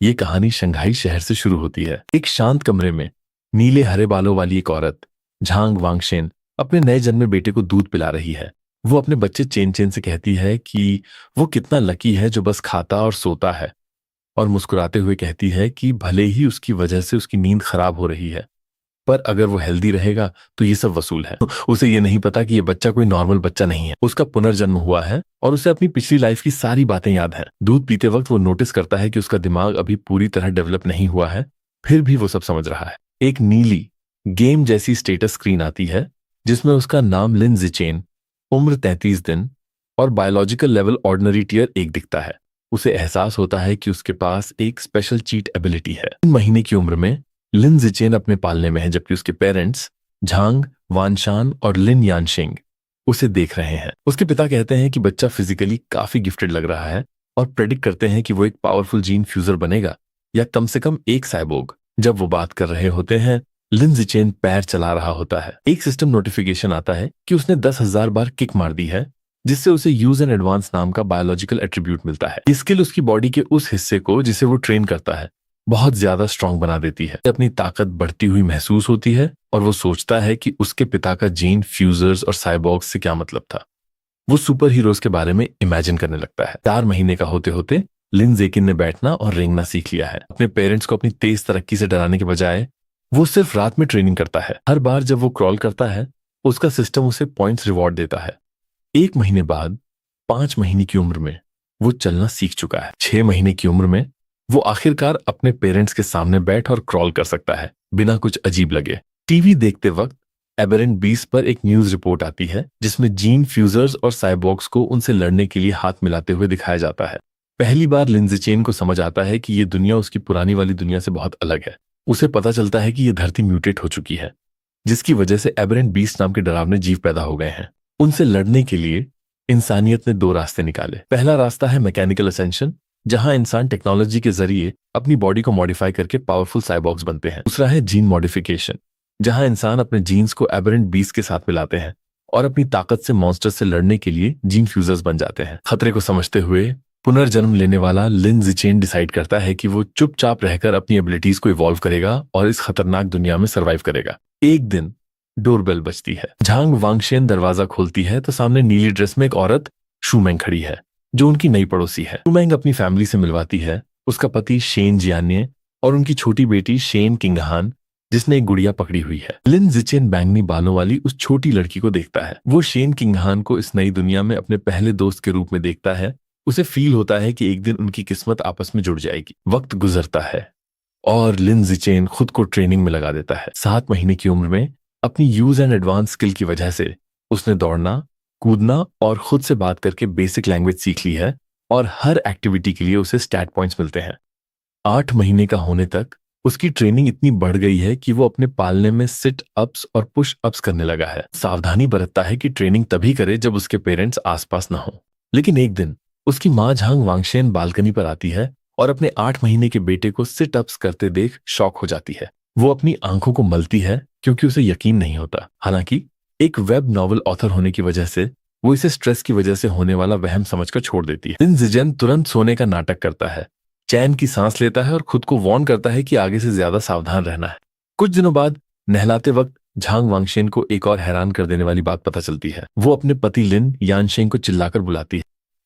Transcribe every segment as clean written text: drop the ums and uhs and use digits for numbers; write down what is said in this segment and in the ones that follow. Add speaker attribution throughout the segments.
Speaker 1: ये कहानी शंघाई शहर से शुरू होती है। एक शांत कमरे में नीले हरे बालों वाली एक औरत, झांग वांगशेन, अपने नए जन्मे बेटे को दूध पिला रही है। वो अपने बच्चे चेन चेन से कहती है कि वो कितना लकी है जो बस खाता और सोता है, और मुस्कुराते हुए कहती है कि भले ही उसकी वजह से उसकी नींद खराब हो रही है, पर अगर वो हेल्दी रहेगा तो ये सब वसूल है। उसे ये नहीं पता कि ये बच्चा कोई नॉर्मल बच्चा नहीं है, उसका पुनर्जन्म हुआ है और उसे अपनी पिछली लाइफ की सारी बातें याद हैं। दूध पीते वक्त वो नोटिस करता है कि उसका दिमाग अभी पूरी तरह डेवलप नहीं हुआ है, फिर भी वो सब समझ रहा है। एक नीली गेम जैसी स्टेटस स्क्रीन आती है जिसमें उसका नाम लिन जिचेन, उम्र 33 दिन और बायोलॉजिकल लेवल ऑर्डिनरी टीयर 1 दिखता है। उसे एहसास होता है कि उसके पास एक स्पेशल चीट एबिलिटी है। 3 महीने की उम्र में लिन जिचेन अपने पालने में है, जबकि उसके पेरेंट्स झांग वानशान और लिन यानशिंग उसे देख रहे हैं। उसके पिता कहते हैं कि बच्चा फिजिकली काफी गिफ्टेड लग रहा है और प्रेडिक्ट करते हैं कि वो एक पावरफुल जीन फ्यूजर बनेगा या कम से कम एक साइबोग। जब वो बात कर रहे होते हैं, लिन जिचेन पैर चला रहा होता है। एक सिस्टम नोटिफिकेशन आता है कि उसने 10,000 बार किक मार दी है, जिससे उसे यूज एंड एडवांस नाम का बायोलॉजिकल एट्रीब्यूट मिलता है। ये स्किल उसकी बॉडी के उस हिस्से को जिसे वो ट्रेन करता है बहुत ज्यादा स्ट्रांग बना देती है। अपनी ताकत बढ़ती हुई महसूस होती है और वो सोचता है कि उसके पिता का जीन फ्यूजर्स और साइबॉर्ग्स से क्या मतलब था। वो सुपर हीरोज के बारे में इमेजिन करने लगता है। 4 महीने का होते होते लिन जेकिन ने बैठना और रेंगना सीख लिया है। अपने पेरेंट्स को अपनी तेज तरक्की से डराने के बजाय वो सिर्फ रात में ट्रेनिंग करता है। हर बार जब वो क्रॉल करता है, उसका सिस्टम उसे पॉइंट्स रिवॉर्ड देता है। 1 महीने बाद 5 महीने की उम्र में वो चलना सीख चुका है। 6 महीने की उम्र में वो आखिरकार अपने पेरेंट्स के सामने बैठ और क्रॉल कर सकता है बिना कुछ अजीब लगे। टीवी देखते वक्त एबेरेंट 20 पर एक न्यूज रिपोर्ट आती है जिसमें जीन फ्यूजर्स और साइबॉर्ग्स को उनसे लड़ने के लिए हाथ मिलाते हुए दिखाया जाता है। पहली बार लिन जिचेन को समझ आता है कि ये दुनिया उसकी पुरानी वाली दुनिया से बहुत अलग है। उसे पता चलता है कि ये धरती म्यूटेट हो चुकी है, जिसकी वजह से एबेरेंट 20 नाम के डरावने जीव पैदा हो गए हैं। उनसे लड़ने के लिए इंसानियत ने 2 रास्ते निकाले। पहला रास्ता है मैकेनिकल असेंशन, जहां इंसान टेक्नोलॉजी के जरिए अपनी बॉडी को मॉडिफाई करके पावरफुल साइबॉर्ग्स बनते हैं। दूसरा है जीन मॉडिफिकेशन, जहां इंसान अपने जीन्स को एबेरेंट 20 के साथ मिलाते हैं और अपनी ताकत से मॉन्स्टर से लड़ने के लिए जीन फ्यूजर्स बन जाते हैं। खतरे को समझते हुए पुनर्जन्म लेने वाला लिन जिचेन डिसाइड करता है कि वो चुपचाप रहकर अपनी एबिलिटीज को इवॉल्व करेगा और इस खतरनाक दुनिया में सर्वाइव करेगा। एक दिन डोरबेल बजती है। झांग वांगशेन दरवाजा खोलती है तो सामने नीली ड्रेस में एक औरत शूमेंग खड़ी है, जो उनकी नई पड़ोसी है। शूमेंग अपनी फैमिली से मिलवाती है, उसका पति शेन जियान्ये और उनकी छोटी बेटी शेन किंगहान, जिसने एक गुड़िया पकड़ी हुई है। लिन जिचेन बैंगनी बालों वाली उस छोटी लड़की को देखता है। वो शेन किंगहान को इस नई दुनिया में अपने पहले दोस्त के रूप में देखता है। उसे फील होता है कि एक दिन उनकी किस्मत आपस में जुड़ जाएगी। वक्त गुजरता है और लिन जिचेन खुद को ट्रेनिंग में लगा देता है। 7 महीने की उम्र में अपनी यूज एंड एडवांस स्किल की वजह से उसने दौड़ना, कूदना और खुद से बात करके बेसिक लैंग्वेज सीख ली है और हर एक्टिविटी के लिए उसे स्टैट पॉइंट्स मिलते हैं। 8 महीने का होने तक उसकी ट्रेनिंग इतनी बढ़ गई है कि वो अपने पालने में सिट अप्स और पुश अप्स करने लगा है। सावधानी बरतता है कि ट्रेनिंग तभी करे जब उसके पेरेंट्स आसपास ना हो। लेकिन एक दिन उसकी मां झांग वांगशेन बालकनी पर आती है और अपने 8 महीने के बेटे को सिट अप्स करते देख शॉक हो जाती है। वो अपनी आंखों को मलती है क्योंकि उसे यकीन नहीं होता। हालांकि एक वेब नॉवल ऑथर होने की वजह से वो इसे स्ट्रेस की वजह से होने वाला वहम समझकर छोड़ देती है। लिन जिचेन तुरंत सोने का नाटक करता है, चैन की सांस लेता है और खुद को वार्न करता है कि आगे से ज्यादा सावधान रहना है। कुछ दिनों बाद नहलाते वक्त झांग वांगशेन को एक और हैरान कर देने वाली बात पता चलती है। वो अपने पति लिन यानशेंग को चिल्लाकर बुलाती है।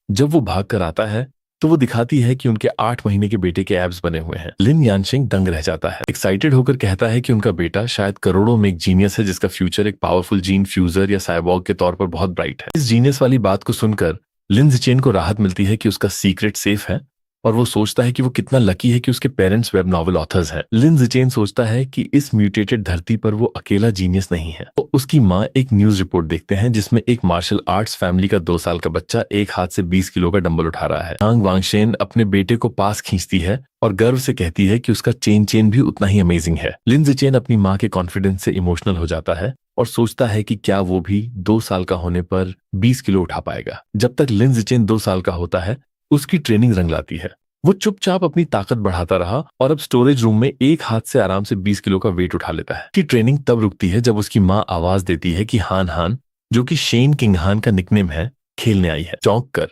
Speaker 1: जब वो भाग कर आता है तो वो दिखाती है कि उनके 8 महीने के बेटे के एब्स बने हुए हैं। लिन यानशिंग दंग रह जाता है। एक्साइटेड होकर कहता है कि उनका बेटा शायद करोड़ों में एक जीनियस है, जिसका फ्यूचर एक पावरफुल जीन फ्यूजर या साइबॉर्ग के तौर पर बहुत ब्राइट है। इस जीनियस वाली बात को सुनकर लिन जिचेन को राहत मिलती है कि उसका सीक्रेट सेफ है और वो सोचता है कि वो कितना लकी है कि उसके पेरेंट्स वेब नॉवल ऑथर्स हैं। लिन जिचेन सोचता है कि इस म्यूटेटेड धरती पर वो अकेला जीनियस नहीं है। तो उसकी माँ एक न्यूज रिपोर्ट देखते हैं जिसमें एक मार्शल आर्ट्स फैमिली का 2 साल का बच्चा एक हाथ से 20 किलो का डंबल उठा रहा है। झांग वांगशेन अपने बेटे को पास खींचती है और गर्व से कहती है कि उसका चेन चेन भी उतना ही अमेजिंग है। लिन जिचेन अपनी माँ के कॉन्फिडेंस से इमोशनल हो जाता है और सोचता है कि क्या वो भी 2 साल का होने पर 20 किलो उठा पाएगा। जब तक लिन जिचेन 2 साल का होता है, उसकी ट्रेनिंग रंग लाती है। वो चुपचाप अपनी ताकत बढ़ाता रहा और अब स्टोरेज रूम में एक हाथ से आराम से 20 किलो का वेट उठा लेता है। की ट्रेनिंग तब रुकती है जब उसकी माँ आवाज देती है कि हान हान, जो कि शेन किंगहान का निकनेम है, खेलने आई है। चौंक कर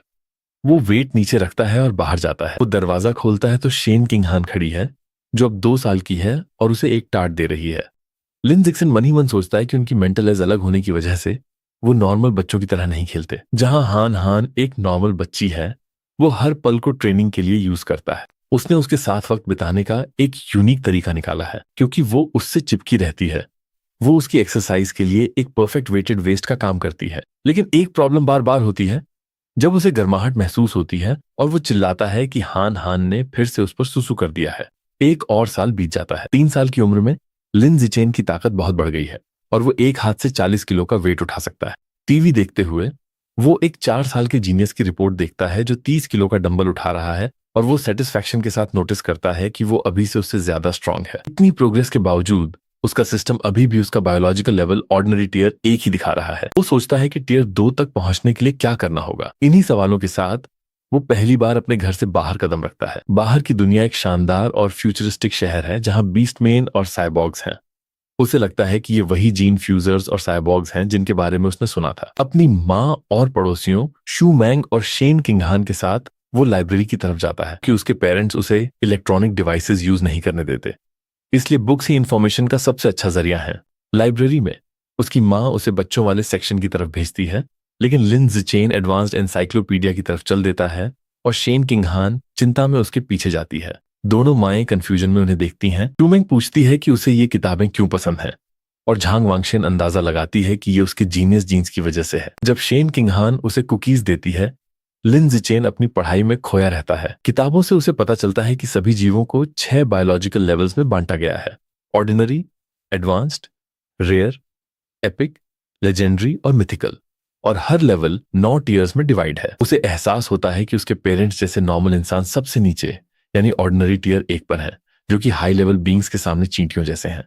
Speaker 1: वो वेट नीचे रखता है और बाहर जाता है। वो दरवाजा खोलता है तो शेन किंगहान खड़ी है, जो अब 2 साल की है और उसे एक टार्ट दे रही है। लिन जिक्सन मन ही मन सोचता है कि उनकी मेंटल एज अलग होने की वजह से वो नॉर्मल बच्चों की तरह नहीं खेलते। जहां हान हान एक नॉर्मल बच्ची है, वो हर पल को ट्रेनिंग के लिए यूज करता है। उसने उसके साथ वक्त बिताने का एक यूनिक तरीका निकाला है, क्योंकि वो उससे चिपकी रहती है। वो उसकी एक्सरसाइज के लिए एक परफेक्ट वेटेड वेस्ट का काम करती है। लेकिन एक प्रॉब्लम बार बार होती है, जब उसे गर्माहट महसूस होती है और वो चिल्लाता है कि हान हान ने फिर से उस पर सुसु कर दिया है। एक और साल बीत जाता है। 3 साल की उम्र में लिन जिचेन की ताकत बहुत बढ़ गई है और वो एक हाथ से 40 किलो का वेट उठा सकता है। टीवी देखते हुए वो एक 4 साल के जीनियस की रिपोर्ट देखता है जो 30 किलो का डंबल उठा रहा है, और वो सेटिस्फैक्शन के साथ नोटिस करता है कि वो अभी से उससे ज्यादा स्ट्रांग है। इतनी प्रोग्रेस के बावजूद उसका सिस्टम अभी भी उसका बायोलॉजिकल लेवल ऑर्डिनरी टीयर 1 ही दिखा रहा है। वो सोचता है कि टीयर 2 तक पहुंचने के लिए क्या करना होगा। इन्हीं सवालों के साथ वो पहली बार अपने घर से बाहर कदम रखता है। बाहर की दुनिया एक शानदार और फ्यूचरिस्टिक शहर है जहां बीस्टमैन और साइबॉर्ग्स हैं। उसे लगता है कि ये वही जीन फ्यूजर्स और साइबॉर्ग्स हैं जिनके बारे में उसने सुना था। अपनी माँ और पड़ोसियों शू मैंग और शेन किंगहान के साथ वो लाइब्रेरी की तरफ जाता है कि उसके पेरेंट्स उसे इलेक्ट्रॉनिक डिवाइसेस यूज नहीं करने देते, इसलिए बुक्स ही इंफॉर्मेशन का सबसे अच्छा जरिया है। लाइब्रेरी में उसकी माँ उसे बच्चों वाले सेक्शन की तरफ भेजती है, लेकिन लिन जिचेन एडवांस्ड एनसाइक्लोपीडिया की तरफ चल देता है और शेन किंगहान चिंता में उसके पीछे जाती है। दोनों माएं कंफ्यूजन में उन्हें देखती हैं। टूमेंग पूछती है कि उसे ये किताबें क्यों पसंद हैं, और झांग वांगशेन अंदाजा लगाती है कि ये उसके जीनियस जीन्स की वजह से है। जब शेन किंगहान उसे कुकीज देती है, लिन जिचेन अपनी पढ़ाई में खोया रहता है। किताबों से उसे पता चलता है कि सभी जीवों को 6 बायोलॉजिकल लेवल्स में बांटा गया है: ordinary, advanced, rare, epic, legendary और मिथिकल, और हर लेवल 9 टीयर्स में डिवाइड है। उसे एहसास होता है कि उसके पेरेंट्स जैसे नॉर्मल इंसान सबसे नीचे यानी ऑर्डिनरी टीयर 1 पर है, जो कि हाई लेवल बींग्स के सामने चींटियों जैसे हैं।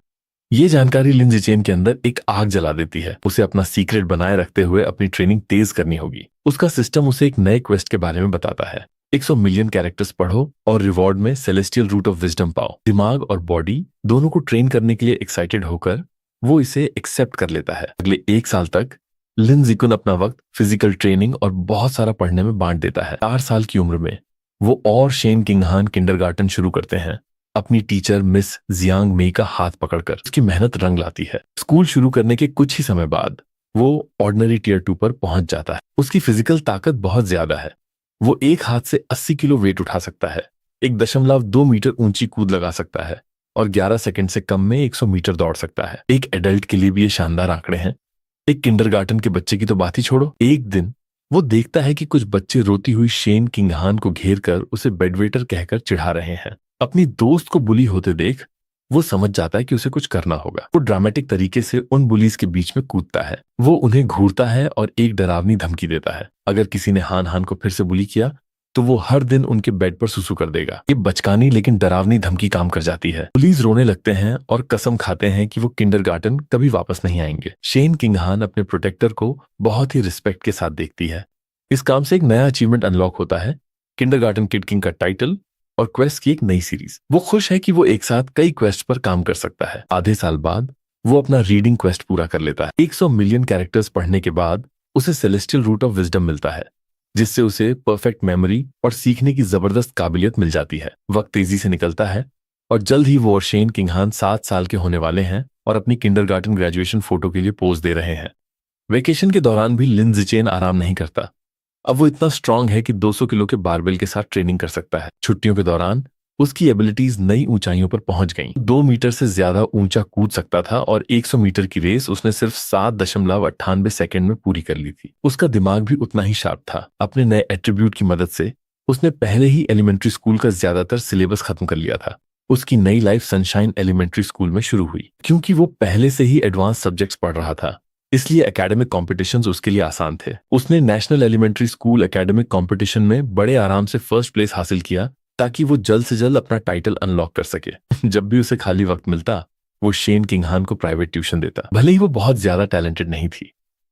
Speaker 1: ये जानकारी लिन जिचेन के अंदर एक आग जला देती है। उसे अपना सीक्रेट बनाए रखते हुए अपनी ट्रेनिंग तेज करनी होगी। उसका सिस्टम उसे एक नए क्वेस्ट के बारे में बताता है: 100 मिलियन कैरेक्टर्स पढ़ो और रिवॉर्ड में सेलेस्टियल रूट ऑफ विजडम पाओ। दिमाग और बॉडी दोनों को ट्रेन करने के लिए एक्साइटेड होकर वो इसे एक्सेप्ट कर लेता है। अगले 1 साल तक लिन जिकुन अपना वक्त फिजिकल ट्रेनिंग और बहुत सारा पढ़ने में बांट देता है। 4 साल की उम्र में वो और शेन किंगहान किंडरगार्टन शुरू करते हैं, अपनी टीचर मिस जियांग मेई का हाथ पकड़कर। उसकी मेहनत रंग लाती है। स्कूल शुरू करने के कुछ ही समय बाद वो ऑर्डिनरी टीयर 2 पर पहुंच जाता है। उसकी फिजिकल ताकत बहुत ज्यादा है। वो एक हाथ से 80 किलो वेट उठा सकता है, 1.2 मीटर ऊंची कूद लगा सकता है और 11 सेकंड से कम में 100 मीटर दौड़ सकता है। एक एडल्ट के लिए भी ये शानदार आंकड़े हैं। एक किंडरगार्टन के बच्चे की तो बात ही छोड़ो। एक दिन वो देखता है कि कुछ बच्चे रोती हुई शेन किंगहान को घेर कर उसे बेडवेटर कहकर चिढ़ा रहे हैं। अपनी दोस्त को बुली होते देख वो समझ जाता है कि उसे कुछ करना होगा। वो ड्रामेटिक तरीके से उन बुलीज के बीच में कूदता है। वो उन्हें घूरता है और एक डरावनी धमकी देता है: अगर किसी ने हान हान को फिर से बुली किया तो वो हर दिन उनके बेड पर सुसु कर देगा। ये बचकानी लेकिन डरावनी धमकी काम कर जाती है। पुलिस रोने लगते हैं और कसम खाते हैं कि वो किंडरगार्टन कभी वापस नहीं आएंगे। शेन किंगहान अपने प्रोटेक्टर को बहुत ही रिस्पेक्ट के साथ देखती है। इस काम से एक नया अचीवमेंट अनलॉक होता है: किंडरगार्टन किड किंग का टाइटल और क्वेस्ट की एक नई सीरीज। वो खुश है कि वो एक साथ कई क्वेस्ट पर काम कर सकता है। आधे साल बाद वो अपना रीडिंग क्वेस्ट पूरा कर लेता है। 100 मिलियन कैरेक्टर्स पढ़ने के बाद उसे सेलेस्टियल रूट ऑफ विजडम मिलता है, जिससे उसे परफेक्ट मेमोरी और सीखने की जबरदस्त काबिलियत मिल जाती है। वक्त तेजी से निकलता है और जल्द ही वो और शेन किंगहान 7 साल के होने वाले हैं और अपनी किंडरगार्टन ग्रेजुएशन फोटो के लिए पोज दे रहे हैं। वेकेशन के दौरान भी लिन जिचेन आराम नहीं करता। अब वो इतना स्ट्रांग है कि 200 किलो के बारबेल के साथ ट्रेनिंग कर सकता है। छुट्टियों के दौरान उसकी एबिलिटीज नई ऊंचाइयों पर पहुंच गईं। 2 मीटर से ज्यादा ऊंचा कूद सकता था और 100 मीटर की रेस उसने सिर्फ 7.98 सेकंड में पूरी कर ली थी। उसका दिमाग भी उतना ही शार्प था। अपने नए एट्रीब्यूट की मदद से उसने पहले ही एलिमेंट्री स्कूल का ज्यादातर सिलेबस खत्म कर लिया था। उसकी नई लाइफ सनशाइन एलिमेंट्री स्कूल में शुरू हुई। क्योंकि वो पहले से ही एडवांस सब्जेक्ट्स पढ़ रहा था, इसलिए एकेडमिक कॉम्पिटिशन्स उसके लिए आसान थे। उसने national elementary school academic competition में बड़े आराम से फर्स्ट प्लेस हासिल किया, ताकि वो जल्द से जल्द अपना टाइटल अनलॉक कर सके। जब भी उसे खाली वक्त मिलता वो शेन किंगहान को प्राइवेट ट्यूशन देता। भले ही वो बहुत ज्यादा टैलेंटेड नहीं थी,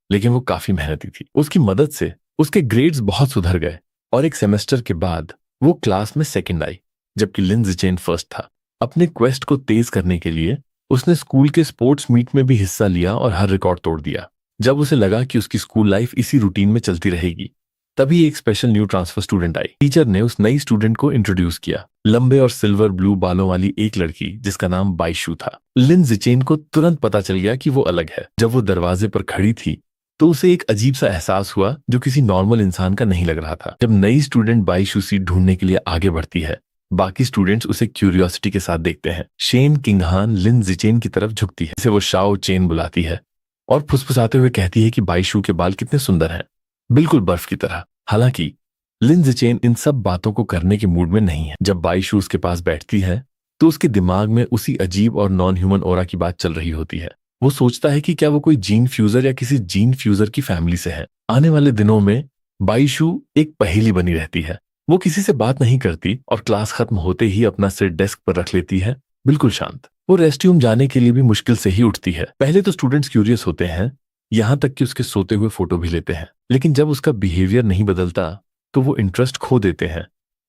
Speaker 1: लेकिन वो काफी मेहनती थी। उसकी मदद से उसके ग्रेड्स बहुत सुधर गए और एक सेमेस्टर के बाद वो क्लास में सेकंड आई, जबकि लिन जिचेन फर्स्ट था। अपने क्वेस्ट को तेज करने के लिए उसने स्कूल के स्पोर्ट्स मीट में भी हिस्सा लिया और हर रिकॉर्ड तोड़ दिया। जब उसे लगा कि उसकी स्कूल लाइफ इसी रूटीन में चलती रहेगी, तभी एक special new transfer student I. Teacher ने उस नई स्टूडेंट को इंट्रोड्यूस किया, लंबे और सिल्वर ब्लू बालों वाली एक लड़की जिसका नाम बाइशू था। लिन जिचेन को तुरंत पता चल गया कि वो अलग है। जब वो दरवाजे पर खड़ी थी तो उसे एक अजीब सा एहसास हुआ जो किसी नॉर्मल इंसान का नहीं लग रहा था। जब नई स्टूडेंट बाइशू सीट ढूंढने के लिए आगे बढ़ती है, बाकी स्टूडेंट्स उसे क्यूरियोसिटी के साथ देखते हैं। शेन किंगहान लिन जिचेन की तरफ झुकती है, इसे वो शाओ चेन बुलाती है और फुसफुसाते हुए कहती है कि बाइशू के बाल कितने सुंदर हैं, बिल्कुल बर्फ की तरह। हालांकि लिन जिचेन इन सब बातों को करने के मूड में नहीं है। जब बाइशू उसके पास बैठती है तो उसके दिमाग में उसी अजीब और नॉन ह्यूमन ओरा की बात चल रही होती है। वो सोचता है कि क्या वो कोई जीन फ्यूजर या किसी जीन फ्यूजर की फैमिली से है। आने वाले दिनों में बाइशू एक पहेली बनी रहती है। वो किसी से बात नहीं करती और क्लास खत्म होते ही अपना सिर डेस्क पर रख लेती है, बिल्कुल शांत। वो रेस्टरूम जाने के लिए भी मुश्किल से ही उठती है। पहले तो स्टूडेंट्स क्यूरियस होते हैं, यहाँ तक कि उसके सोते हुए फोटो भी लेते हैं, लेकिन जब उसका बिहेवियर नहीं बदलता तो वो इंटरेस्ट खो देते हैं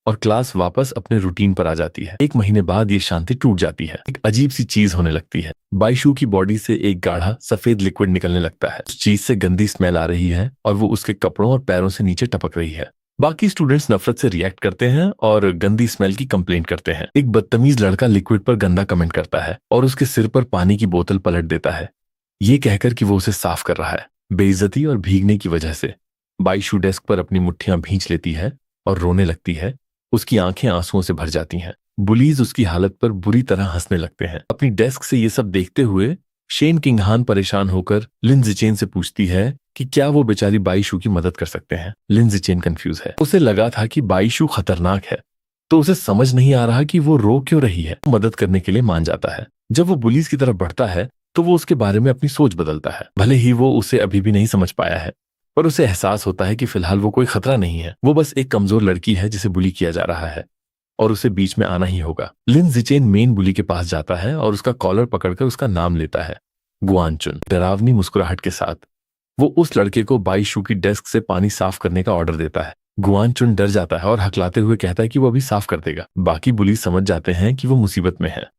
Speaker 1: और क्लास वापस अपने रूटीन पर आ जाती है। एक महीने बाद ये शांति टूट जाती है। एक अजीब सी चीज होने लगती है। बाइशू की बॉडी से एक गाढ़ा सफेद लिक्विड निकलने लगता है। उस चीज से गंदी स्मेल आ रही है और वो उसके कपड़ों और पैरों से नीचे टपक रही है। बाकी स्टूडेंट्स नफरत से रिएक्ट करते हैं और गंदी स्मेल की कंप्लेंट करते हैं। एक बदतमीज लड़का लिक्विड पर गंदा कमेंट करता है और उसके सिर पर पानी की बोतल पलट देता है, ये कहकर कि वो उसे साफ कर रहा है। बेइज्जती और भीगने की वजह से बाइशू डेस्क पर अपनी मुट्ठियां भींच लेती है और रोने लगती है। उसकी आंखें आंसुओं से भर जाती हैं। बुलीज उसकी हालत पर बुरी तरह हंसने लगते हैं। अपनी डेस्क से ये सब देखते हुए शेन किंगहान परेशान होकर लिन जिचेन से पूछती है कि क्या वो बेचारी बाइशू की मदद कर सकते हैं। लिन जिचेन कंफ्यूज है। उसे लगा था कि बाइशू खतरनाक है, तो उसे समझ नहीं आ रहा कि वो रो क्यों रही है। मदद करने के लिए मान जाता है। जब वो बुलीज की तरफ बढ़ता है तो वो उसके बारे में अपनी सोच बदलता है। भले ही वो उसे अभी भी नहीं समझ पाया है, पर उसे एहसास होता है कि फिलहाल वो कोई खतरा नहीं है। वो बस एक कमजोर लड़की है जिसे बुली किया जा रहा है और उसे बीच में आना ही होगा। लिन जिचेन मेन बुली के पास जाता है और उसका कॉलर पकड़कर उसका नाम लेता है, गुआनचुन। डरावनी मुस्कुराहट के साथ वो उस लड़के को बाइशू की डेस्क से पानी साफ करने का ऑर्डर देता है। गुआनचुन डर जाता है और हकलाते हुए कहता है कि वो अभी साफ कर देगा। बाकी बुली समझ जाते हैं कि वो मुसीबत में है।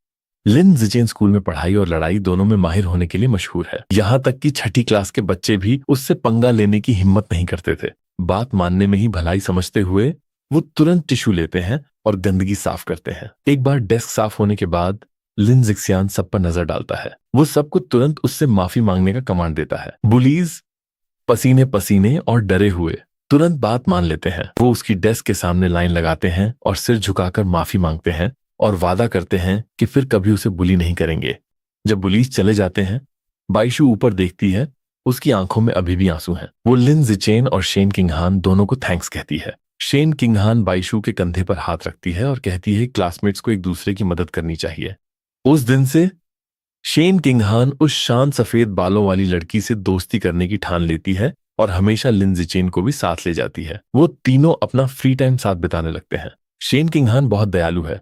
Speaker 1: लिन जिचेन स्कूल में पढ़ाई और लड़ाई दोनों में माहिर होने के लिए मशहूर है। यहाँ तक कि छठी क्लास के बच्चे भी उससे पंगा लेने की हिम्मत नहीं करते थे। बात मानने में ही भलाई समझते हुए वो तुरंत टिश्यू लेते हैं और गंदगी साफ करते हैं। एक बार डेस्क साफ होने के बाद लिन जिक्सियान सब पर नजर डालता है। वो सबको तुरंत उससे माफी मांगने का कमांड देता है। बुलीज पसीने पसीने और डरे हुए तुरंत बात मान लेते हैं। वो उसकी डेस्क के सामने लाइन लगाते हैं और सिर झुकाकर माफी मांगते हैं और वादा करते हैं कि फिर कभी उसे बुली नहीं करेंगे। जब बुलीज चले जाते हैं, बाइशू ऊपर देखती है। उसकी आंखों में अभी भी आंसू हैं। वो लिन जिचेन और शेन किंगहान दोनों को थैंक्स कहती है। शेन किंगहान बाइशू के कंधे पर हाथ रखती है और कहती है क्लासमेट्स को एक दूसरे की मदद करनी चाहिए। उस दिन से शेन किंगहान उस शांत सफेद बालों वाली लड़की से दोस्ती करने की ठान लेती है और हमेशा लिन जिचेन को भी साथ ले जाती है। वो तीनों अपना फ्री टाइम साथ बिताने लगते हैं। शेन किंगहान बहुत दयालु है।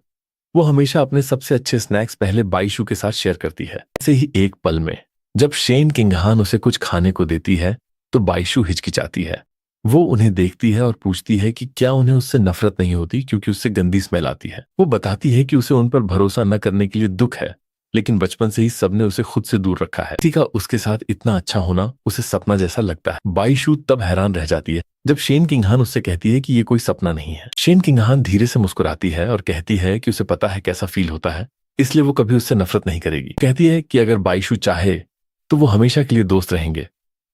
Speaker 1: वो हमेशा अपने सबसे अच्छे स्नैक्स पहले बाइशू के साथ शेयर करती है। ऐसे ही एक पल में जब शेन किंगहान उसे कुछ खाने को देती है तो बाइशू हिचकिचाती है। वो उन्हें देखती है और पूछती है कि क्या उन्हें उससे नफरत नहीं होती क्योंकि उससे गंदी स्मेल आती है। वो बताती है कि उसे उन पर भरोसा न करने के लिए दुख है, लेकिन बचपन से ही सबने उसे खुद से दूर रखा है। किसी का उसके साथ इतना अच्छा होना उसे सपना जैसा लगता है। बाइशू तब हैरान रह जाती है जब शेन किंगहान उससे कहती है कि ये कोई सपना नहीं है। शेन किंगहान धीरे से मुस्कुराती है और कहती है कि उसे पता है कैसा फील होता है, इसलिए वो कभी उससे नफरत नहीं करेगी। कहती है कि अगर बाइशू चाहे तो वो हमेशा के लिए दोस्त रहेंगे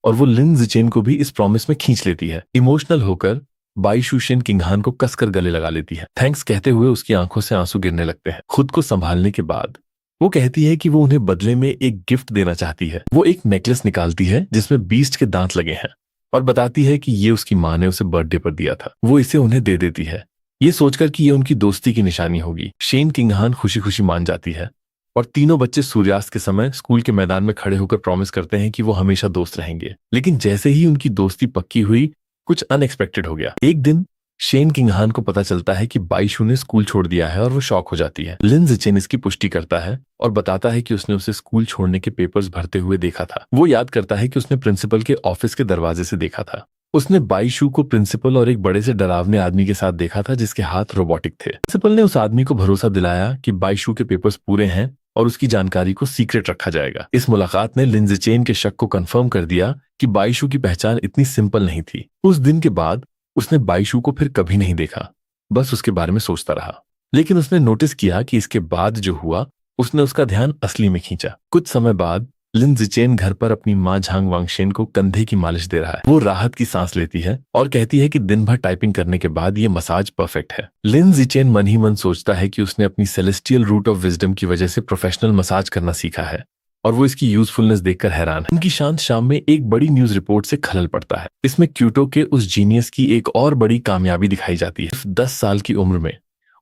Speaker 1: और वो लिन जिचेन को भी इस प्रॉमिस में खींच लेती है। इमोशनल होकर बाइशू शेन किंगहान को कसकर गले लगा लेती है। थैंक्स कहते हुए उसकी आंखों से आंसू गिरने लगते हैं। खुद को संभालने के बाद वो कहती है कि वो उन्हें बदले में एक गिफ्ट देना चाहती है। वो एक नेकलेस निकालती है जिसमें बीस्ट के दांत लगे हैं और बताती है कि ये उसकी माँ ने उसे बर्थडे पर दिया था। वो इसे उन्हें दे देती है, ये सोचकर कि ये उनकी दोस्ती की निशानी होगी। शेन किंगहान खुशी खुशी मान जाती है और तीनों बच्चे सूर्यास्त के समय स्कूल के मैदान में खड़े होकर प्रॉमिस करते हैं कि वो हमेशा दोस्त रहेंगे। लेकिन जैसे ही उनकी दोस्ती पक्की हुई, कुछ अनएक्सपेक्टेड हो गया। एक दिन शेन किंगहान को पता चलता है कि बाइशू ने स्कूल छोड़ दिया है और वो शॉक हो जाती है। लिन जिचेन इसकी पुष्टि करता है और बताता है कि उसने उसे स्कूल छोड़ने के पेपर्स भरते हुए देखा था। वो याद करता है कि उसने प्रिंसिपल के ऑफिस के दरवाजे से देखा था। उसने बाइशू को प्रिंसिपल और एक बड़े से डरावने आदमी के साथ देखा था जिसके हाथ रोबोटिक थे। प्रिंसिपल ने उस आदमी को भरोसा दिलाया कि बाइशू के पेपर्स पूरे हैं और उसकी जानकारी को सीक्रेट रखा जाएगा। इस मुलाकात ने लिन जिचेन के शक को कंफर्म कर दिया कि बाइशू की पहचान इतनी सिंपल नहीं थी। उस दिन के बाद उसने बाईशू को फिर कभी नहीं देखा, बस उसके बारे में सोचता रहा। लेकिन उसने नोटिस किया कि इसके बाद जो हुआ उसने उसका ध्यान असली में खींचा। कुछ समय बाद लिन जिचेन घर पर अपनी माँ झांग वांगशेन को कंधे की मालिश दे रहा है। वो राहत की सांस लेती है और कहती है कि दिन भर टाइपिंग करने के बाद ये मसाज परफेक्ट है। लिन जिचेन मन ही मन सोचता है कि उसने अपनी सेलेस्टियल रूट ऑफ विजडम की वजह से प्रोफेशनल मसाज करना सीखा है और वो इसकी यूजफुलनेस देखकर हैरान है। उनकी शांत शाम में एक बड़ी न्यूज रिपोर्ट से खलल पड़ता है। इसमें क्यूटो के उस जीनियस की एक और बड़ी कामयाबी दिखाई जाती है। 10 साल की उम्र में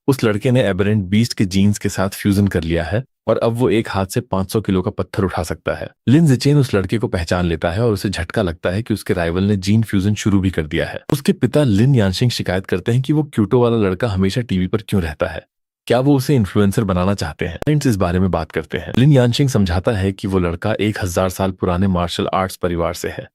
Speaker 1: उस लड़के ने एबरेंट बीस्ट के जीन्स के साथ फ्यूजन कर लिया है और अब वो एक हाथ से 500 किलो का पत्थर उठा सकता है। लिन जिचेन उस लड़के को पहचान लेता है और उसे झटका लगता है कि उसके राइवल ने जीन फ्यूजन शुरू भी कर दिया है। उसके पिता लिन यानशिंग शिकायत करते हैं कि वो क्यूटो वाला लड़का हमेशा टीवी पर क्यों रहता है, क्या वो उसे इन्फ्लुएंसर बनाना चाहते हैं। फ्रेंड्स इस बारे में बात करते हैं। लिन यानशिंग समझाता है कि वो लड़का 1000 साल पुराने मार्शल आर्ट्स परिवार से है,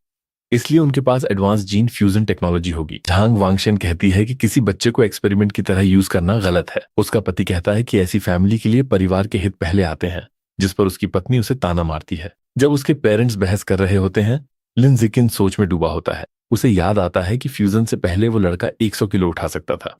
Speaker 1: इसलिए उनके पास एडवांस जीन फ्यूजन टेक्नोलॉजी होगी। झांग वांगशेन कहती है कि किसी बच्चे को एक्सपेरिमेंट की तरह यूज करना गलत है। उसका पति कहता है कि ऐसी फैमिली के लिए परिवार के हित पहले आते हैं, जिस पर उसकी पत्नी उसे ताना मारती है। जब उसके पेरेंट्स बहस कर रहे होते हैं, लिन जिकिन सोच में डूबा होता है। उसे याद आता है कि फ्यूजन से पहले वो लड़का 100 किलो उठा सकता था,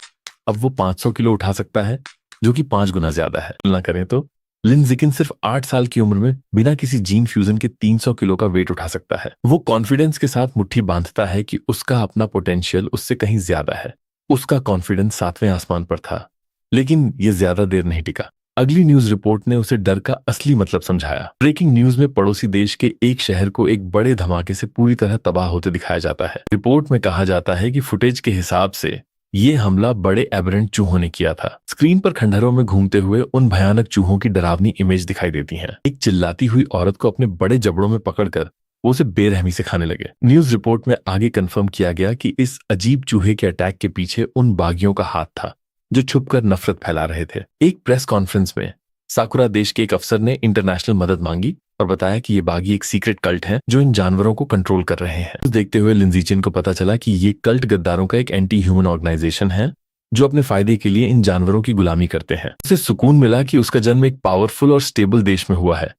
Speaker 1: अब वो 500 किलो उठा सकता है, जो कि 5 गुना ज्यादा है। तुलना करें तो लिन जिकिन सिर्फ 8 साल की उम्र में बिना किसी जीन फ्यूजन के 300 किलो का वेट उठा सकता है। वो कॉन्फिडेंस के साथ मुट्ठी बांधता है कि उसका अपना पोटेंशियल उससे कहीं ज्यादा है। उसका कॉन्फिडेंस 7वें आसमान पर था, लेकिन ये ज्यादा देर नहीं टिका। अगली न्यूज रिपोर्ट ने उसे डर का असली मतलब समझाया। ब्रेकिंग न्यूज में पड़ोसी देश के एक शहर को एक बड़े धमाके से पूरी तरह तबाह होते दिखाया जाता है। रिपोर्ट में कहा जाता है कि फुटेज के हिसाब से ये हमला बड़े एबरेंट चूहों ने किया था। स्क्रीन पर खंडहरों में घूमते हुए उन भयानक चूहों की डरावनी इमेज दिखाई देती है। एक चिल्लाती हुई औरत को अपने बड़े जबड़ों में पकड़कर वो उसे बेरहमी से खाने लगे। न्यूज रिपोर्ट में आगे कंफर्म किया गया कि इस अजीब चूहे के अटैक के पीछे उन बागियों का हाथ था जो छुपकर नफरत फैला रहे थे। एक प्रेस कॉन्फ्रेंस में साकुरा देश के एक अफसर ने इंटरनेशनल मदद मांगी और बताया कि ये बागी एक सीक्रेट कल्ट है जो इन जानवरों को कंट्रोल कर रहे हैं। देखते हुए लिन जिचेन को पता चला कि ये कल्ट गद्दारों का एक एंटी ह्यूमन ऑर्गेनाइजेशन है जो अपने फायदे के लिए इन जानवरों की गुलामी करते हैं। उसे सुकून मिला कि उसका जन्म एक पावरफुल और स्टेबल देश में हुआ है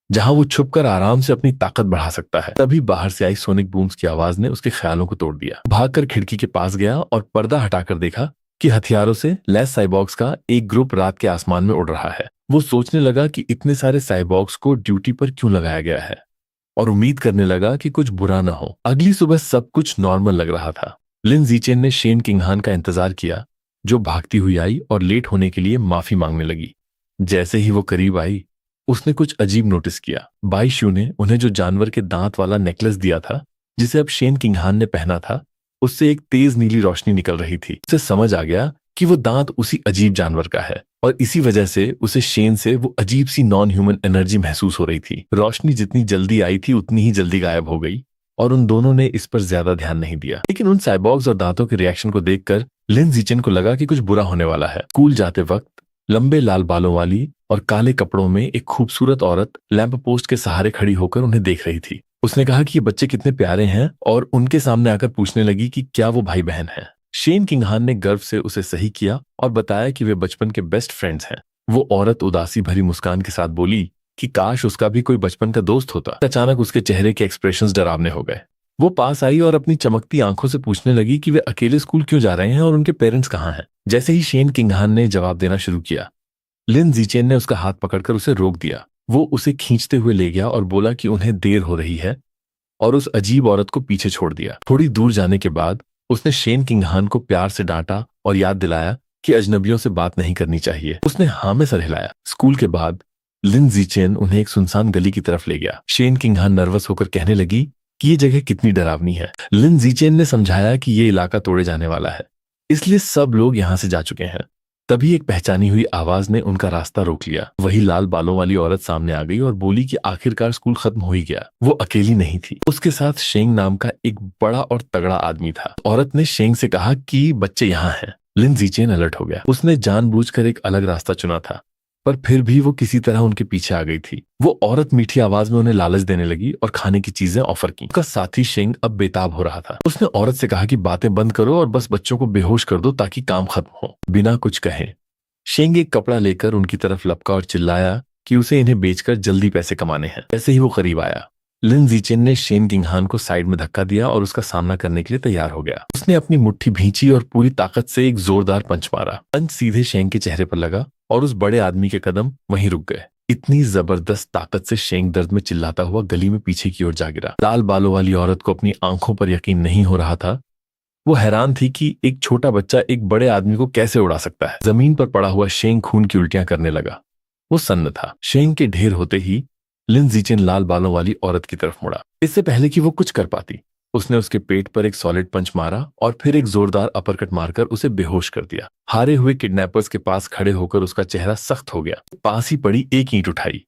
Speaker 1: जहां वो छुपकर आराम से अपनी ताकत बढ़ा सकता है। तभी बाहर से आई सोनिक बूम्स की आवाज ने उसके ख्यालों को तोड़ दिया। भागकर खिड़की के पास गया और पर्दा हटाकर देखा कि हथियारों से लैस साइबॉग्स का एक ग्रुप रात के आसमान में उड़ रहा है। वो सोचने लगा कि इतने सारे साइबॉग्स को ड्यूटी पर क्यों लगाया गया है और उम्मीद करने लगा कि कुछ बुरा न हो। अगली सुबह सब कुछ नॉर्मल लग रहा था। लिन जिचेन ने शेन किंगहान का इंतजार किया जो भागती हुई आई और लेट होने के लिए माफी मांगने लगी। जैसे ही वो करीब आई उसने कुछ अजीब नोटिस किया। बाईशू ने उन्हें जो जानवर के दांत वाला नेकलेस दिया था जिसे अब शेन किंगहान ने पहना था, उससे एक तेज नीली रोशनी निकल रही थी। उसे समझ आ गया कि वो दांत उसी अजीब जानवर का है और इसी वजह से उसे शेन से वो अजीब सी नॉन ह्यूमन एनर्जी महसूस हो रही थी। रोशनी जितनी जल्दी आई थी उतनी ही जल्दी गायब हो गई और उन दोनों ने इस पर ज्यादा ध्यान नहीं दिया। लेकिन उन साइबॉग्स और दांतों के रिएक्शन को देखकर लिन जिचेन को लगा कि कुछ बुरा होने वाला है। स्कूल जाते वक्त लंबे लाल बालों वाली और काले कपड़ों में एक खूबसूरत औरत लैंप पोस्ट के सहारे खड़ी होकर उन्हें देख रही थी। उसने कहा कि ये बच्चे कितने प्यारे हैं और उनके सामने आकर पूछने लगी कि क्या वो भाई बहन हैं। शेन किंगहान ने गर्व से उसे सही किया और बताया कि वे बचपन के बेस्ट फ्रेंड्स हैं। वो औरत उदासी भरी मुस्कान के साथ बोली कि काश उसका भी कोई बचपन का दोस्त होता। अचानक उसके चेहरे के एक्सप्रेशंस डरावने हो गए। वो पास आई और अपनी चमकती आंखों से पूछने लगी कि वे अकेले स्कूल क्यों जा रहे हैं और उनके पेरेंट्स कहाँ हैं। जैसे ही शेन किंगहान ने जवाब देना शुरू किया, लिन जिचेन ने उसका हाथ पकड़कर उसे रोक दिया। वो उसे खींचते हुए ले गया और बोला कि उन्हें देर हो रही है और उस अजीब औरत को पीछे छोड़ दिया। थोड़ी दूर जाने के बाद उसने शेन किंगहान को प्यार से डांटा और याद दिलाया कि अजनबियों से बात नहीं करनी चाहिए। उसने हाँ में सर हिलाया। स्कूल के बाद लिन जिचेन उन्हें एक सुनसान गली की तरफ ले गया। शेन किंगहान नर्वस होकर कहने लगी कि ये जगह कितनी डरावनी है। लिन जिचेन ने समझाया कि ये इलाका तोड़े जाने वाला है, इसलिए सब लोग यहाँ से जा चुके हैं। तभी एक पहचानी हुई आवाज ने उनका रास्ता रोक लिया। वही लाल बालों वाली औरत सामने आ गई और बोली कि आखिरकार स्कूल खत्म हो ही गया। वो अकेली नहीं थी, उसके साथ शेंग नाम का एक बड़ा और तगड़ा आदमी था। औरत ने शेंग से कहा कि बच्चे यहाँ हैं। लिन जिचेन अलर्ट हो गया। उसने जानबूझकर एक अलग रास्ता चुना था, पर फिर भी वो किसी तरह उनके पीछे आ गई थी। वो औरत मीठी आवाज में उन्हें लालच देने लगी और खाने की चीजें ऑफर की। उसका साथी शेंग अब बेताब हो रहा था। उसने औरत से कहा कि बातें बंद करो और बस बच्चों को बेहोश कर दो ताकि काम खत्म हो। बिना कुछ कहे शेंग एक कपड़ा लेकर उनकी तरफ लपका और चिल्लाया कि उसे इन्हें बेचकर जल्दी पैसे कमाने हैं। ऐसे ही वो करीब आया। लिन जीचेन ने शेन किंगहान को साइड में धक्का दिया और उसका सामना करने के लिए तैयार हो गया। उसने अपनी मुट्ठी भींची और पूरी ताकत से एक जोरदार पंच मारा। पंच सीधे शेंग के चेहरे पर लगा और उस बड़े आदमी के कदम वहीं रुक गए। इतनी जबरदस्त ताकत से शेंग दर्द में चिल्लाता हुआ गली में पीछे की ओर जा गिरा। लाल बालों वाली औरत को अपनी आंखों पर यकीन नहीं हो रहा था। वो हैरान थी कि एक छोटा बच्चा एक बड़े आदमी को कैसे उड़ा सकता है। जमीन पर पड़ा हुआ शेंग खून की उल्टियां करने लगा। वो सन्न था। शेंग के ढेर होते ही लिन जीचेन लाल बालों वाली औरत की तरफ मुड़ा। इससे पहले कि वो कुछ कर पाती, उसने उसके पेट पर एक सॉलिड पंच मारा और फिर एक जोरदार अपरकट मारकर उसे बेहोश कर दिया। हारे हुए किडनैपर्स के पास खड़े होकर उसका चेहरा सख्त हो गया। पास ही पड़ी एक ईंट उठाई।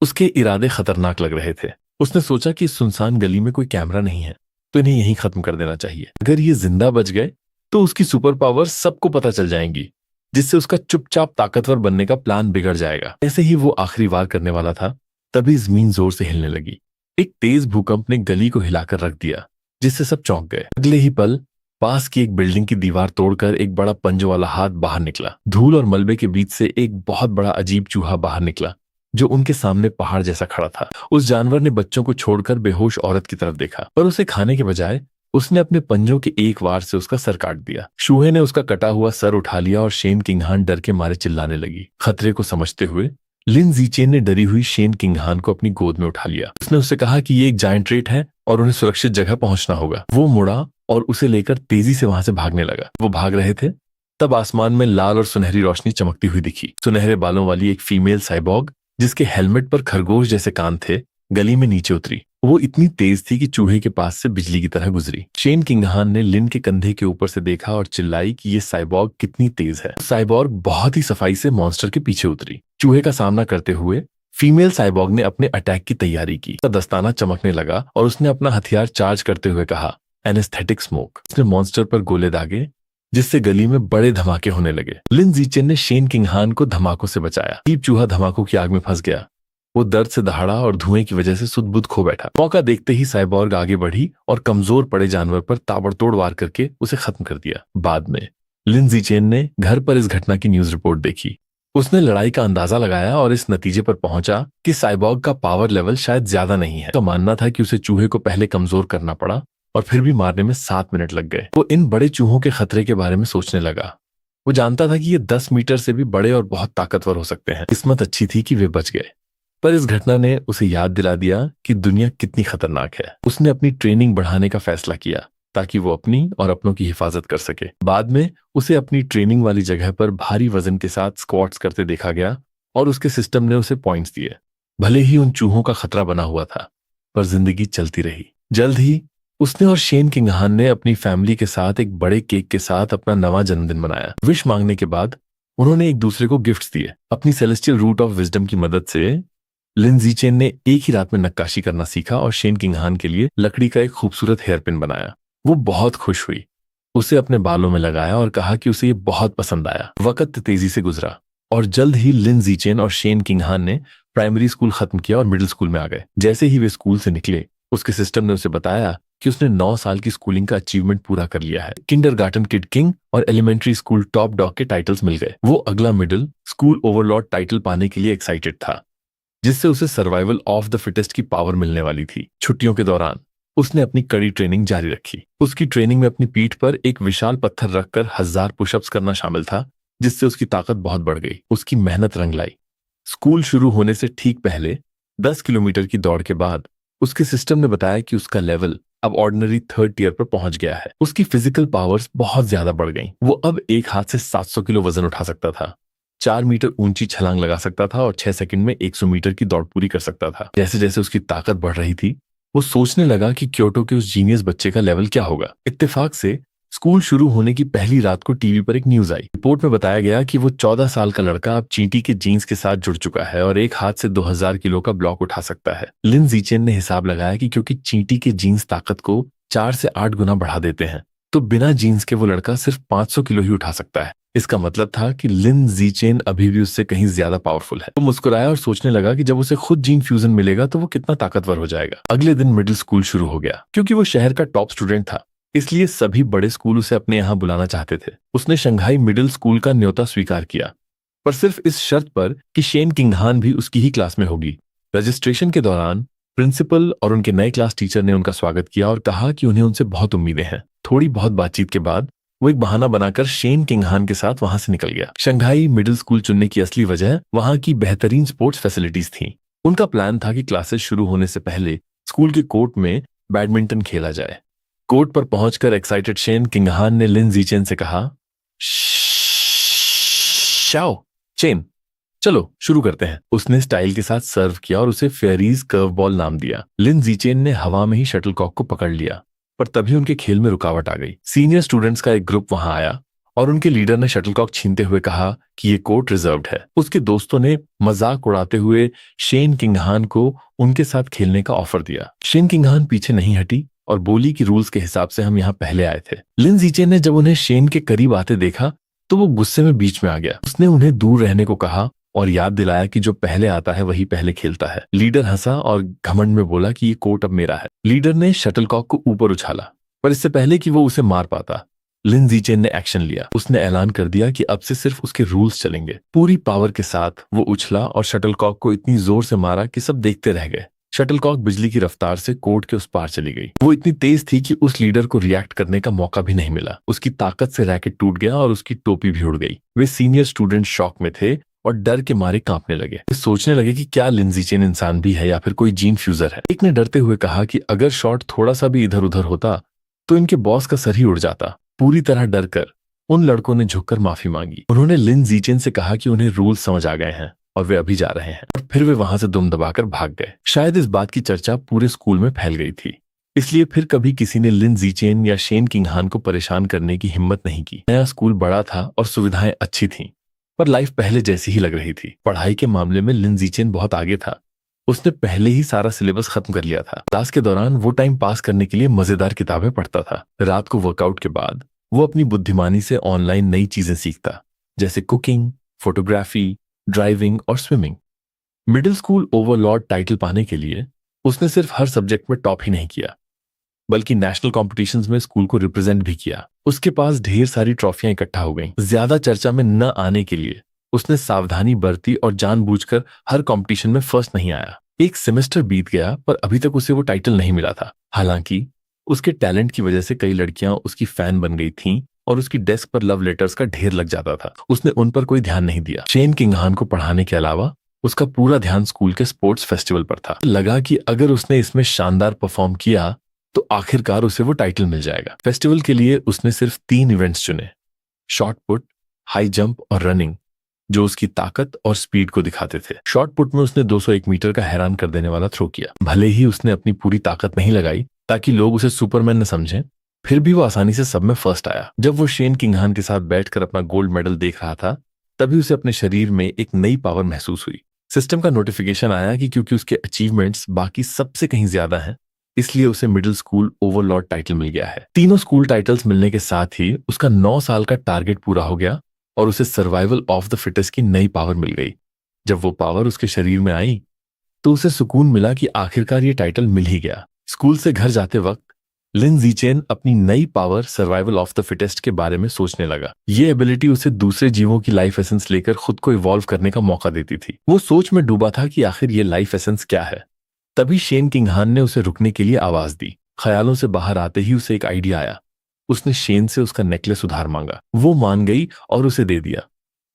Speaker 1: उसके इरादे खतरनाक लग रहे थे। उसने सोचा कि इस सुनसान गली में कोई कैमरा नहीं है, तो इन्हें यहीं खत्म कर देना चाहिए। अगर ये जिंदा बच गए तो उसकी सुपर पावर सबको पता चल जाएंगी, जिससे उसका चुपचाप ताकतवर बनने का प्लान बिगड़ जाएगा। ऐसे ही वो आखिरी वार करने वाला था, तभी जमीन जोर से हिलने लगी। एक तेज भूकंप ने गली को हिलाकर रख दिया, जिससे सब चौंक गए। अगले ही पल पास की एक बिल्डिंग की दीवार तोड़कर एक बड़ा पंजों वाला हाथ बाहर निकला। धूल और मलबे के बीच से एक बहुत बड़ा अजीब चूहा बाहर निकला, जो उनके सामने पहाड़ जैसा खड़ा था। उस जानवर ने बच्चों को छोड़कर बेहोश औरत की तरफ देखा, पर उसे खाने के बजाय उसने अपने पंजों के एक वार से उसका सर काट दिया। चूहे ने उसका कटा हुआ सर उठा लिया और शेन किंगहान डर के मारे चिल्लाने लगी। खतरे को समझते हुए लिन जीचेन ने डरी हुई शेन किंगहान को अपनी गोद में उठा लिया। उसने उससे कहा कि ये एक जायंट रेट है और उन्हें सुरक्षित जगह पहुंचना होगा। वो मुड़ा और उसे लेकर तेजी से वहां से भागने लगा। वो भाग रहे थे, तब आसमान में लाल और सुनहरी रोशनी चमकती हुई दिखी। सुनहरे बालों वाली एक फीमेल साइबॉग, जिसके हेलमेट पर खरगोश जैसे कान थे, गली में नीचे उतरी। वो इतनी तेज थी कि चूहे के पास से बिजली की तरह गुजरी। शेन किंगहान ने लिन के कंधे के ऊपर से देखा और चिल्लाई कि ये साइबॉर्ग कितनी तेज है। साइबॉर्ग बहुत ही सफाई से मॉन्स्टर के पीछे उतरी। चूहे का सामना करते हुए फीमेल साइबॉर्ग ने अपने अटैक की तैयारी की। उसका दस्ताना चमकने लगा और उसने अपना हथियार चार्ज करते हुए कहा, एनेस्थेटिक स्मोक। उसने मॉन्स्टर पर गोले दागे, जिससे गली में बड़े धमाके होने लगे। लिन जीचेन ने शेन किंगहान को धमाकों से बचाया। अजीब चूहा धमाकों की आग में फंस गया। वो दर्द से दहाड़ा और धुएं की वजह से सुध-बुध खो बैठा। मौका देखते ही साइबॉर्ग आगे बढ़ी और कमजोर पड़े जानवर पर ताबड़तोड़ वार करके उसे खत्म कर दिया। बाद में लिन जीचेन ने घर पर इस घटना की न्यूज रिपोर्ट देखी। उसने लड़ाई का अंदाजा लगाया और इस नतीजे पर पहुंचा कि साइबॉर्ग का पावर लेवल शायद ज्यादा नहीं है। तो मानना था कि उसे चूहे को पहले कमजोर करना पड़ा और फिर भी मारने में 7 मिनट लग गए। वो इन बड़े चूहों के खतरे के बारे में सोचने लगा। वो जानता था कि ये 10 मीटर से भी बड़े और बहुत ताकतवर हो सकते हैं। किस्मत अच्छी थी कि वे बच गए, पर इस घटना ने उसे याद दिला दिया कि दुनिया कितनी खतरनाक है। उसने अपनी ट्रेनिंग बढ़ाने का फैसला किया ताकि वो अपनी और अपनों की हिफाजत कर सके। बाद में उसे अपनी ट्रेनिंग वाली जगह पर भारी वजन के साथ स्क्वाट्स करते देखा गया और उसके सिस्टम ने उसे पॉइंट्स दिए। भले ही उन चूहों का खतरा बना हुआ था, पर जिंदगी चलती रही। जल्द ही उसने और शेन किंगहान ने अपनी फैमिली के साथ एक बड़े केक के साथ अपना नवा जन्मदिन मनाया। विश मांगने के बाद उन्होंने एक दूसरे को गिफ्ट्स दिए। अपनी सेलेस्टियल रूट ऑफ विजडम की मदद से लिन जीचेन ने एक ही रात में नक्काशी करना सीखा और शेन किंगहान के लिए लकड़ी का एक खूबसूरत हेयरपिन बनाया। वो बहुत खुश हुई, उसे अपने बालों में लगाया और कहा कि उसे ये बहुत पसंद आया। वक्त तेजी से गुजरा और जल्द ही लिन जीचेन और शेन किंगहान ने प्राइमरी स्कूल खत्म किया और मिडिल स्कूल में आ गए। जैसे ही वे स्कूल से निकले, उसके सिस्टम ने उसे बताया कि उसने 9 साल की स्कूलिंग का अचीवमेंट पूरा कर लिया है। किंडरगार्टन किड किंग और एलिमेंट्री स्कूल टॉप डॉग के टाइटल्स मिल गए। वो अगला मिडिल स्कूल ओवरलॉर्ड टाइटल पाने के लिए एक्साइटेड था, जिससे उसे सर्वाइवल ऑफ द फिटेस्ट की पावर मिलने वाली थी। छुट्टियों के दौरान उसने अपनी कड़ी ट्रेनिंग जारी रखी। उसकी ट्रेनिंग में अपनी पीठ पर एक विशाल पत्थर रखकर 1000 पुशअप्स करना शामिल था, जिससे उसकी ताकत बहुत बढ़ गई। उसकी मेहनत रंग लाई। स्कूल शुरू होने से ठीक पहले 10 किलोमीटर की दौड़ के बाद उसके सिस्टम ने बताया कि उसका लेवल अब ऑर्डिनरी 3rd टियर पर पहुंच गया है। उसकी फिजिकल पावर्स बहुत ज्यादा बढ़ गईं। वो अब एक हाथ से 700 किलो वजन उठा सकता था, 4 मीटर ऊंची छलांग लगा सकता था और 6 सेकंड में 100 मीटर की दौड़ पूरी कर सकता था। जैसे जैसे उसकी ताकत बढ़ रही थी, वो सोचने लगा कि क्योटो के उस जीनियस बच्चे का लेवल क्या होगा। इत्तेफाक से स्कूल शुरू होने की पहली रात को टीवी पर एक न्यूज आई। रिपोर्ट में बताया गया कि वो 14 साल का लड़का अब चींटी के जीन्स के साथ जुड़ चुका है और एक हाथ से 2000 किलो का ब्लॉक उठा सकता है। लिन जीचेन ने हिसाब लगाया कि क्योंकि चींटी के जीन्स ताकत को 4 से 8 गुना बढ़ा देते हैं, तो बिना जीन्स के वो लड़का सिर्फ 500 किलो ही उठा सकता है। इसका मतलब था कि लिन जीचेन अभी भी उससे कहीं ज्यादा पावरफुल है। वो मुस्कुराया और सोचने लगा कि जब उसे खुद जीन फ्यूजन मिलेगा तो वो कितना ताकतवर हो जाएगा। अगले दिन मिडिल स्कूल शुरू हो गया। क्योंकि वो शहर का टॉप स्टूडेंट था, इसलिए सभी बड़े स्कूल उसे अपने यहाँ बुलाना चाहते थे। उसने शंघाई मिडिल स्कूल का न्योता स्वीकार किया, पर सिर्फ इस शर्त पर कि शेन किंगहान भी उसकी ही क्लास में होगी। रजिस्ट्रेशन के दौरान प्रिंसिपल और उनके नए क्लास टीचर ने उनका स्वागत किया और कहा कि उन्हें उनसे बहुत उम्मीदें हैं। थोड़ी बहुत बातचीत के बाद वो एक बहाना बनाकर शेन किंगहान के साथ वहां से निकल गया। शंघाई मिडिल स्कूल चुनने की असली वजह वहां की बेहतरीन स्पोर्ट्स फैसिलिटीज थी। उनका प्लान था कि क्लासेस शुरू होने से पहले स्कूल के कोर्ट में बैडमिंटन खेला जाए। कोर्ट पर पहुंचकर एक्साइटेड शेन किंगहान ने लिन जीचेन से कहा, शाओ चेन, चलो शुरू करते हैं। उसने स्टाइल के साथ सर्व किया और उसे फेयरीज कर्व बॉल नाम दिया। लिन जीचेन ने हवा में ही शटलकॉक को पकड़ लिया, पर तभी उनके खेल में रुकावट आ गई। सीनियर स्टूडेंट्स का एक ग्रुप वहां आया और उनके लीडर ने शटलकॉक छीनते हुए कहा कि ये कोर्ट रिजर्व्ड है। उसके दोस्तों ने मजाक उड़ाते हुए शेन किंगहान को उनके साथ खेलने का ऑफर दिया। शेन किंगहान पीछे नहीं हटी और बोली कि रूल्स के हिसाब से हम यहाँ पहले आए थे। लिन जीचेन ने जब उन्हें शेन के करीब आते देखा तो वो गुस्से में बीच में आ गया। उसने उन्हें दूर रहने को कहा और याद दिलाया कि जो पहले आता है वही पहले खेलता है। लीडर हंसा और घमंड में बोला कि ये कोर्ट अब मेरा है। लीडर ने शटलकॉक को ऊपर उछाला, पर इससे पहले कि वो उसे मार पाता, लिन जीचेन ने एक्शन लिया। उसने ऐलान कर दिया कि अब से सिर्फ उसके रूल्स चलेंगे। पूरी पावर के साथ वो उछला और शटलकॉक को इतनी जोर से मारा कि सब देखते रह गए। शटलकॉक बिजली की रफ्तार से कोर्ट के उस पार चली गई। वो इतनी तेज थी कि उस लीडर को रिएक्ट करने का मौका भी नहीं मिला। उसकी ताकत से रैकेट टूट गया और उसकी टोपी भी उड़ गई। वे सीनियर स्टूडेंट शॉक में थे और डर के मारे कांपने लगे। वे सोचने लगे कि क्या लिन जीचेन इंसान भी है या फिर कोई जीन फ्यूजर है। एक ने डरते हुए कहा कि अगर शॉट थोड़ा सा भी इधर उधर होता तो इनके बॉस का सर ही उड़ जाता। पूरी तरह डर कर उन लड़कों ने झुककर माफी मांगी। उन्होंने लिन जीचेन से कहा कि उन्हें रूल समझ आ गए हैं और वे अभी जा रहे हैं, और फिर वे वहां से दुम दबाकर भाग गए। शायद इस बात की चर्चा पूरे स्कूल में फैल गई थी, इसलिए फिर कभी किसी ने लिन जीचेन या शेन किंगहान को परेशान करने की हिम्मत नहीं की। नया स्कूल बड़ा था और सुविधाएं अच्छी थीं, पर लाइफ पहले जैसी ही लग रही थी। पढ़ाई के मामले में लिन जीचेन बहुत आगे था। उसने पहले ही सारा सिलेबस खत्म कर लिया था। क्लास के दौरान वो टाइम पास करने के लिए मजेदार किताबें पढ़ता था। रात को वर्कआउट के बाद वो अपनी बुद्धिमानी से ऑनलाइन नई चीजें सीखता, जैसे कुकिंग, फोटोग्राफी, ड्राइविंग और swimming. Middle school Overlord title पाने के लिए उसने सिर्फ हर सब्जेक्ट में टॉप ही नहीं किया, बल्कि नेशनल कॉम्पिटिशन्स में स्कूल को रिप्रेजेंट भी किया। उसके पास ढेर सारी ट्रॉफियां इकट्ठा हो गईं। ज्यादा चर्चा में न आने के लिए उसने सावधानी बरती और जानबूझकर हर कंपटीशन में फर्स्ट नहीं आया। एक सेमेस्टर बीत गया, पर अभी तक उसे वो टाइटल नहीं मिला था। हालांकि उसके टैलेंट की वजह से कई लड़कियां उसकी फैन बन गई थीं और उसकी डेस्क पर लव लेटर्स का ढेर लग जाता था। उसने उन पर कोई ध्यान नहीं दिया। शेन किंगहान को पढ़ाने के अलावा उसका पूरा ध्यान स्कूल के स्पोर्ट्स फेस्टिवल पर था। लगा कि अगर उसने इसमें शानदार परफॉर्म किया तो आखिरकार उसे वो टाइटल मिल जाएगा। फेस्टिवल के लिए उसने सिर्फ 3 इवेंट्स चुने, शॉर्ट पुट, हाई जंप और रनिंग, जो उसकी ताकत और स्पीड को दिखाते थे। शॉर्ट पुट में उसने 201 मीटर का हैरान कर देने वाला थ्रो किया। भले ही उसने अपनी पूरी ताकत नहीं लगाई ताकि लोग उसे सुपरमैन न समझें, फिर भी वो आसानी से सब में फर्स्ट आया। जब वो शेन किंगहान के साथ बैठकर अपना गोल्ड मेडल देख रहा था, तभी उसे अपने शरीर में एक नई पावर महसूस हुई। सिस्टम का नोटिफिकेशन आया कि क्योंकि उसके अचीवमेंट्स बाकी सबसे कहीं ज्यादा हैं, इसलिए उसे मिडिल स्कूल ओवरलॉर्ड टाइटल मिल गया है। तीनों स्कूल टाइटल्स मिलने के साथ ही उसका 9 साल का टारगेट पूरा हो गया और उसे सर्वाइवल ऑफ द फिटेस्ट की नई पावर मिल गई। जब वो पावर उसके शरीर में आई तो उसे सुकून मिला कि आखिरकार ये टाइटल मिल ही गया। स्कूल से घर जाते वक्त लिन जीचेन अपनी नई power survival of the fittest के बारे में सोचने लगा। ये एबिलिटी उसे दूसरे जीवों की लाइफ एसेंस लेकर खुद को इवॉल्व करने का मौका देती थी। वो सोच में डूबा था कि आखिर ये लाइफ एसेंस क्या है। तभी शेन किंगहान ने उसे रुकने के लिए आवाज दी। ख्यालों से बाहर आते ही उसे एक आइडिया आया। उसने शेन से उसका नेकलेस उधार मांगा। वो मान गई और उसे दे दिया।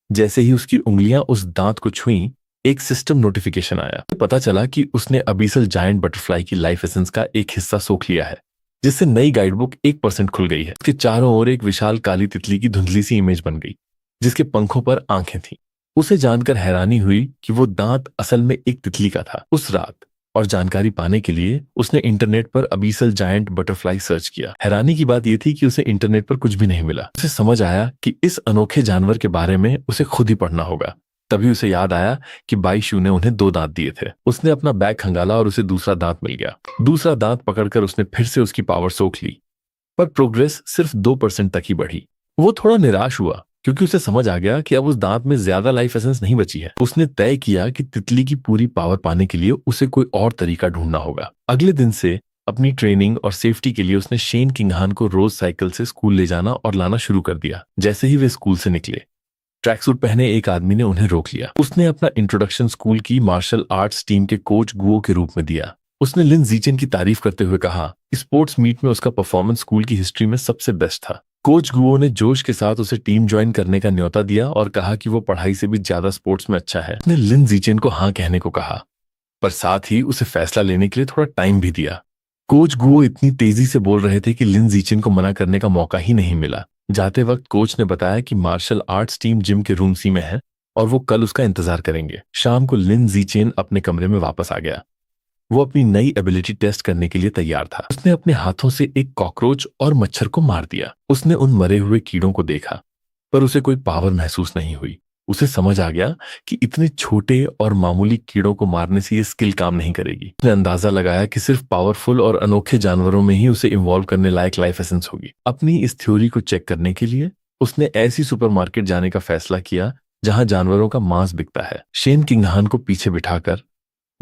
Speaker 1: जैसे ही उसकी उंगलियां उस दांत को छुईं, एक सिस्टम नोटिफिकेशन आया। पता चला कि उसने अबीसल जायंट बटरफ्लाई की लाइफ एसेंस का एक हिस्सा सोख लिया है, जिससे नई गाइडबुक 1% खुल गई है। उसके चारों ओर एक विशाल काली तितली की धुंधली सी इमेज बन गई, जिसके पंखों पर आंखें थीं। उसे जानकर हैरानी हुई कि वो दांत असल में एक तितली का था। उस रात और जानकारी पाने के लिए उसने इंटरनेट पर अबीसल जायंट बटरफ्लाई सर्च किया। हैरानी की बात यह थी कि उसे इंटरनेट पर कुछ भी नहीं मिला। उसे समझ आया कि इस अनोखे जानवर के बारे में उसे खुद ही पढ़ना होगा। तभी उसे याद आया कि बाईशू ने उन्हें 2 दांत दिए थे। उसने अपना बैग खंगाला और उसे दूसरा दांत मिल गया। दूसरा दांत पकड़कर उसने फिर से उसकी पावर सोख ली, पर प्रोग्रेस सिर्फ 2% तक ही बढ़ी। वो थोड़ा निराश हुआ क्योंकि उसे समझ आ गया कि अब उस दांत में ज्यादा लाइफ एसेंस नहीं बची है। उसने तय किया कि तितली की पूरी पावर पाने के लिए उसे कोई और तरीका ढूंढना होगा। अगले दिन से अपनी ट्रेनिंग और सेफ्टी के लिए उसने शेन किंगहान को रोज साइकिल से स्कूल ले जाना और लाना शुरू कर दिया। जैसे ही वे स्कूल से निकले, ट्रैक सूट पहने एक आदमी ने उन्हें रोक लिया। उसने अपना इंट्रोडक्शन स्कूल की मार्शल आर्ट्स टीम के कोच गुओ के रूप में दिया। उसने लिन जीचेन की तारीफ करते हुए कहा कि स्पोर्ट्स मीट में उसका परफॉर्मेंस स्कूल की हिस्ट्री में सबसे बेस्ट था। कोच गुओ ने जोश के साथ उसे टीम ज्वाइन करने का न्योता दिया और कहा कि वो पढ़ाई से भी ज्यादा स्पोर्ट्स में अच्छा है। उसने लिन जीचेन को हाँ कहने को कहा, पर साथ ही उसे फैसला लेने के लिए थोड़ा टाइम भी दिया। कोच गुओ इतनी तेजी से बोल रहे थे कि लिन जीचेन को मना करने का मौका ही नहीं मिला। जाते वक्त कोच ने बताया कि मार्शल आर्ट्स टीम जिम के रूम सी में है और वो कल उसका इंतजार करेंगे। शाम को लिन जीचेन अपने कमरे में वापस आ गया। वो अपनी नई एबिलिटी टेस्ट करने के लिए तैयार था। उसने अपने हाथों से एक कॉकरोच और मच्छर को मार दिया। उसने उन मरे हुए कीड़ों को देखा, पर उसे कोई पावर महसूस नहीं हुई। उसे समझ आ गया कि इतने छोटे और मामूली कीड़ों को मारने से ये स्किल काम नहीं करेगी। उसने अंदाजा लगाया कि सिर्फ पावरफुल और अनोखे जानवरों में ही उसे इन्वॉल्व करने लायक लाइफ एसेंस होगी। अपनी इस थ्योरी को चेक करने के लिए उसने ऐसी सुपरमार्केट जाने का फैसला किया जहां जानवरों का मांस बिकता है। शेन किंगहान को पीछे बिठाकर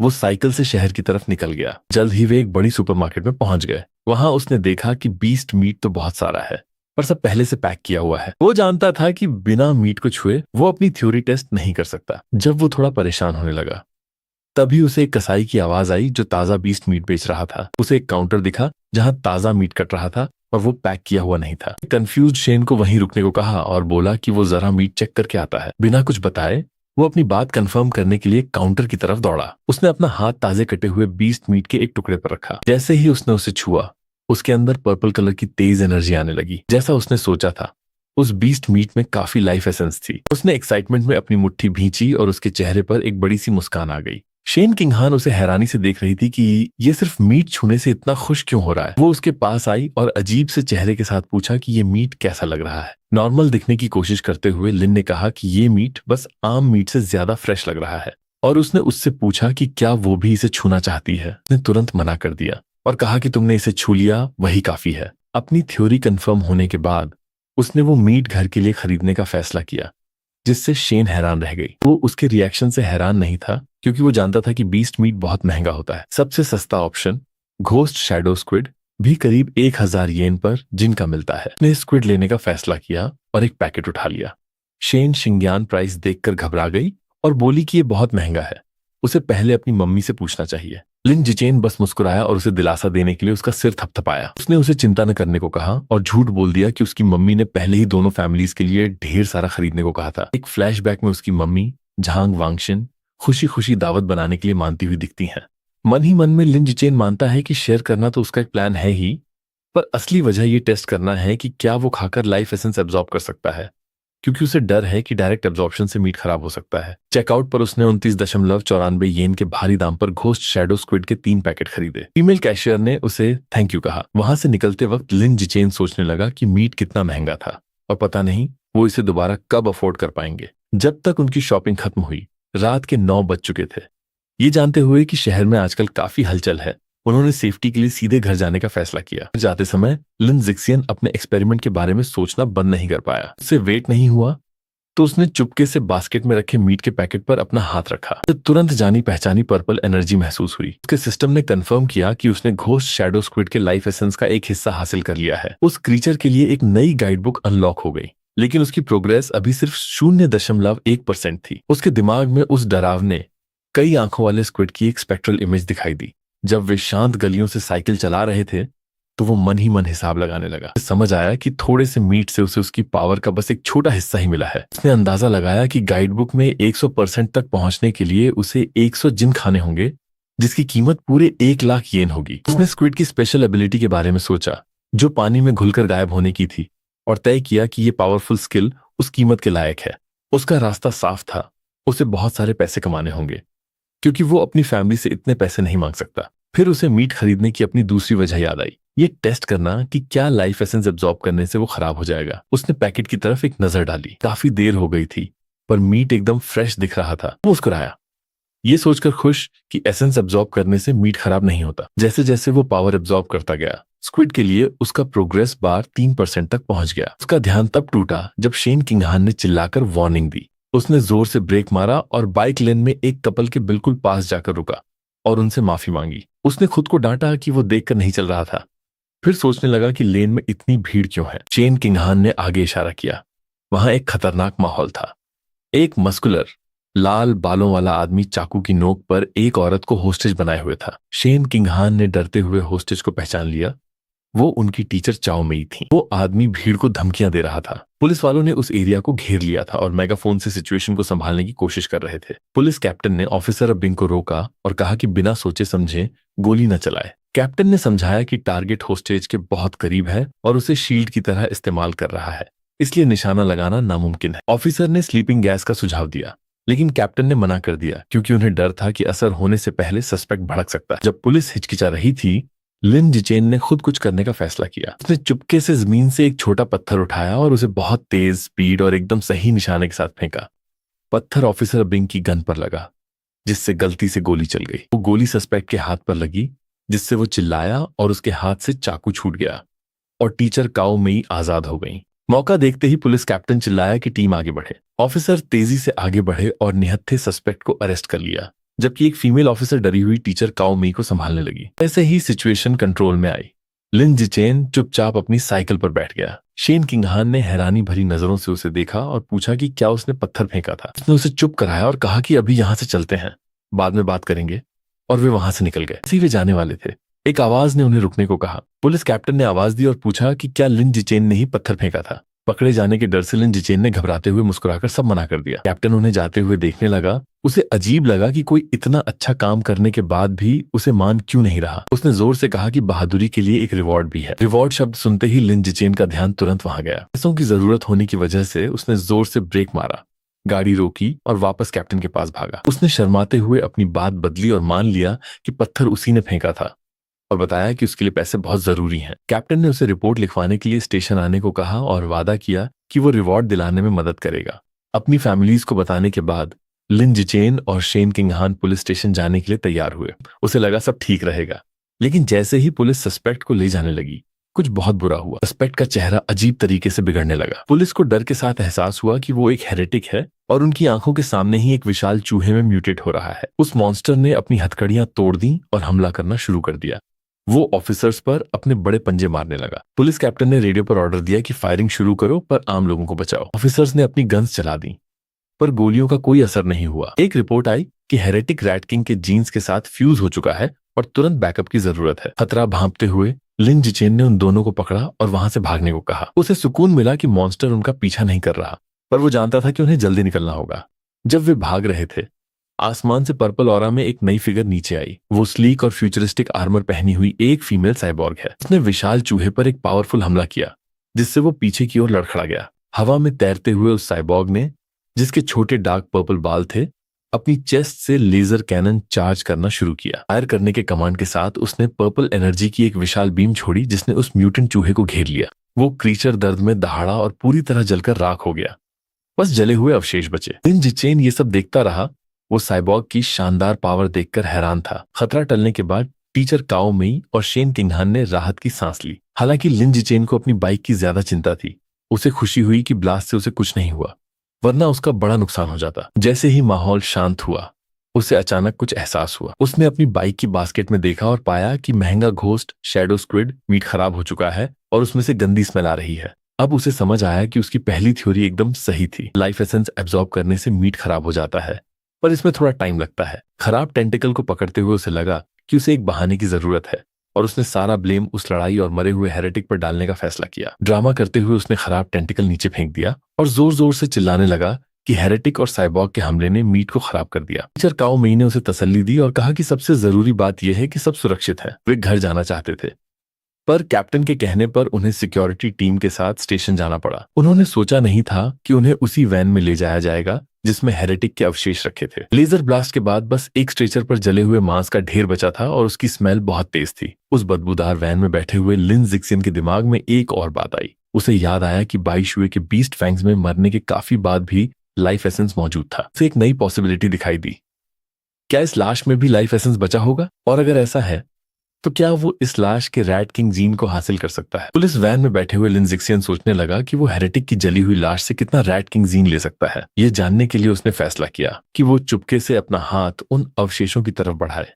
Speaker 1: वो साइकिल से शहर की तरफ निकल गया। जल्द ही वे एक बड़ी सुपरमार्केट में पहुंच गए। वहां उसने देखा कि बीस्ट मीट तो बहुत सारा है, पर सब पहले से पैक किया हुआ है। वो जानता था कि बिना मीट को छुए वो अपनी थ्योरी टेस्ट नहीं कर सकता। जब वो थोड़ा परेशान होने लगा, तभी उसे एक कसाई की आवाज आई जो ताजा बीस्ट मीट बेच रहा था। उसे एक काउंटर दिखा जहां ताजा मीट कट रहा था और वो पैक किया हुआ नहीं था। कंफ्यूज शेन को वहीं रुकने को कहा और बोला कि वो जरा मीट चेक करके आता है। बिना कुछ बताए वो अपनी बात कंफर्म करने के लिए काउंटर की तरफ दौड़ा। उसने अपना हाथ ताजे कटे हुए बीस्ट मीट के एक टुकड़े पर रखा। जैसे ही उसने उसे छुआ, उसके अंदर पर्पल कलर की तेज एनर्जी आने लगी। जैसा उसने सोचा था, उस बीस्ट मीट में काफी लाइफ एसेंस थी। उसने एक्साइटमेंट में अपनी मुट्ठी भींची और उसके चेहरे पर एक बड़ी सी मुस्कान आ गई। शेन किंगहान उसे हैरानी से देख रही थी कि ये सिर्फ मीट छूने से इतना खुश क्यों हो रहा है। वो उसके पास आई और अजीब से चेहरे के साथ पूछा कि ये मीट कैसा लग रहा है। नॉर्मल दिखने की कोशिश करते हुए लिन ने कहा कि ये मीट बस आम मीट से ज्यादा फ्रेश लग रहा है, और उसने उससे पूछा कि क्या वो भी इसे छूना चाहती है। उसने तुरंत मना कर दिया और कहा कि तुमने इसे छू लिया वही काफी है। अपनी थ्योरी कंफर्म होने के बाद उसने वो मीट घर के लिए खरीदने का फैसला किया, जिससे शेन हैरान रह गई। वो उसके रिएक्शन से हैरान नहीं था, क्योंकि वो जानता था कि बीस्ट मीट बहुत महंगा होता है। सबसे सस्ता ऑप्शन घोस्ट शैडो स्क्विड भी करीब 1000 येन पर जिनका मिलता है। उसने स्क्विड लेने का फैसला किया और एक पैकेट उठा लिया। शेन शिंग्यान प्राइस देखकर घबरा गई और बोली कि ये बहुत महंगा है, उसे पहले अपनी मम्मी से पूछना चाहिए। लिन जिचेन बस मुस्कुराया और उसे दिलासा देने के लिए उसका सिर थपथपाया। उसने उसे चिंता न करने को कहा और झूठ बोल दिया कि उसकी मम्मी ने पहले ही दोनों फैमिलीज के लिए ढेर सारा खरीदने को कहा था। एक फ्लैशबैक में उसकी मम्मी झांग वांगशिन खुशी खुशी दावत बनाने के लिए मानती हुई दिखती हैं। मन ही मन में लिन जिचेन मानता है कि शेयर करना तो उसका एक प्लान है ही, पर असली वजह ये टेस्ट करना है कि क्या वो खाकर लाइफ एसेंस एब्जॉर्ब कर सकता है, क्योंकि उसे डर है कि डायरेक्ट एब्जॉर्प्शन से मीट खराब हो सकता है। चेकआउट पर उसने 29.94 येन के भारी दाम पर घोस्ट शैडो स्क्विड के 3 पैकेट खरीदे। फीमेल कैशियर ने उसे थैंक यू कहा। वहां से निकलते वक्त लिन जिचेन सोचने लगा कि मीट कितना महंगा था और पता नहीं वो इसे दोबारा कब अफोर्ड कर पाएंगे। जब तक उनकी शॉपिंग खत्म हुई, रात के 9 बज चुके थे। ये जानते हुए कि शहर में आजकल काफी हलचल है, उन्होंने सेफ्टी के लिए सीधे घर जाने का फैसला किया। जाते समय लिन जिक्सियन अपने एक्सपेरिमेंट के बारे में सोचना बंद नहीं कर पाया। उससे वेट नहीं हुआ तो उसने चुपके से बास्केट में रखे मीट के पैकेट पर अपना हाथ रखा। तो तुरंत जानी पहचानी पर्पल एनर्जी महसूस हुई। उसके सिस्टम ने कंफर्म किया कि उसने घोस्ट शैडो स्क्विड के लाइफ एसेंस का एक हिस्सा हासिल कर लिया है। उस क्रीचर के लिए एक नई गाइड बुक अनलॉक हो गई, लेकिन उसकी प्रोग्रेस अभी सिर्फ 0.1% थी। उसके दिमाग में उस डरावने कई आंखों वाले स्क्विड की एक स्पेक्ट्रल इमेज दिखाई दी। जब वे शांत गलियों से साइकिल चला रहे थे तो वो मन ही मन हिसाब लगाने लगा। समझ आया कि थोड़े से मीट से उसे उसकी पावर का बस एक छोटा हिस्सा ही मिला है। उसने अंदाजा लगाया कि गाइड बुक में 100% तक पहुंचने के लिए उसे 100 जिन खाने होंगे, जिसकी कीमत पूरे 1 लाख येन होगी। उसने स्क्विड की स्पेशल एबिलिटी के बारे में सोचा, जो पानी में घुलकर गायब होने की थी, और तय किया कि ये पावरफुल स्किल उस कीमत के लायक है। उसका रास्ता साफ था, उसे बहुत सारे पैसे कमाने होंगे, क्योंकि वो अपनी फैमिली से इतने पैसे नहीं मांग सकता। फिर उसे मीट खरीदने की अपनी दूसरी वजह याद आई, ये टेस्ट करना कि क्या लाइफ एसेंस एब्जॉर्ब करने से वो खराब हो जाएगा। उसने पैकेट की तरफ एक नजर डाली। काफी देर हो गई थी, पर मीट एकदम फ्रेश दिख रहा था। वो मुस्कुराया, ये सोचकर खुश कि एसेंस एब्जॉर्ब करने से मीट खराब नहीं होता। जैसे जैसे वो पावर एब्जॉर्ब करता गया, स्क्विड के लिए उसका प्रोग्रेस बार 3% तक पहुंच गया। उसका ध्यान तब टूटा जब शेन किंगहान ने चिल्लाकर वार्निंग दी। उसने जोर से ब्रेक मारा और बाइक लेन में एक कपल के बिल्कुल पास जाकर रुका और उनसे माफी मांगी। उसने खुद को डांटा कि वो देखकर नहीं चल रहा था। फिर सोचने लगा कि लेन में इतनी भीड़ क्यों है। शेन किंगहान ने आगे इशारा किया। वहां एक खतरनाक माहौल था। एक मस्कुलर लाल बालों वाला आदमी चाकू की नोक पर एक औरत को होस्टेज बनाए हुए था। शेन किंगहान ने डरते हुए होस्टेज को पहचान लिया। वो उनकी टीचर चाओ मेई थी। वो आदमी भीड़ को धमकियां दे रहा था। पुलिस वालों ने उस एरिया को घेर लिया था और मेगाफोन से सिचुएशन को संभालने की कोशिश कर रहे थे। पुलिस कैप्टन ने ऑफिसर बिंग को रोका और कहा कि बिना सोचे समझे गोली न चलाए। कैप्टन ने समझाया कि टारगेट होस्टेज के बहुत करीब है और उसे शील्ड की तरह इस्तेमाल कर रहा है, इसलिए निशाना लगाना नामुमकिन है। ऑफिसर ने स्लीपिंग गैस का सुझाव दिया, लेकिन कैप्टन ने मना कर दिया क्योंकि उन्हें डर था कि असर होने से पहले सस्पेक्ट भड़क सकता है। जब पुलिस हिचकिचा रही थी, लिन जिचेन ने खुद कुछ करने का फैसला किया। उसने चुपके से जमीन से एक छोटा पत्थर उठाया और उसे बहुत तेज स्पीड और एकदम सही निशाने के साथ फेंका। पत्थर ऑफिसर बिंग की गन पर लगा, जिससे गलती से गोली चल गई। वो गोली सस्पेक्ट के हाथ पर लगी, जिससे वो चिल्लाया और उसके हाथ से चाकू छूट गया और टीचर काओ मेई आजाद हो गई। मौका देखते ही पुलिस कैप्टन चिल्लाया कि टीम आगे बढ़े। ऑफिसर तेजी से आगे बढ़े और निहत्थे सस्पेक्ट को अरेस्ट कर लिया, जबकि एक फीमेल ऑफिसर डरी हुई टीचर काओ मेई को संभालने लगी। ऐसे ही सिचुएशन कंट्रोल में आई। लिन जिचेन चुपचाप अपनी साइकिल पर बैठ गया। शेन किंगहान ने हैरानी भरी नजरों से उसे देखा और पूछा कि क्या उसने पत्थर फेंका था। उसने उसे चुप कराया और कहा कि अभी यहां से चलते हैं, बाद में बात करेंगे, और वे वहां से निकल गए। ऐसे ही वे जाने वाले थे। एक आवाज ने उन्हें रुकने को कहा। पुलिस कैप्टन ने आवाज दी और पूछा कि क्या लिन जिचेन ने ही पत्थर फेंका था। पकड़े जाने के डर से लिन जिचेन ने घबराते हुए मुस्कुराकर सब मना कर दिया। कैप्टन उन्हें जाते हुए देखने लगा। उसे अजीब लगा कि कोई इतना अच्छा काम करने के बाद भी उसे मान क्यों नहीं रहा। उसने जोर से कहा कि बहादुरी के लिए एक रिवॉर्ड भी है। रिवॉर्ड शब्द सुनते ही लिन जिचेन का ध्यान तुरंत वहां गया। पैसों की जरूरत होने की वजह से उसने जोर से ब्रेक मारा, गाड़ी रोकी और वापस कैप्टन के पास भागा। उसने शर्माते हुए अपनी बात बदली और मान लिया कि पत्थर उसी ने फेंका था और बताया कि उसके लिए पैसे बहुत जरूरी हैं। कैप्टन ने उसे रिपोर्ट लिखवाने के लिए स्टेशन आने को कहा और वादा किया कि वो रिवॉर्ड दिलाने में मदद करेगा। अपनी फैमिलीज को बताने के बाद लिन जिचेन और शेन किंगहान पुलिस स्टेशन जाने के लिए तैयार हुए। उसे लगा सब ठीक रहेगा, लेकिन जैसे ही पुलिस सस्पेक्ट को ले जाने लगी, कुछ बहुत बुरा हुआ। सस्पेक्ट का चेहरा अजीब तरीके से बिगड़ने लगा। पुलिस को डर के साथ एहसास हुआ कि वो एक हेरेटिक है और उनकी आंखों के सामने ही एक विशाल चूहे में म्यूटेट हो रहा है। उस मॉन्स्टर ने अपनी हथकड़ियां तोड़ दी और हमला करना शुरू कर दिया। वो ऑफिसर्स पर अपने बड़े पंजे मारने लगा। पुलिस कैप्टन ने रेडियो पर ऑर्डर दिया कि फायरिंग शुरू करो, पर आम लोगों को बचाओ। ऑफिसर्स ने अपनी गन्स चला दी, पर गोलियों का कोई असर नहीं हुआ। एक रिपोर्ट आई कि हेरेटिक रैट किंग के जीन्स के साथ फ्यूज हो चुका है और तुरंत बैकअप की जरूरत है। खतरा भांपते हुए लिन जिचेन ने उन दोनों को पकड़ा और वहां से भागने को कहा। उसे सुकून मिला कि मॉन्स्टर उनका पीछा नहीं कर रहा, पर वो जानता था कि उन्हें जल्दी निकलना होगा। जब वे भाग रहे थे, आसमान से पर्पल ऑरा में एक नई फिगर नीचे आई। वो स्लीक और फ्यूचरिस्टिक आर्मर पहनी हुई एक फीमेल साइबॉर्ग है। उसने विशाल चूहे पर एक पावरफुल हमला किया, जिससे वो पीछे की ओर लड़खड़ा गया। हवा में तैरते हुए उस साइबॉर्ग ने, जिसके छोटे डार्क पर्पल बाल थे, अपनी चेस्ट से लेजर कैनन चार्ज करना शुरू किया। फायर करने के कमांड के साथ उसने पर्पल एनर्जी की एक विशाल बीम छोड़ी, जिसने उस म्यूटेंट चूहे को घेर लिया। वो क्रीचर दर्द में दहाड़ा और पूरी तरह जलकर राख हो गया। बस जले हुए अवशेष बचे। लिन जिचेन ये सब देखता रहा। वो साइबॉर्ग की शानदार पावर देखकर हैरान था। खतरा टलने के बाद टीचर काओ मेई और शेन किंगहान ने राहत की सांस ली। हालांकि लिन जिचेन को अपनी बाइक की ज्यादा चिंता थी। उसे खुशी हुई कि ब्लास्ट से उसे कुछ नहीं हुआ, वरना उसका बड़ा नुकसान हो जाता। जैसे ही माहौल शांत हुआ, उसे अचानक कुछ एहसास हुआ। उसने अपनी बाइक की बास्केट में देखा और पाया कि महंगा घोस्ट शैडो स्क्विड मीट खराब हो चुका है और उसमें से गंदी स्मेल आ रही है। अब उसे समझ आया कि उसकी पहली थ्योरी एकदम सही थी। लाइफ एसेंस एब्जॉर्ब करने से मीट खराब हो जाता है, पर इसमें थोड़ा टाइम लगता है। खराब टेंटिकल को पकड़ते हुए उसे लगा कि उसे एक बहाने की जरूरत है और उसने सारा ब्लेम उस लड़ाई और मरे हुए हेरेटिक पर डालने का फैसला किया। ड्रामा करते हुए उसने खराब टेंटिकल नीचे फेंक दिया और जोर जोर से चिल्लाने लगा कि हेरेटिक और साइबॉर्ग के हमले ने मीट को खराब कर दिया। टीचर काओ मेई ने उसे तसल्ली दी और कहा कि सबसे जरूरी बात यह है कि सब सुरक्षित है। वे घर जाना चाहते थे, पर कैप्टन के कहने पर उन्हें सिक्योरिटी टीम के साथ स्टेशन जाना पड़ा। उन्होंने सोचा नहीं था कि उन्हें उसी वैन में ले जाया जाएगा जिसमें हेरेटिक के अवशेष रखे थे। लेजर ब्लास्ट के बाद बस एक स्ट्रेचर पर जले हुए मांस का ढेर बचा था और उसकी स्मेल बहुत तेज थी। उस बदबूदार वैन में बैठे हुए लिन जिक्सिन के दिमाग में एक और बात आई। उसे याद आया कि बाइशुए के बीस्ट फैंग्स में मरने के काफी बाद भी लाइफ एसेंस मौजूद था। उसे एक नई पॉसिबिलिटी दिखाई दी। क्या इस लाश में भी लाइफ एसेंस बचा होगा? और अगर ऐसा है तो क्या वो इस लाश के रैट किंग जीन को हासिल कर सकता है? पुलिस वैन में बैठे हुए लिन जिक्सिन सोचने लगा कि वो हेरेटिक की जली हुई लाश से कितना रैट किंग जीन ले सकता है। ये जानने के लिए उसने फैसला किया कि वो चुपके से अपना हाथ उन अवशेषों की तरफ बढ़ाए।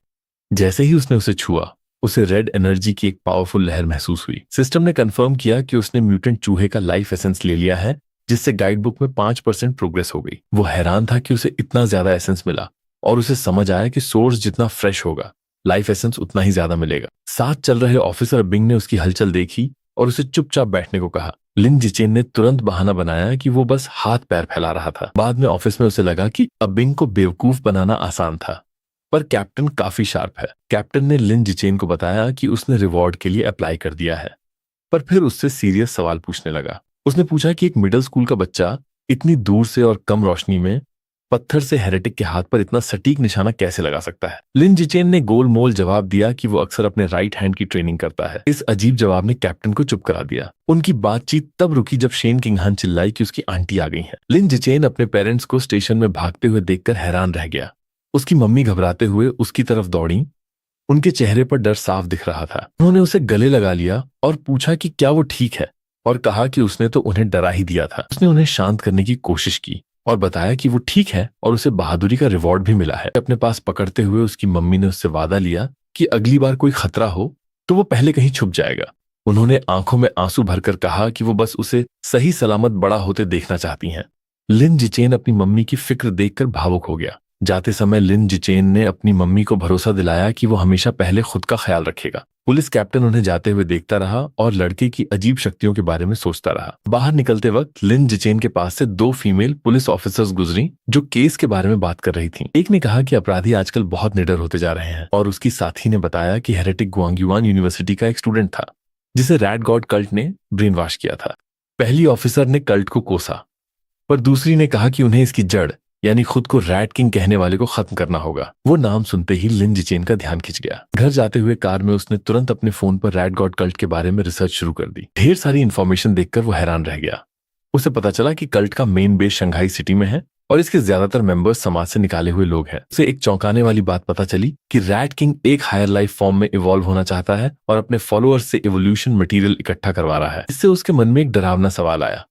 Speaker 1: जैसे ही उसने उसे छुआ, उसे रेड एनर्जी की एक पावरफुल लहर महसूस हुई। सिस्टम ने कंफर्म किया कि उसने म्यूटेंट चूहे का लाइफ एसेंस ले लिया है, जिससे गाइड बुक में 5% प्रोग्रेस हो गई। वो हैरान था कि उसे इतना ज्यादा एसेंस मिला और उसे समझ आया कि सोर्स जितना फ्रेश होगा लाइफ एसेंस उतना ही ज्यादा मिलेगा। साथ चल रहे ऑफिसर बिंग ने उसकी हलचल देखी और उसे चुपचाप बैठने को कहा। लिन जिचेन ने तुरंत बहाना बनाया कि वो बस हाथ पैर फैला रहा था। बाद में ऑफिस में उसे लगा कि अब बिंग को बेवकूफ बनाना आसान था, पर कैप्टन काफी शार्प है। कैप्टन ने लिन जिचेन को बताया कि उसने रिवॉर्ड के लिए अप्लाई कर दिया है, पर फिर उससे सीरियस सवाल पूछने लगा। उसने पूछा कि एक मिडिल स्कूल का बच्चा इतनी दूर से और कम रोशनी में पत्थर से हेरेटिक के हाथ पर इतना सटीक निशाना कैसे लगा सकता है। लिन जिचेन ने गोलमोल जवाब दिया कि वो अक्सर अपने राइट हैंड की ट्रेनिंग करता है। इस अजीब जवाब ने कैप्टन को चुप करा दिया। उनकी बातचीत तब रुकी जब शेन किंगहान चिल्लाई कि उसकी आंटी आ गई है। लिन जिचेन अपने पेरेंट्स को स्टेशन में भागते हुए देखकर हैरान रह गया। उसकी मम्मी घबराते हुए उसकी तरफ दौड़ी। उनके चेहरे पर डर साफ दिख रहा था। उन्होंने उसे गले लगा लिया और पूछा कि क्या वो ठीक है, और कहा कि उसने तो उन्हें डरा ही दिया था। उसने उन्हें शांत करने की कोशिश की और बताया कि वो ठीक है और उसे बहादुरी का रिवॉर्ड भी मिला है। अपने पास पकड़ते हुए उसकी मम्मी ने उससे वादा लिया कि अगली बार कोई खतरा हो तो वो पहले कहीं छुप जाएगा। उन्होंने आंखों में आंसू भरकर कहा कि वो बस उसे सही सलामत बड़ा होते देखना चाहती हैं। लिन जिचेन अपनी मम्मी की फिक्र देखकर भावुक हो गया। जाते समय लिन जिचेन ने अपनी मम्मी को भरोसा दिलाया कि वो हमेशा पहले खुद का ख्याल रखेगा। पुलिस कैप्टन उन्हें जाते हुए देखता रहा और लड़के की अजीब शक्तियों के बारे में सोचता रहा। बाहर निकलते वक्त लिन जिचेन के पास से 2 फीमेल पुलिस ऑफिसर्स गुजरी जो केस के बारे में बात कर रही थीं। एक ने कहा कि अपराधी आजकल बहुत निडर होते जा रहे हैं और उसकी साथी ने बताया कि हेरेटिक गुआंगयुआन यूनिवर्सिटी का एक स्टूडेंट था जिसे रैट गॉड कल्ट ने ब्रेन वॉश किया था। पहली ऑफिसर ने कल्ट को कोसा, पर दूसरी ने कहा कि उन्हें इसकी जड़ यानी खुद को रैट किंग कहने वाले को खत्म करना होगा। वो नाम सुनते ही लिन जिचेन का ध्यान खिंच गया। घर जाते हुए कार में उसने तुरंत अपने फोन पर रैट गॉड कल्ट के बारे में रिसर्च शुरू कर दी। ढेर सारी इन्फॉर्मेशन देखकर वो हैरान रह गया। उसे पता चला कि कल्ट का मेन बेस शंघाई सिटी में है और इसके ज्यादातर मेंबर्स समाज से निकाले हुए लोग हैं। उसे एक चौंकाने वाली बात पता चली कि रैट किंग एक हायर लाइफ फॉर्म में इवॉल्व होना चाहता है और अपने फॉलोअर्स से इवोल्यूशन मटेरियल इकट्ठा करवा रहा है। इससे उसके मन में एक डरावना सवाल आया,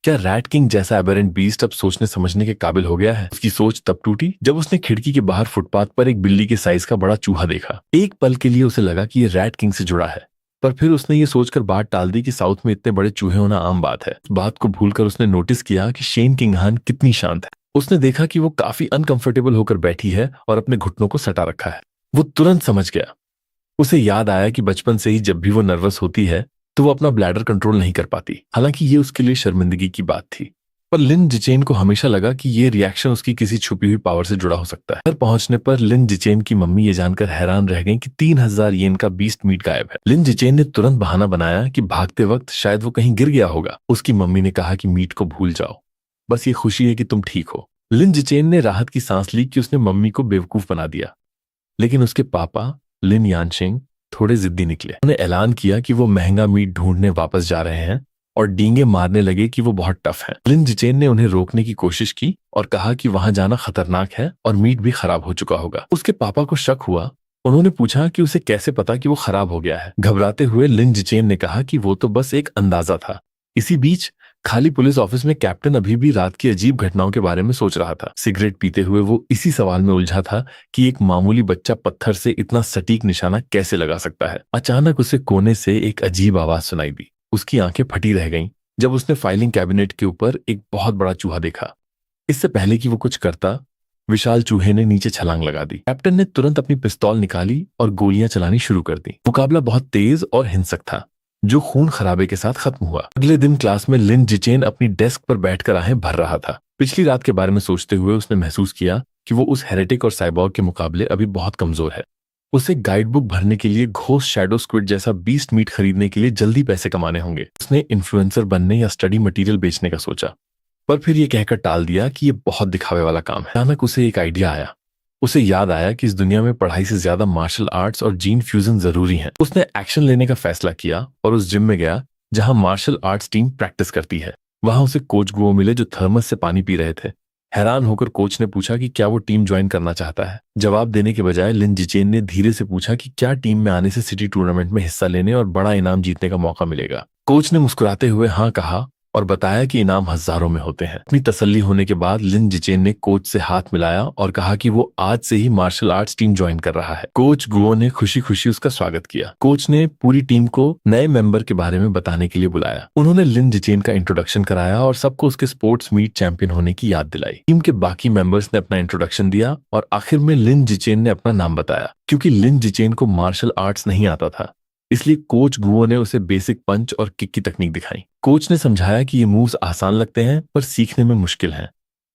Speaker 1: क्या रैट किंग जैसा एबेरेंट बीस्ट अब सोचने समझने के काबिल हो गया है? उसकी सोच तब टूटी जब उसने खिड़की के बाहर फुटपाथ पर एक बिल्ली के साइज का बड़ा चूहा देखा। एक पल के लिए उसे लगा कि ये रैट किंग से जुड़ा है, पर फिर उसने ये सोचकर बात टाल दी कि साउथ में इतने बड़े चूहे होना आम बात है। उस बात को भूलकर उसने नोटिस किया कि शेन किंगहान कितनी शांत है। उसने देखा कि वो काफी अनकंफर्टेबल होकर बैठी है और अपने घुटनों को सटा रखा है। वो तुरंत समझ गया। उसे याद आया कि बचपन से ही जब भी वो नर्वस होती है तो वो अपना ब्लैडर कंट्रोल नहीं कर पाती। हालांकि ये उसके लिए शर्मिंदगी की बात थी, पर लिन जिचेन को हमेशा लगा कि ये रिएक्शन उसकी किसी छुपी हुई पावर से जुड़ा हो सकता है। घर पहुंचने पर लिन जिचेन की मम्मी ये जानकर हैरान रह गई कि 3000 येन का बीस्ट मीट गायब है। लिन जिचेन ने तुरंत बहाना बनाया कि भागते वक्त शायद वो कहीं गिर गया होगा। उसकी मम्मी ने कहा कि मीट को भूल जाओ, बस ये खुशी है कि तुम ठीक हो। लिन जिचेन ने राहत की सांस ली कि उसने मम्मी को बेवकूफ बना दिया, लेकिन उसके पापा लिन यानशिंग थोड़े जिद्दी निकले। उन्होंने ऐलान किया कि वो महंगा मीट ढूंढने वापस जा रहे हैं और डींगे मारने लगे कि वो बहुत टफ है। लिन जिचेन ने उन्हें रोकने की कोशिश की और कहा कि वहां जाना खतरनाक है और मीट भी खराब हो चुका होगा। उसके पापा को शक हुआ। उन्होंने पूछा कि उसे कैसे पता कि वो खराब हो गया है। घबराते हुए लिन जिचेन ने कहा कि वो तो बस एक अंदाजा था। इसी बीच खाली पुलिस ऑफिस में कैप्टन अभी भी रात की अजीब घटनाओं के बारे में सोच रहा था। सिगरेट पीते हुए वो इसी सवाल में उलझा था कि एक मामूली बच्चा पत्थर से इतना सटीक निशाना कैसे लगा सकता है। अचानक उसे कोने से एक अजीब आवाज सुनाई दी। उसकी आंखें फटी रह गईं जब उसने फाइलिंग कैबिनेट के ऊपर एक बहुत बड़ा चूहा देखा। इससे पहले कि वो कुछ करता, विशाल चूहे ने नीचे छलांग लगा दी। कैप्टन ने तुरंत अपनी पिस्तौल निकाली और गोलियां चलानी शुरू कर दी। मुकाबला बहुत तेज और हिंसक था, जो खून खराबे के साथ खत्म हुआ। अगले दिन क्लास में लिन जिचेन अपनी डेस्क पर बैठकर आहें भर रहा था। पिछली रात के बारे में सोचते हुए उसने महसूस किया कि वो उस हेरेटिक और साइबॉर्ग के मुकाबले अभी बहुत कमजोर है। उसे गाइड बुक भरने के लिए घोस्ट शैडो स्क्विड जैसा बीस्ट मीट खरीदने के लिए जल्दी पैसे कमाने होंगे। उसने इन्फ्लुएंसर बनने या स्टडी मटेरियल बेचने का सोचा, पर फिर ये कहकर टाल दिया कि ये बहुत दिखावे वाला काम है। अचानक उसे एक आइडिया आया। उसे याद आया कि इस दुनिया में पढ़ाई से ज्यादा मार्शल आर्ट्स और जीन फ्यूजन जरूरी है। उसने एक्शन लेने का फैसला किया और उस जिम में गया जहां मार्शल आर्ट्स टीम प्रैक्टिस करती है। वहां उसे कोच गुओ मिले जो थर्मस से पानी पी रहे थे। हैरान होकर कोच ने पूछा कि क्या वो टीम ज्वाइन करना चाहता है। जवाब देने के बजाय लिन जिचेन ने धीरे से पूछा कि क्या टीम में आने से सिटी टूर्नामेंट में हिस्सा लेने और बड़ा इनाम जीतने का मौका मिलेगा। कोच ने मुस्कुराते हुए हाँ कहा और बताया कि इनाम हजारों में होते हैं। अपनी तसल्ली होने के बाद लिन जिचेन ने कोच से हाथ मिलाया और कहा कि वो आज से ही मार्शल आर्ट्स टीम ज्वाइन कर रहा है। कोच गुओ ने खुशी खुशी उसका स्वागत किया। कोच ने पूरी टीम को नए मेंबर के बारे में बताने के लिए बुलाया। उन्होंने लिन जिचेन का इंट्रोडक्शन कराया और सबको उसके स्पोर्ट्स मीट चैंपियन होने की याद दिलाई। टीम के बाकी मेंबर्स ने अपना इंट्रोडक्शन दिया और आखिर में लिन जिचेन ने अपना नाम बताया। क्योंकि लिन जिचेन को मार्शल आर्ट्स नहीं आता था, इसलिए कोच गुओ ने उसे बेसिक पंच और किक की तकनीक दिखाई। कोच ने समझाया कि ये मूव्स आसान लगते हैं पर सीखने में मुश्किल हैं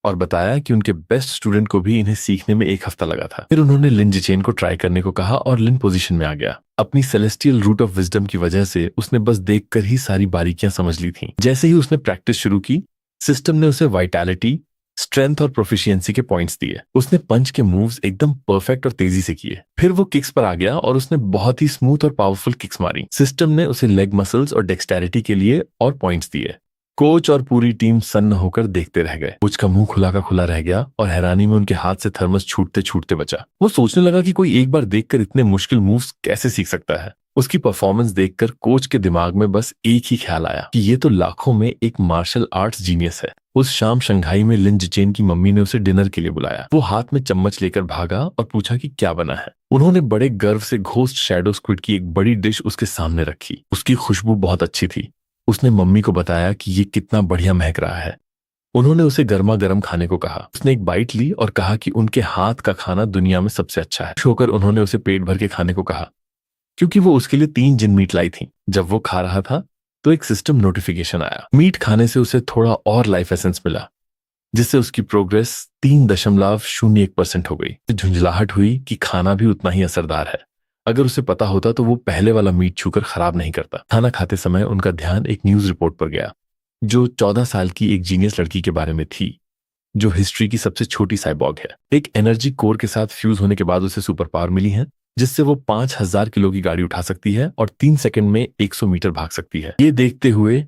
Speaker 1: और बताया कि उनके बेस्ट स्टूडेंट को भी इन्हें सीखने में 1 हफ्ता लगा था। फिर उन्होंने लिन जिचेन को ट्राई करने को कहा और लिन पोजीशन में आ गया। अपनी सेलेस्टियल रूट ऑफ विजडम की वजह से उसने बस देखकर ही सारी बारीकियां समझ ली थीं। जैसे ही उसने प्रैक्टिस शुरू की, सिस्टम ने उसे वाइटैलिटी, स्ट्रेंथ और प्रोफिशिएंसी के पॉइंट्स दिए। उसने पंच के मूव्स एकदम परफेक्ट और तेजी से किए। फिर वो किक्स पर आ गया और उसने बहुत ही स्मूथ और पावरफुल किक्स मारी। सिस्टम ने उसे लेग मसल्स और डेक्सटेरिटी के लिए और पॉइंट्स दिए। कोच और पूरी टीम सन्न होकर देखते रह गए। कोच का मुंह खुला का खुला रह गया और हैरानी में उनके हाथ से थर्मस छूटते छूटते बचा। वो सोचने लगा कि कोई एक बार देखकर इतने मुश्किल मूव्स कैसे सीख सकता है। उसकी परफॉर्मेंस देखकर कोच के दिमाग में बस एक ही ख्याल आया कि ये तो लाखों में एक मार्शल आर्ट्स जीनियस है। उस शाम शंघाई में लिन जिचेन की मम्मी ने उसे डिनर के लिए बुलाया। वो हाथ में चम्मच लेकर भागा और पूछा कि क्या बना है। उन्होंने बड़े गर्व से घोस्ट शैडो स्क्विड की एक बड़ी डिश उसके सामने रखी। उसकी खुशबू बहुत अच्छी थी। उसने मम्मी को बताया कि ये कितना बढ़िया महक रहा है। उन्होंने उसे गर्मा गर्म खाने को कहा। उसने एक बाइट ली और कहा कि उनके हाथ का खाना दुनिया में सबसे अच्छा है। होकर उन्होंने उसे पेट भर के खाने को कहा, क्योंकि वो उसके लिए 3 जिन मीट लाई थी। जब वो खा रहा था तो एक सिस्टम नोटिफिकेशन आया। मीट खाने से उसे थोड़ा और लाइफ एसेंस मिला, जिससे उसकी प्रोग्रेस 3.01% हो गई। झुंझलाहट हुई कि खाना भी उतना ही असरदार है। अगर उसे पता होता तो वो पहले वाला मीट छूकर खराब नहीं करता। खाना खाते समय उनका ध्यान एक न्यूज रिपोर्ट पर गया, जो 14 साल की एक जीनियस लड़की के बारे में थी, जो हिस्ट्री की सबसे छोटी साइबॉग है। एक एनर्जी कोर के साथ फ्यूज होने के बाद उसे सुपर पावर मिली है, जिससे वो 5000 किलो की गाड़ी उठा सकती है और 3 सेकंड में 100 मीटर भाग सकती है। ये देखते हुए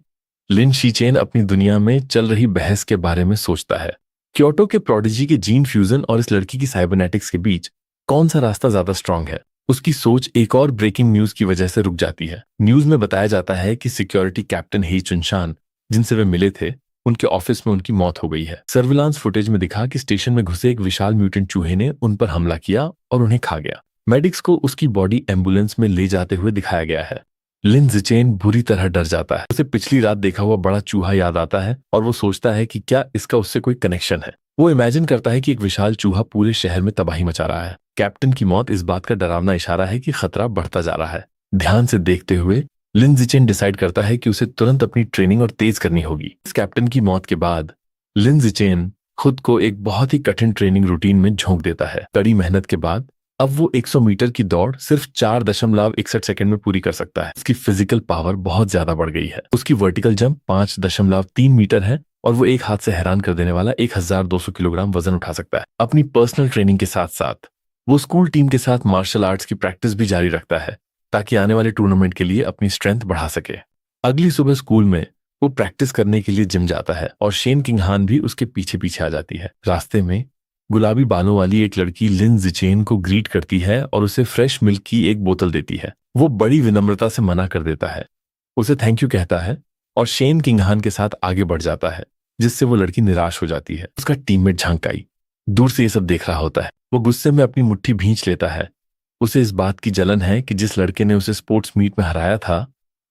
Speaker 1: लिन शिचेन अपनी दुनिया में चल रही बहस के बारे में सोचता है। क्योटो के प्रोडिजी के जीन फ्यूजन और इस लड़की की साइबरनेटिक्स के बीच कौन सा रास्ता ज्यादा स्ट्रांग है। उसकी सोच एक और ब्रेकिंग न्यूज की वजह से रुक जाती है। न्यूज में बताया जाता है कि सिक्योरिटी कैप्टन ही चुनशान, जिनसे वे मिले थे, उनके ऑफिस में उनकी मौत हो गई है। सर्विलांस फुटेज में दिखा कि स्टेशन में घुसे एक विशाल म्यूटेंट चूहे ने उन पर हमला किया और उन्हें खा गया। मेडिक्स को उसकी बॉडी एम्बुलेंस में ले जाते हुए दिखाया गया है। लिन जिचेन बुरी तरह डर जाता है। उसे पिछली रात देखा हुआ बड़ा चूहा याद आता है और वो सोचता है कि क्या इसका उससे कोई कनेक्शन है। वो इमेजिन करता है कि एक विशाल चूहा पूरे शहर में तबाही मचा रहा है। कैप्टन की मौत इस बात का डरावना इशारा है कि खतरा बढ़ता जा रहा है। ध्यान से देखते हुए लिन जिचेन डिसाइड करता है कि उसे तुरंत अपनी ट्रेनिंग और तेज करनी होगी। इस कैप्टन की मौत के बाद लिन जिचेन खुद को एक बहुत ही कठिन ट्रेनिंग रूटीन में झोंक देता है। कड़ी मेहनत के बाद अब वो 100 मीटर की दौड़ सिर्फ 4.61 सेकंड में पूरी कर सकता है। उसकी फिजिकल पावर बहुत ज्यादा बढ़ गई है। उसकी वर्टिकल जंप 5.3 मीटर है और वो एक हाथ से हैरान कर देने वाला 1200 किलोग्राम वजन उठा सकता है। अपनी पर्सनल ट्रेनिंग के साथ साथ वो स्कूल टीम के साथ मार्शल आर्ट्स की प्रैक्टिस भी जारी रखता है, ताकि आने वाले टूर्नामेंट के लिए अपनी स्ट्रेंथ बढ़ा सके। अगली सुबह स्कूल में वो प्रैक्टिस करने के लिए जिम जाता है और शेन किंगहान भी उसके पीछे पीछे आ जाती है। रास्ते में गुलाबी बालों वाली एक लड़की लिन जिचेन को ग्रीट करती है और उसे फ्रेश मिल्क की एक बोतल देती है। वो बड़ी विनम्रता से मना कर देता है, उसे थैंक यू कहता है और शेन किंगहान के साथ आगे बढ़ जाता है, जिससे वो लड़की निराश हो जाती है। उसका टीममेट झांकाई दूर से ये सब देख रहा होता है। वो गुस्से में अपनी मुट्ठी भींच लेता है। उसे इस बात की जलन है कि जिस लड़के ने उसे स्पोर्ट्स मीट में हराया था,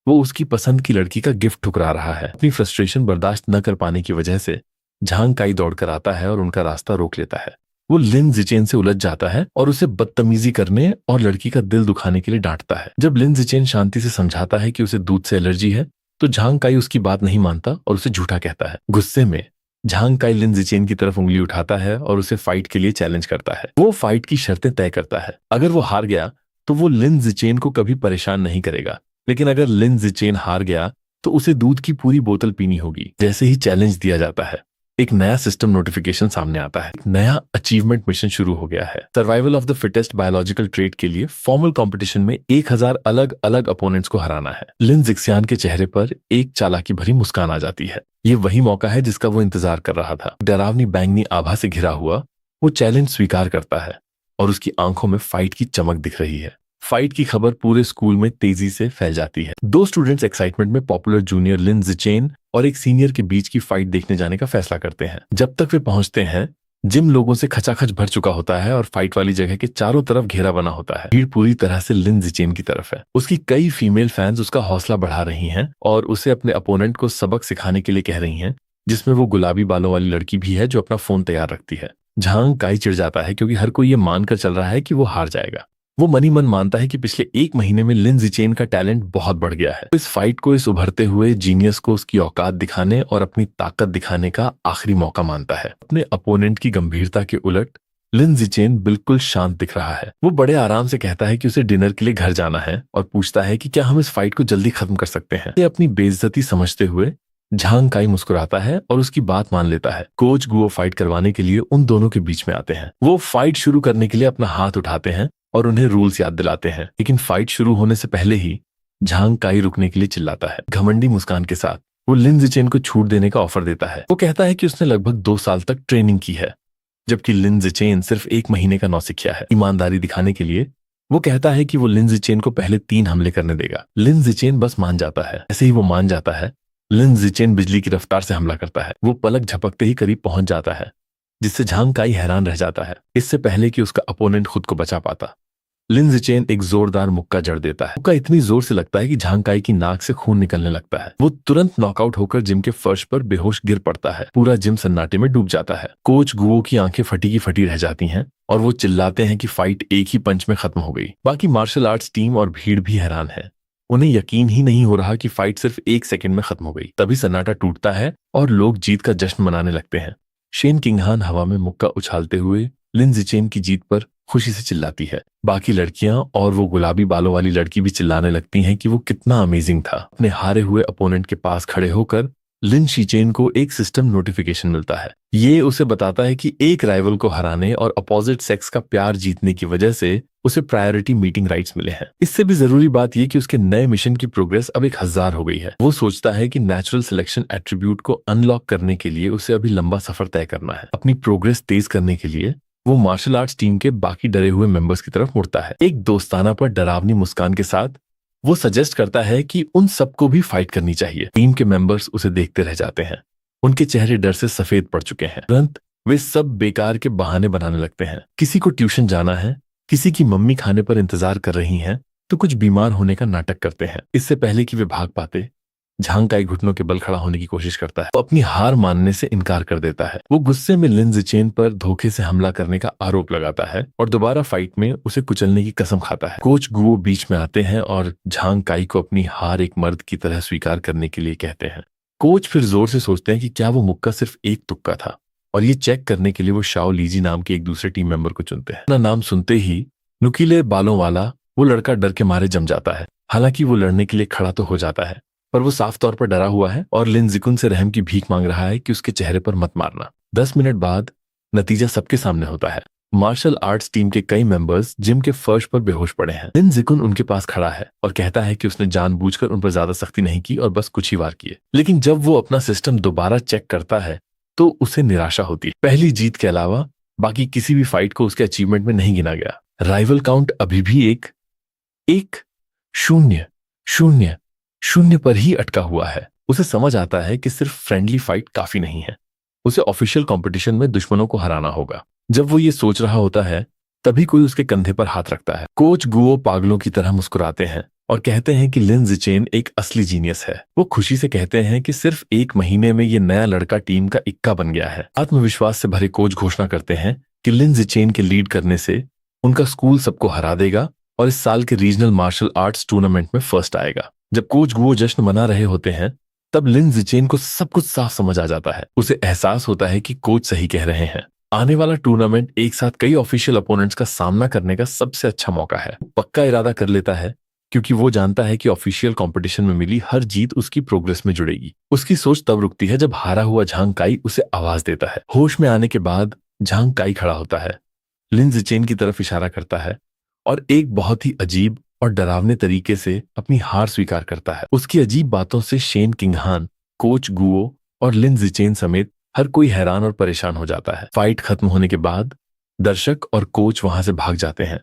Speaker 1: वो उसकी पसंद की लड़की का गिफ्ट ठुकरा रहा है। अपनी फ्रस्ट्रेशन बर्दाश्त न कर पाने की वजह से झांकाई दौड़कर आता है और उनका रास्ता रोक लेता है। वो लिन जिचेन से उलझ जाता है और उसे बदतमीजी करने और लड़की का दिल दुखाने के लिए डांटता है। जब लिन जिचेन शांति से समझाता है कि उसे दूध से एलर्जी है, तो झांकाई उसकी बात नहीं मानता और उसे झूठा कहता है। गुस्से में झांकाई लिन जिचेन की तरफ उंगली उठाता है और उसे फाइट के लिए चैलेंज करता है। वो फाइट की शर्तें तय करता है। अगर वो हार गया तो वो लिन जिचेन को कभी परेशान नहीं करेगा, लेकिन अगर लिन जिचेन हार गया तो उसे दूध की पूरी बोतल पीनी होगी। जैसे ही चैलेंज दिया जाता है, एक नया सिस्टम नोटिफिकेशन सामने आता है। एक नया अचीवमेंट मिशन शुरू हो गया है। Survival of the fittest biological trait के लिए फॉर्मल कंपटीशन में 1000 अलग अलग अपोनेंट्स को हराना है। लिन जिक्सियान के चेहरे पर एक चालाकी भरी मुस्कान आ जाती है। ये वही मौका है जिसका वो इंतजार कर रहा था। डरावनी बैंगनी आभा से घिरा हुआ वो चैलेंज स्वीकार करता है और उसकी आंखों में फाइट की चमक दिख रही है। फाइट की खबर पूरे स्कूल में तेजी से फैल जाती है। दो स्टूडेंट्स एक्साइटमेंट में पॉपुलर जूनियर लिन जिचेन और एक सीनियर के बीच की फाइट देखने जाने का फैसला करते हैं। जब तक वे पहुंचते हैं, जिम लोगों से खचाखच भर चुका होता है और फाइट वाली जगह के चारों तरफ घेरा बना होता है। भीड़ पूरी तरह से लिन जिचेन की तरफ है। उसकी कई फीमेल फैंस उसका हौसला बढ़ा रही हैं और उसे अपने अपोनेंट को सबक सिखाने के लिए कह रही हैं, जिसमें वो गुलाबी बालों वाली लड़की भी है जो अपना फोन तैयार रखती है। झांग काई चिढ़ जाता है क्योंकि हर कोई ये मानकर चल रहा है कि वो हार जाएगा। वो मनी मन मानता है कि पिछले एक महीने में लिन जिचेन का टैलेंट बहुत बढ़ गया है। इस फाइट को इस उभरते हुए जीनियस को उसकी औकात दिखाने और अपनी ताकत दिखाने का आखिरी मौका मानता है। अपने अपोनेंट की गंभीरता के उलट लिन जिचेन बिल्कुल शांत दिख रहा है। वो बड़े आराम से कहता है कि उसे डिनर के लिए घर जाना है और पूछता है कि क्या हम इस फाइट को जल्दी खत्म कर सकते हैं। अपनी बेइज्जती समझते हुए झांग काई मुस्कुराता है और उसकी बात मान लेता है। कोच गुओ फाइट करवाने के लिए उन दोनों के बीच में आते हैं। वो फाइट शुरू करने के लिए अपना हाथ उठाते हैं और उन्हें रूल्स याद दिलाते हैं, लेकिन फाइट शुरू होने से पहले ही झांग काई रुकने के लिए चिल्लाता है। घमंडी मुस्कान के साथ वो लिन जिचेन को छूट देने का ऑफर देता है। वो कहता है कि उसने लगभग 2 साल तक ट्रेनिंग की है, जबकि लिन जिचेन सिर्फ 1 महीने का नौसिखिया है। ईमानदारी दिखाने के लिए वो कहता है कि वो लिन जिचेन को पहले 3 हमले करने देगा। लिन जिचेन बस मान जाता है। ऐसे ही वो मान जाता है, लिन जिचेन बिजली की रफ्तार से हमला करता है। वो पलक झपकते ही करीब पहुंच जाता है, जिससे झांग काई हैरान रह जाता है। इससे पहले कि उसका अपोनेंट खुद को बचा पाता, लिन जिचेन एक जोरदार मुक्का जड़ देता है। मुक्का इतनी जोर से लगता है कि झांग काई की नाक से खून निकलने लगता है। वो तुरंत नॉकआउट होकर जिम के फर्श पर बेहोश गिर पड़ता है। पूरा जिम सन्नाटे में डूब जाता है। कोच गुओ की आंखें फटी की फटी रह जाती हैं और वो चिल्लाते हैं कि फाइट एक ही पंच में खत्म हो गई। बाकी मार्शल आर्ट्स टीम और भीड़ भी हैरान है। उन्हें यकीन ही नहीं हो रहा कि फाइट सिर्फ 1 सेकंड में खत्म हो गई। तभी सन्नाटा टूटता है और लोग जीत का जश्न मनाने लगते हैं। शेन किंगहान हवा में मुक्का उछालते हुए लिन जिचेन की जीत पर खुशी से चिल्लाती है। बाकी लड़कियां और वो गुलाबी बालों वाली लड़की भी चिल्लाने लगती हैं कि वो कितना अमेजिंग था। अपने हारे हुए अपोनेंट के पास खड़े होकर लिन शिचेन को एक सिस्टम नोटिफिकेशन मिलता है। ये उसे बताता है कि एक राइवल को हराने और अपोजिट सेक्स का प्यार जीतने की वजह से उसे प्रायोरिटी मीटिंग राइट्स मिले हैं। इससे भी जरूरी बात यह कि उसके नए मिशन की प्रोग्रेस अब 1000 हो गई है। वो सोचता है कि नेचुरल सिलेक्शन एट्रीब्यूट को अनलॉक करने के लिए उसे अभी लंबा सफर तय करना है। अपनी प्रोग्रेस तेज करने के लिए वो मार्शल आर्ट्स टीम के बाकी डरे हुए मेंबर्स की तरफ मुड़ता है। एक दोस्ताना पर डरावनी मुस्कान के साथ वो सजेस्ट करता है कि उन सबको भी फाइट करनी चाहिए। टीम के मेंबर्स उसे देखते रह जाते हैं। उनके चेहरे डर से सफेद पड़ चुके हैं। तुरंत वे सब बेकार के बहाने बनाने लगते हैं। किसी को ट्यूशन जाना है, किसी की मम्मी खाने पर इंतजार कर रही हैं, तो कुछ बीमार होने का नाटक करते हैं। इससे पहले कि वे भाग पाते, झांग काई घुटनों के बल खड़ा होने की कोशिश करता है। वो अपनी हार मानने से इनकार कर देता है। वो गुस्से में लिन जिचेन पर धोखे से हमला करने का आरोप लगाता है और दोबारा फाइट में उसे कुचलने की कसम खाता है। कोच गुओ बीच में आते हैं और झांग काई को अपनी हार एक मर्द की तरह स्वीकार करने के लिए कहते हैं। कोच फिर जोर से सोचते हैं कि क्या वो मुक्का सिर्फ एक तुक्का था, और ये चेक करने के लिए वो शाओ लीजी नाम के एक दूसरे टीम मेंबर को चुनते हैं। अपना नाम सुनते ही नुकीले बालों वाला वो लड़का डर के मारे जम जाता है। हालांकि वो लड़ने के लिए खड़ा तो हो जाता है, पर वो साफ तौर पर डरा हुआ है और लिन जिकुन से रहम की भीख मांग रहा है कि उसके चेहरे पर मत मारना। 10 मिनट बाद नतीजा सबके सामने होता है। मार्शल आर्ट्स टीम के कई मेंबर्स जिम के फर्श पर बेहोश पड़े हैं। लिन जिकुन उनके पास खड़ा है और कहता है कि उसने जानबूझकर उन पर ज्यादा सख्ती नहीं की और बस कुछ ही वार किए। लेकिन जब वो अपना सिस्टम दोबारा चेक करता है तो उसे निराशा होती है। पहली जीत के अलावा बाकी किसी भी फाइट को उसके अचीवमेंट में नहीं गिना गया। राइवल काउंट अभी भी एक शून्य शून्य शून्य पर ही अटका हुआ है। उसे समझ आता है कि सिर्फ फ्रेंडली फाइट काफी नहीं है, उसे ऑफिशियल कंपटीशन में दुश्मनों को हराना होगा। जब वो ये सोच रहा होता है तभी कोई उसके कंधे पर हाथ रखता है। कोच गुओ पागलों की तरह मुस्कुराते हैं और कहते हैं कि लिन जिचेन एक असली जीनियस है। वो खुशी से कहते हैं कि सिर्फ 1 महीने में ये नया लड़का टीम का इक्का बन गया है। आत्मविश्वास से भरे कोच घोषणा करते हैं कि लिन जिचेन के लीड करने से उनका स्कूल सबको हरा देगा और इस साल के रीजनल मार्शल आर्ट्स टूर्नामेंट में फर्स्ट आएगा। जब कोच गुओ जश्न मना रहे होते हैं तब लिन जिचेन को सब कुछ साफ समझ आ जाता है। उसे एहसास होता है कि कोच सही कह रहे हैं। आने वाला टूर्नामेंट एक साथ कई ऑफिशियल अपोनेंट्स का सामना करने का सबसे अच्छा मौका है। पक्का इरादा कर लेता है क्योंकि वो जानता है कि ऑफिशियल कंपटीशन में मिली हर जीत उसकी प्रोग्रेस में जुड़ेगी। उसकी सोच तब रुकती है जब हारा हुआ झांग काई उसे आवाज देता है। होश में आने के बाद झांग काई खड़ा होता है, लिन जिचेन की तरफ इशारा करता है और एक बहुत ही अजीब और डरावने तरीके से अपनी हार स्वीकार करता है। उसकी अजीब बातों से शेन किंगहान, कोच गुओ और लिन जिचेन समेत हर कोई हैरान और परेशान हो जाता है। फाइट खत्म होने के बाद दर्शक और कोच वहां से भाग जाते हैं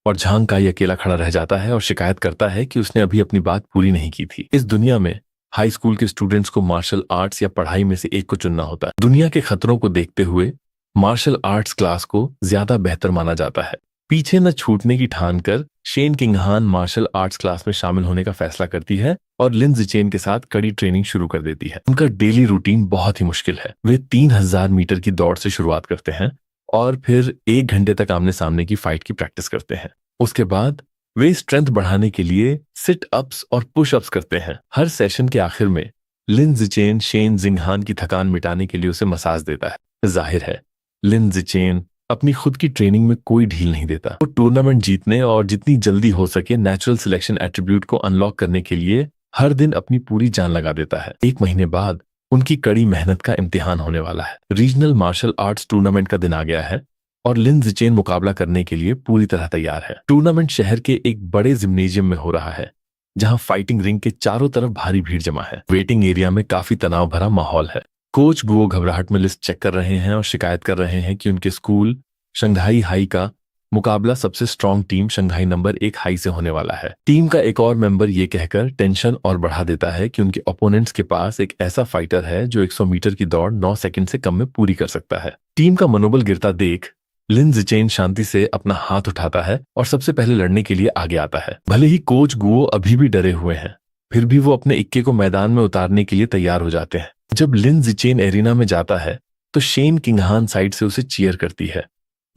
Speaker 1: और झांग काई अकेला खड़ा रह जाता है और शिकायत करता है कि उसने अभी अपनी बात पूरी नहीं की थी। इस दुनिया में हाई स्कूल के स्टूडेंट्स को मार्शल आर्ट्स या पढ़ाई में से एक को चुनना होता है। दुनिया के खतरों को देखते हुए मार्शल आर्ट्स क्लास को ज्यादा बेहतर माना जाता है। पीछे न छूटने की ठान कर शेन किंगहान मार्शल आर्ट्स क्लास में शामिल होने का फैसला करती है और लिन जिचेन के साथ कड़ी ट्रेनिंग शुरू कर देती है। उनका डेली रूटीन बहुत ही मुश्किल है। वे 3000 मीटर की दौड़ से शुरुआत करते हैं और फिर 1 घंटे तक आमने सामने की फाइट की प्रैक्टिस करते हैं। उसके बाद वे स्ट्रेंथ बढ़ाने के लिए सिट अप्स और पुश अप्स करते हैं। हर सेशन के आखिर में लिन जिचेन शेन जिंगहान की थकान मिटाने के लिए उसे मसाज देता है। जाहिर है लिन जिचेन अपनी खुद की ट्रेनिंग में कोई ढील नहीं देता। वो टूर्नामेंट जीतने और जितनी जल्दी हो सके नेचुरल सिलेक्शन एट्रीब्यूट को अनलॉक करने के लिए हर दिन अपनी पूरी जान लगा देता है। 1 महीने बाद उनकी कड़ी मेहनत का इम्तिहान होने वाला है। रीजनल मार्शल आर्ट्स टूर्नामेंट का दिन आ गया है और लिन जिचेन मुकाबला करने के लिए पूरी तरह तैयार है। टूर्नामेंट शहर के एक बड़े जिम्नेजियम में हो रहा है, जहां फाइटिंग रिंग के चारों तरफ भारी भीड़ जमा है। वेटिंग एरिया में काफी तनाव भरा माहौल है। कोच गुओ घबराहट में लिस्ट चेक कर रहे हैं और शिकायत कर रहे हैं कि उनके स्कूल शंघाई हाई का मुकाबला सबसे strong team Shanghai number 1 high से होने वाला है। टीम का एक और मेंबर ये कहकर टेंशन और बढ़ा देता है कि उनके ओपोनेंट्स के पास एक ऐसा फाइटर है जो 100 मीटर की दौड़ 9 सेकंड से कम में पूरी कर सकता है। टीम का मनोबल गिरता देख लिन जिचेन शांति से अपना हाथ उठाता है और सबसे पहले लड़ने के लिए आगे आता है। भले ही कोच गुओ अभी भी डरे हुए हैं, फिर भी वो अपने इक्के को मैदान में उतारने के लिए तैयार हो जाते हैं। जब लिन जिचेन एरिना में जाता है तो शेन किंगहान साइड से उसे चीयर करती है,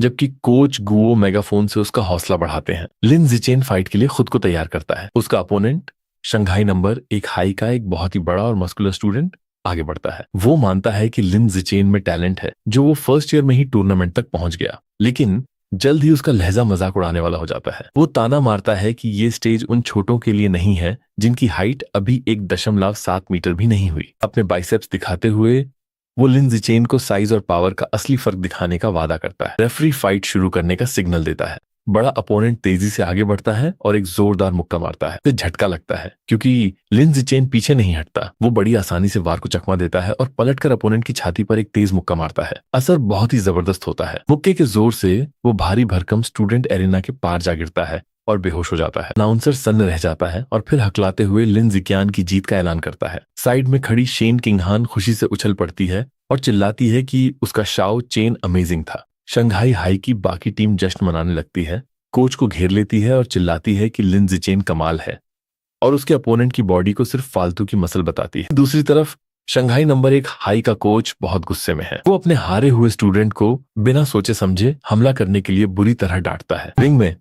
Speaker 1: जबकि कोच गुओ मेगाफोन से उसका हौसला बढ़ाते हैं। लिन जिचेन फाइट के लिए खुद को तैयार करता है। उसका अपोनेंट शंघाई नंबर 1 हाई का एक बहुत ही बड़ा और मस्कुलर स्टूडेंट आगे बढ़ता है। वो मानता है कि लिन जिचेन में टैलेंट है, जो वो फर्स्ट ईयर में ही टूर्नामेंट तक पहुंच गया, लेकिन जल्द ही उसका लहजा मजाक उड़ाने वाला हो जाता है। वो ताना मारता है कि ये स्टेज उन छोटों के लिए नहीं है जिनकी हाइट अभी 1.7 मीटर भी नहीं हुई। अपने बाइसेप्स दिखाते हुए वो लिन जिचेन को साइज और पावर का असली फर्क दिखाने का वादा करता है। रेफरी फाइट शुरू करने का सिग्नल देता है। बड़ा अपोनेंट तेजी से आगे बढ़ता है और एक जोरदार मुक्का मारता है। फिर झटका लगता है क्योंकि लिन जिचेन पीछे नहीं हटता। वो बड़ी आसानी से वार को चकमा देता है और पलटकर अपोनेंट की छाती पर एक तेज मुक्का मारता है। असर बहुत ही जबरदस्त होता है। मुक्के के जोर से वो भारी भरकम स्टूडेंट एरिना के पार जा गिरता है और बेहोश हो जाता है। अनाउंसर सन्न रह जाता है और फिर हकलाते हुए लिन जिक्यान की जीत का ऐलान करता है। साइड में खड़ी शेन किंगहान खुशी से उछल पड़ती है और चिल्लाती है कि उसका शाओ चेन अमेजिंग था। शंघाई हाई की बाकी टीम जश्न मनाने लगती है, कोच को घेर लेती है और चिल्लाती है कि लिन जिचेन कमाल है और उसके अपोनेंट की बॉडी को सिर्फ फालतू की मसल बताती है। दूसरी तरफ शंघाई नंबर 1 हाई का कोच बहुत गुस्से में है। वो अपने हारे हुए स्टूडेंट को बिना सोचे समझे हमला करने के लिए बुरी तरह डांटता है। रिंग में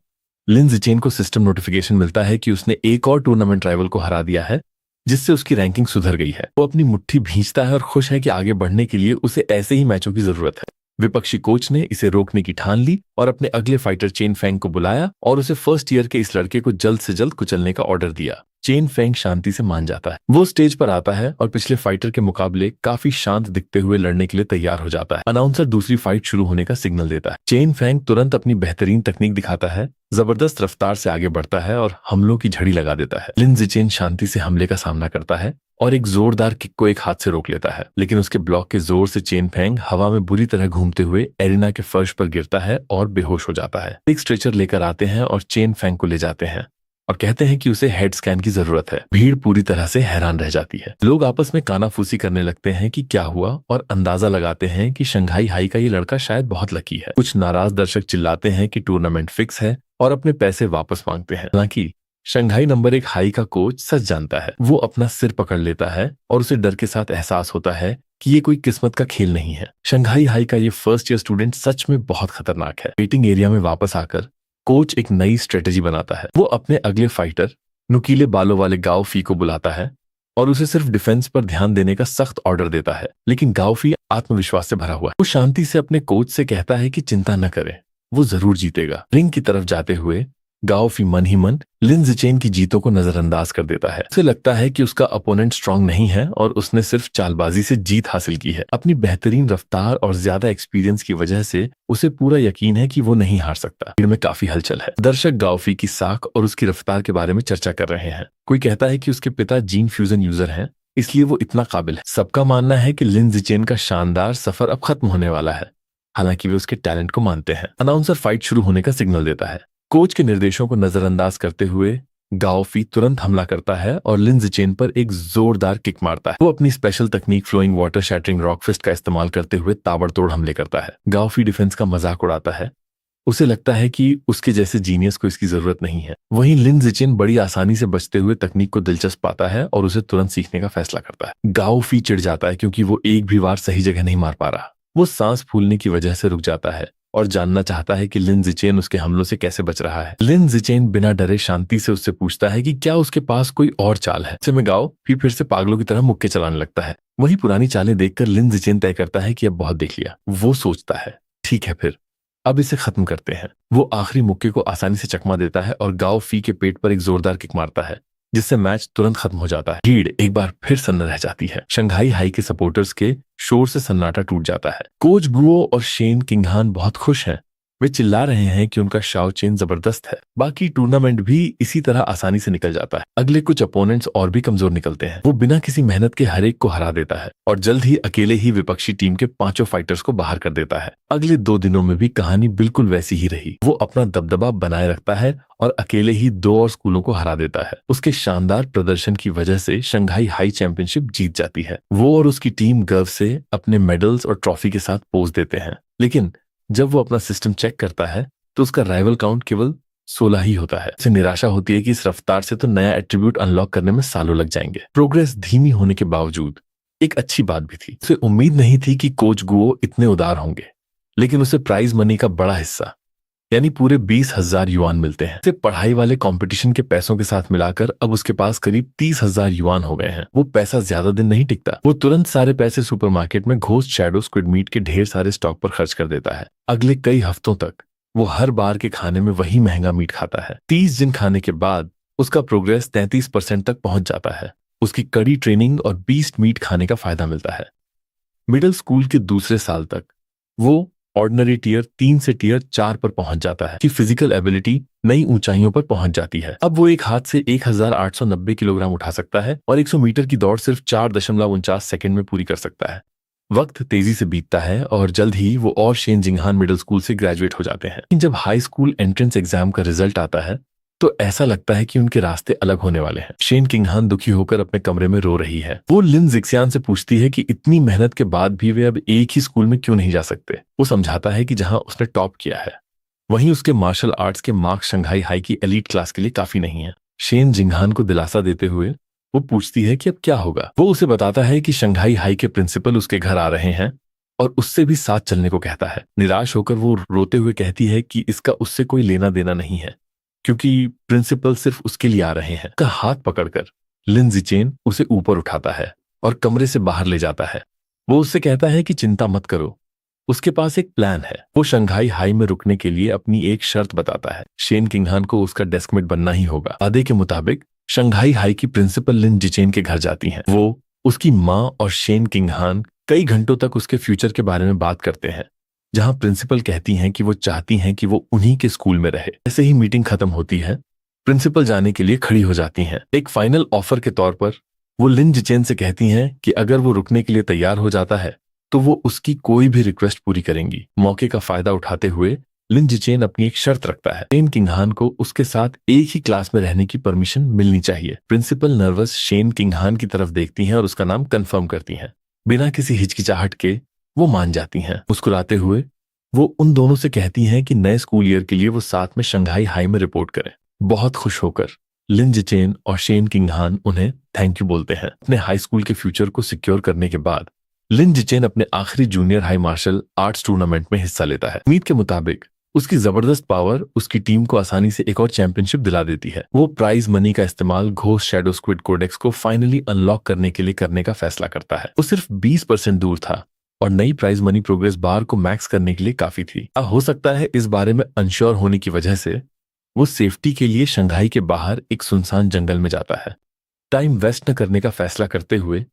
Speaker 1: लिन जिचेन को सिस्टम नोटिफिकेशन मिलता है कि उसने एक और टूर्नामेंट राइवल को हरा दिया है, जिससे उसकी रैंकिंग सुधर गई है। वो अपनी मुट्ठी भींचता है और खुश है कि आगे बढ़ने के लिए उसे ऐसे ही मैचों की जरूरत है। विपक्षी कोच ने इसे रोकने की ठान ली और अपने अगले फाइटर चेन फेंग को बुलाया और उसे फर्स्ट ईयर के इस लड़के को जल्द से जल्द कुचलने का ऑर्डर दिया। चेन फेंग शांति से मान जाता है। वो स्टेज पर आता है और पिछले फाइटर के मुकाबले काफी शांत दिखते हुए लड़ने के लिए तैयार हो जाता है। अनाउंसर दूसरी फाइट शुरू होने का सिग्नल देता है। चेन फेंग तुरंत अपनी बेहतरीन तकनीक दिखाता है, जबरदस्त रफ्तार से आगे बढ़ता है और हमलों की झड़ी लगा देता है। लिन जिचेन शांति से हमले का सामना करता है और एक जोरदार किक को एक हाथ से रोक लेता है, लेकिन उसके ब्लॉक के जोर से चेन फेंग हवा में बुरी तरह घूमते हुए एरिना के फर्श पर गिरता है और बेहोश हो जाता है। एक स्ट्रेचर लेकर आते हैं और चेन फेंग को ले जाते हैं और कहते हैं कि उसे हेड स्कैन की जरूरत है। भीड़ पूरी तरह से हैरान रह जाती है। लोग आपस में कानाफूसी करने लगते हैं कि क्या हुआ और अंदाजा लगाते हैं कि शंघाई हाई का ये लड़का शायद बहुत लकी है। कुछ नाराज दर्शक चिल्लाते हैं कि टूर्नामेंट फिक्स है और अपने पैसे वापस मांगते हैं। हालांकि शंघाई नंबर 1 हाई का कोच सच जानता है। वो अपना सिर पकड़ लेता है और उसे डर के साथ एहसास होता है कि ये कोई किस्मत का खेल नहीं है। शंघाई हाई का ये फर्स्ट ईयर स्टूडेंट सच में बहुत खतरनाक है। वेटिंग एरिया में वापस आकर कोच एक नई स्ट्रेटेजी बनाता है। वो अपने अगले फाइटर नुकीले बालों वाले गाओ फी को बुलाता है और उसे सिर्फ डिफेंस पर ध्यान देने का सख्त ऑर्डर देता है, लेकिन गाओ फी आत्मविश्वास से भरा हुआ है। वो शांति से अपने कोच से कहता है कि चिंता न करे, वो जरूर जीतेगा। रिंग की तरफ जाते हुए गाओ फी मन ही मन लिन जिचेन की जीतों को नजरअंदाज कर देता है। उसे लगता है कि उसका अपोनेंट स्ट्रांग नहीं है और उसने सिर्फ चालबाजी से जीत हासिल की है। अपनी बेहतरीन रफ्तार और ज्यादा एक्सपीरियंस की वजह से उसे पूरा यकीन है कि वो नहीं हार सकता। भीड़ में काफी हलचल है। दर्शक गाओ फी की साख और उसकी रफ्तार के बारे में चर्चा कर रहे हैं। कोई कहता है कि उसके पिता जीन फ्यूजन यूजर हैं, इसलिए वो इतना काबिल है। सबका मानना है कि लिन जिचेन का शानदार सफर अब खत्म होने वाला है, हालांकि वे उसके टैलेंट को मानते हैं। अनाउंसर फाइट शुरू होने का सिग्नल देता है। कोच के निर्देशों को नजरअंदाज करते हुए गाओ फी तुरंत हमला करता है और लिन जिचेन पर एक जोरदार किक मारता है। वो अपनी स्पेशल तकनीक flowing water shattering rock fist का इस्तेमाल करते हुए ताबड़तोड़ हमले करता है। गाओ फी डिफेंस का मजाक उड़ाता है, उसे लगता है कि उसके जैसे जीनियस को इसकी जरूरत नहीं है। वहीं लिन जिचेन बड़ी आसानी से बचते हुए तकनीक को दिलचस्प पाता है और उसे तुरंत सीखने का फैसला करता है। गाओ फी चिढ़ जाता है क्योंकि वो एक भी वार सही जगह नहीं मार पा रहा। वो सांस फूलने की वजह से रुक जाता है और जानना चाहता है कि लिन जिचेन उसके हमलों से कैसे बच रहा है। लिन जिचेन बिना डरे शांति से उससे पूछता है कि क्या उसके पास कोई और चाल है। में गाओ फिर से पागलों की तरह मुक्के चलाने लगता है। वही पुरानी चालें देखकर लिन जिचेन तय करता है कि अब बहुत देख लिया। वो सोचता है, ठीक है फिर अब इसे खत्म करते हैं। वो आखिरी मुक्के को आसानी से चकमा देता है और गाओ फी के पेट पर एक जोरदार किक मारता है, जिससे मैच तुरंत खत्म हो जाता है। भीड़ एक बार फिर सन्न रह जाती है। शंघाई हाई के सपोर्टर्स के शोर से सन्नाटा टूट जाता है। कोच गुओ और शेन किंगहान बहुत खुश हैं। वे चिल्ला रहे हैं कि उनका शाओ चेन जबरदस्त है। बाकी टूर्नामेंट भी इसी तरह आसानी से निकल जाता है। अगले कुछ अपोनेंट्स और भी कमजोर निकलते हैं। वो बिना किसी मेहनत के हर एक को हरा देता है और जल्द ही अकेले ही विपक्षी टीम के 5 फाइटर्स को बाहर कर देता है। अगले 2 दिनों में भी कहानी बिल्कुल वैसी ही रही। वो अपना दबदबा बनाए रखता है और अकेले ही 2 और स्कूलों को हरा देता है। उसके शानदार प्रदर्शन की वजह से शंघाई हाई चैंपियनशिप जीत जाती है। वो और उसकी टीम गर्व से अपने मेडल्स और ट्रॉफी के साथ पोज देते हैं। लेकिन जब वो अपना सिस्टम चेक करता है तो उसका राइवल काउंट केवल 16 ही होता है। उसे निराशा होती है कि इस रफ्तार से तो नया एट्रीब्यूट अनलॉक करने में सालों लग जाएंगे। प्रोग्रेस धीमी होने के बावजूद एक अच्छी बात भी थी। उसे उम्मीद नहीं थी कि कोच गुओ इतने उदार होंगे, लेकिन उसे प्राइज मनी का बड़ा हिस्सा यानी पूरे 20,000 युआन मिलते हैं। उसे पढ़ाई वाले कंपटीशन के पैसों के साथ मिलाकर अब उसके पास करीब 30,000 युआन हो गए हैं। वो पैसा ज्यादा दिन नहीं टिकता। वो तुरंत सारे पैसे सुपरमार्केट में घोस्ट शैडो स्क्विड मीट के ढेर सारे स्टॉक पर खर्च कर देता है। अगले कई हफ्तों तक वो हर बार के खाने में वही महंगा मीट खाता है। 30 दिन खाने के बाद उसका प्रोग्रेस 33% तक पहुंच जाता है। उसकी कड़ी ट्रेनिंग और बीस्ट मीट खाने का फायदा मिलता है। मिडिल स्कूल के दूसरे साल तक वो ऑर्डिनरी टीयर 3 से टीयर 4 पर पहुंच जाता है कि फिजिकल एबिलिटी नई ऊंचाइयों पर पहुंच जाती है। अब वो एक हाथ से 1890 किलोग्राम उठा सकता है और 100 मीटर की दौड़ सिर्फ 4.49 सेकंड में पूरी कर सकता है। वक्त तेजी से बीतता है और जल्द ही वो और शेन जिंगहान मिडिल स्कूल से ग्रेजुएट हो जाते हैं। लेकिन जब हाई स्कूल एंट्रेंस एग्जाम का रिजल्ट आता है तो ऐसा लगता है कि उनके रास्ते अलग होने वाले हैं। शेन किंगहान दुखी होकर अपने कमरे में रो रही है। वो लिन जिक्सियान से पूछती है कि इतनी मेहनत के बाद भी वे अब एक ही स्कूल में क्यों नहीं जा सकते। वो समझाता है कि जहां उसने टॉप किया है वहीं उसके मार्शल आर्ट्स के मार्क्स शंघाई हाई की एलीट क्लास के लिए काफी नहीं है। शेन जिंगहान को दिलासा देते हुए वो पूछती है कि अब क्या होगा। वो उसे बताता है कि शंघाई हाई के प्रिंसिपल उसके घर आ रहे हैं और उससे भी साथ चलने को कहता है। निराश होकर वो रोते हुए कहती है कि इसका उससे कोई लेना देना नहीं है क्योंकि प्रिंसिपल सिर्फ उसके लिए आ रहे हैं। का हाथ पकड़कर लिन जिचेन उसे ऊपर उठाता है और कमरे से बाहर ले जाता है। वो उससे कहता है कि चिंता मत करो, उसके पास एक प्लान है। वो शंघाई हाई में रुकने के लिए अपनी एक शर्त बताता है। शेन किंगहान को उसका डेस्कमेट बनना ही होगा। वादे के मुताबिक शंघाई हाई की प्रिंसिपल लिन जिचेन के घर जाती हैं। वो, उसकी माँ और शेन किंगहान कई घंटों तक उसके फ्यूचर के बारे में बात करते हैं, जहां प्रिंसिपल कहती हैं कि वो चाहती हैं कि वो उन्हीं के स्कूल में रहे। ऐसे ही मीटिंग खत्म होती है। प्रिंसिपल जाने के लिए खड़ी हो जाती हैं। एक फाइनल ऑफर के तौर पर वो लिन जिचेन से कहती हैं कि अगर वो रुकने के लिए तैयार हो जाता है तो वो उसकी कोई भी रिक्वेस्ट पूरी करेंगी। मौके का फायदा उठाते हुए लिन जिचेन अपनी एक शर्त रखता है। शेन किंगहान को उसके साथ एक ही क्लास में रहने की परमिशन मिलनी चाहिए। प्रिंसिपल नर्वस शेन किंगहान की तरफ देखती हैं और उसका नाम कंफर्म करती हैं। बिना किसी हिचकिचाहट के वो मान जाती हैं। मुस्कुराते हुए वो उन दोनों से कहती हैं कि नए स्कूल ईयर के लिए वो साथ में शंघाई हाई में रिपोर्ट करें। बहुत खुश होकर लिन जिचेन और शेन किंगहान उन्हें थैंक यू बोलते हैं। अपने हाई स्कूल के फ्यूचर को सिक्योर करने के बाद लिन जिचेन अपने आखिरी junior high martial arts tournament में हिस्सा लेता है। उम्मीद के मुताबिक उसकी जबरदस्त पावर उसकी टीम को आसानी से एक और चैंपियनशिप दिला देती है। वो प्राइज मनी का इस्तेमाल घोस्ट शैडो स्क्विड कोडेक्स को फाइनली अनलॉक करने के लिए करने का फैसला करता है। वो सिर्फ 20% दूर था और नई प्राइज मनी प्रोग्रेस बार को मैक्स करने के लिए काफी थी। हो सकता है इस बारे में अनश्योर होने की वजह से वो सेफ्टी के लिए शंघाई के बाहर एक सुनसान जंगल में जाता है। टाइम वेस्ट न करने का फैसला करते हुए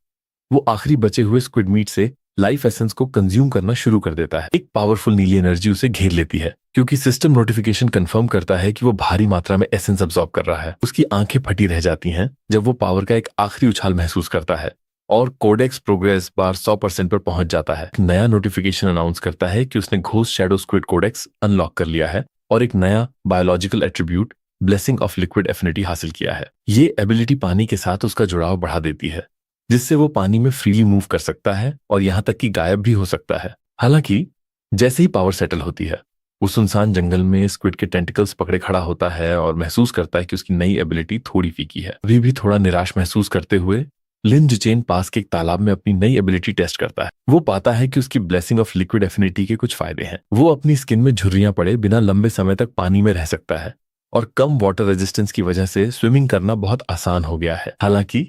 Speaker 1: वो आखिरी बचे हुए स्क्विड मीट से लाइफ एसेंस को कंज्यूम करना शुरू कर देता है। एक पावरफुल नीली एनर्जी उसे घेर लेती है क्योंकि सिस्टम नोटिफिकेशन कंफर्म करता है कि वो भारी मात्रा में एसेंस अब्सॉर्ब कर रहा है। उसकी आंखें फटी रह जाती हैं जब वो पावर का एक आखिरी उछाल महसूस करता है और कोडेक्स प्रोग्रेस बार 100% पर पहुंच जाता है। नया नोटिफिकेशन अनाउंस करता है कि उसने ghost shadow squid codex unlock कर लिया है और एक नया biological attribute blessing of liquid affinity हासिल किया है। ये एबिलिटी पानी के साथ उसका जुड़ाव बढ़ा देती है, जिससे वो पानी में फ्रीली मूव कर सकता है और यहाँ तक कि गायब भी हो सकता है। हालांकि जैसे ही पावर सेटल होती है, वो सुनसान जंगल में स्क्विड के टेंटिकल्स पकड़े खड़ा होता है और महसूस करता है कि उसकी नई एबिलिटी थोड़ी फीकी है। अभी भी थोड़ा निराश महसूस करते हुए लिन जिचेन पास के एक तालाब में अपनी नई एबिलिटी टेस्ट करता है। वो पाता है कि उसकी ब्लेसिंग ऑफ लिक्विड एफिनिटी के कुछ फायदे हैं। वो अपनी स्किन में झुर्रियां पड़े बिना लंबे समय तक पानी में रह सकता है और कम वाटर रेजिस्टेंस की वजह से स्विमिंग करना बहुत आसान हो गया है। हालांकि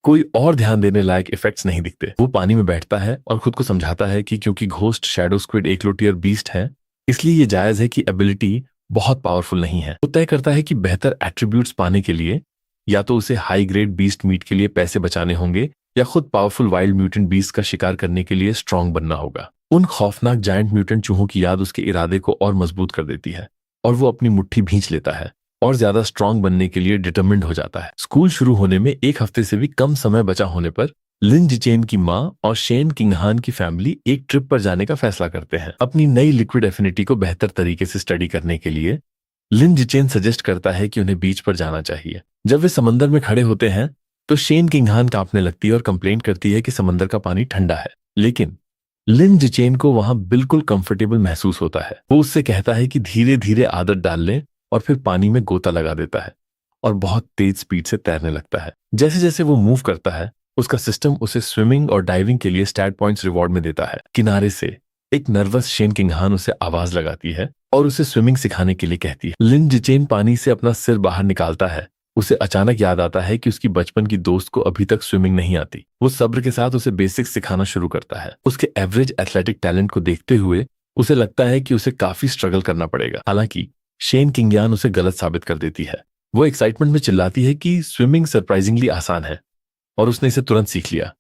Speaker 1: कोई और ध्यान देने लायक इफेक्ट्स नहीं दिखते। वो पानी में बैठता है और खुद को समझाता है कि क्योंकि घोस्ट शैडो स्क्विड एक लो टियर बीस्ट है, इसलिए ये जायज है कि एबिलिटी बहुत पावरफुल नहीं है। वो तय करता है कि बेहतर एट्रीब्यूट्स पाने के लिए या तो उसे हाई ग्रेड बीस्ट मीट के लिए पैसे बचाने होंगे या खुद पावरफुल वाइल्ड म्यूटेंट बीस्ट का शिकार करने के लिए स्ट्रांग बनना होगा। उन खौफनाक जायंट म्यूटेंट चूहों की याद उसके इरादे को और मजबूत कर देती है और वो अपनी मुट्ठी भींच लेता है और ज्यादा स्ट्रांग बनने के लिए डिटरमिन्ड हो जाता है। स्कूल शुरू होने में एक हफ्ते से भी कम समय बचा होने पर लिन जिचेन की माँ और शेन किंगहान की फैमिली एक ट्रिप पर जाने का फैसला करते हैं। अपनी नई लिक्विड एफिनिटी को बेहतर तरीके से स्टडी करने के लिए लिन जिचेन सजेस्ट करता है कि उन्हें बीच पर जाना चाहिए। जब वे समंदर में खड़े होते हैं तो शेन किंगहान कांपने लगती है और कंप्लेंट करती है कि समंदर का पानी ठंडा है, लेकिन लिन जिचेन को वहां बिल्कुल कंफर्टेबल महसूस होता है। वो उससे कहता है कि धीरे धीरे आदत डाल लें और फिर पानी में गोता लगा देता है और बहुत तेज स्पीड से तैरने लगता है। जैसे जैसे वो मूव करता है, उसका सिस्टम उसे स्विमिंग और डाइविंग के लिए स्टैट पॉइंट्स रिवॉर्ड में देता है। किनारे से एक नर्वस शेन किंगहान उसे आवाज लगाती है और उसे स्विमिंग सिखाने के लिए कहती है। लिन जिचेन पानी से अपना सिर बाहर निकालता है। उसे अचानक याद आता है कि उसकी बचपन की दोस्त को अभी तक स्विमिंग नहीं आती। वो सब्र के साथ उसे बेसिक्स सिखाना शुरू करता है। उसके एवरेज एथलेटिक टैलेंट को देखते हुए उसे लगता है कि उसे काफी स्ट्रगल करना पड़ेगा। हालांकि शेन किंगयान उसे गलत साबित कर देती है। वो एक्साइटमेंट में चिल्लाती है कि स्विमिंग सरप्राइजिंगली आसान है और उसने इसे तुरंत सीख लिया।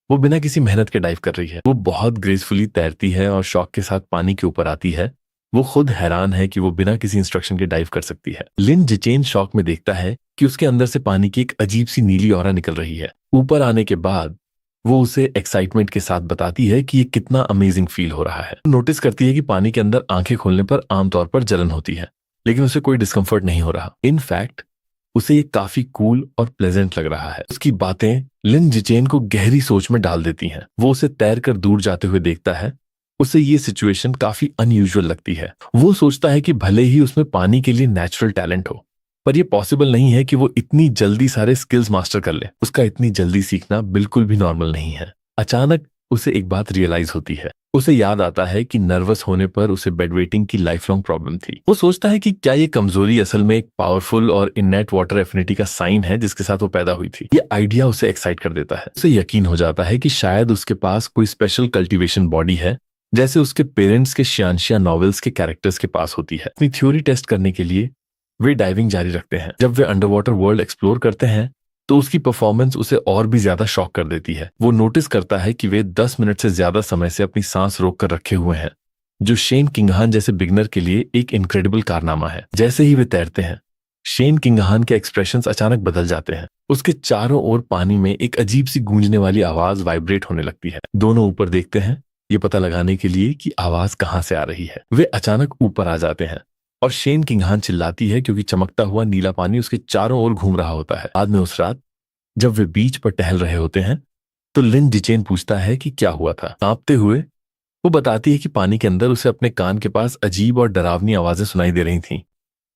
Speaker 1: वो बिना किसी मेहनत के डाइव कर रही है। वो बहुत ग्रेसफुली तैरती है और शौक के साथ पानी के ऊपर आती है। वो खुद हैरान है कि वो बिना किसी इंस्ट्रक्शन के डाइव कर सकती है। लिन जिचेन शौक में देखता है कि उसके अंदर से पानी की एक अजीब सी नीली ऑरा निकल रही है। ऊपर आने के बाद वो उसे एक्साइटमेंट के साथ बताती है कि ये कितना अमेजिंग फील हो रहा है। नोटिस करती है कि पानी के अंदर आंखें खोलने पर आमतौर पर जलन होती है, लेकिन उसे कोई डिस्कम्फर्ट नहीं हो रहा। इनफैक्ट उसे ये काफी कूल और प्लेजेंट लग रहा है। उसकी बातें लिन जिचेन को गहरी सोच में डाल देती हैं। वो उसे तैरकर दूर जाते हुए देखता है। उसे ये सिचुएशन काफी अनयूजुअल लगती है। वो सोचता है कि भले ही उसमें पानी के लिए नेचुरल टैलेंट हो, पर यह पॉसिबल नहीं है कि वो इतनी जल्दी सारे स्किल्स मास्टर कर ले। उसका इतनी जल्दी सीखना बिल्कुल भी नॉर्मल नहीं है। अचानक उसे एक बात रियलाइज होती है। उसे याद आता है कि नर्वस होने पर उसे बेड वेटिंग की लाइफ लॉन्ग प्रॉब्लम थी। वो सोचता है कि क्या ये कमजोरी असल में एक पावरफुल और इननेट वाटर एफिनिटी का साइन है जिसके साथ वो पैदा हुई थी। ये आइडिया उसे एक्साइट कर देता है। उसे यकीन हो जाता है कि शायद उसके पास कोई स्पेशल कल्टीवेशन बॉडी है, जैसे उसके पेरेंट्स के शियानशिया नॉवेल्स के कैरेक्टर्स के पास होती है। अपनी थ्योरी टेस्ट करने के लिए वे डाइविंग जारी रखते हैं। जब वे अंडर वाटर वर्ल्ड एक्सप्लोर करते हैं तो उसकी परफॉर्मेंस उसे और भी ज्यादा शॉक कर देती है। वो नोटिस करता है कि वे 10 मिनट से ज्यादा समय से अपनी सांस रोक कर रखे हुए हैं, जो शेन किंगहान जैसे बिगनर के लिए एक इनक्रेडिबल कारनामा है। जैसे ही वे तैरते हैं, शेन किंगहान के एक्सप्रेशंस अचानक बदल जाते हैं। उसके चारों ओर पानी में एक अजीब सी गूंजने वाली आवाज वाइब्रेट होने लगती है। दोनों ऊपर देखते हैं, ये पता लगाने के लिए कि आवाज कहां से आ रही है। वे अचानक ऊपर आ जाते हैं और शेन किंगहान चिल्लाती है क्योंकि चमकता हुआ नीला पानी उसके चारों ओर घूम रहा होता है। बाद में उस रात जब वे बीच पर टहल रहे होते हैं तो लिन जिचेन पूछता है कि क्या हुआ था। कांपते हुए वो बताती है कि पानी के अंदर उसे अपने कान के पास अजीब और डरावनी आवाजें सुनाई दे रही थीं।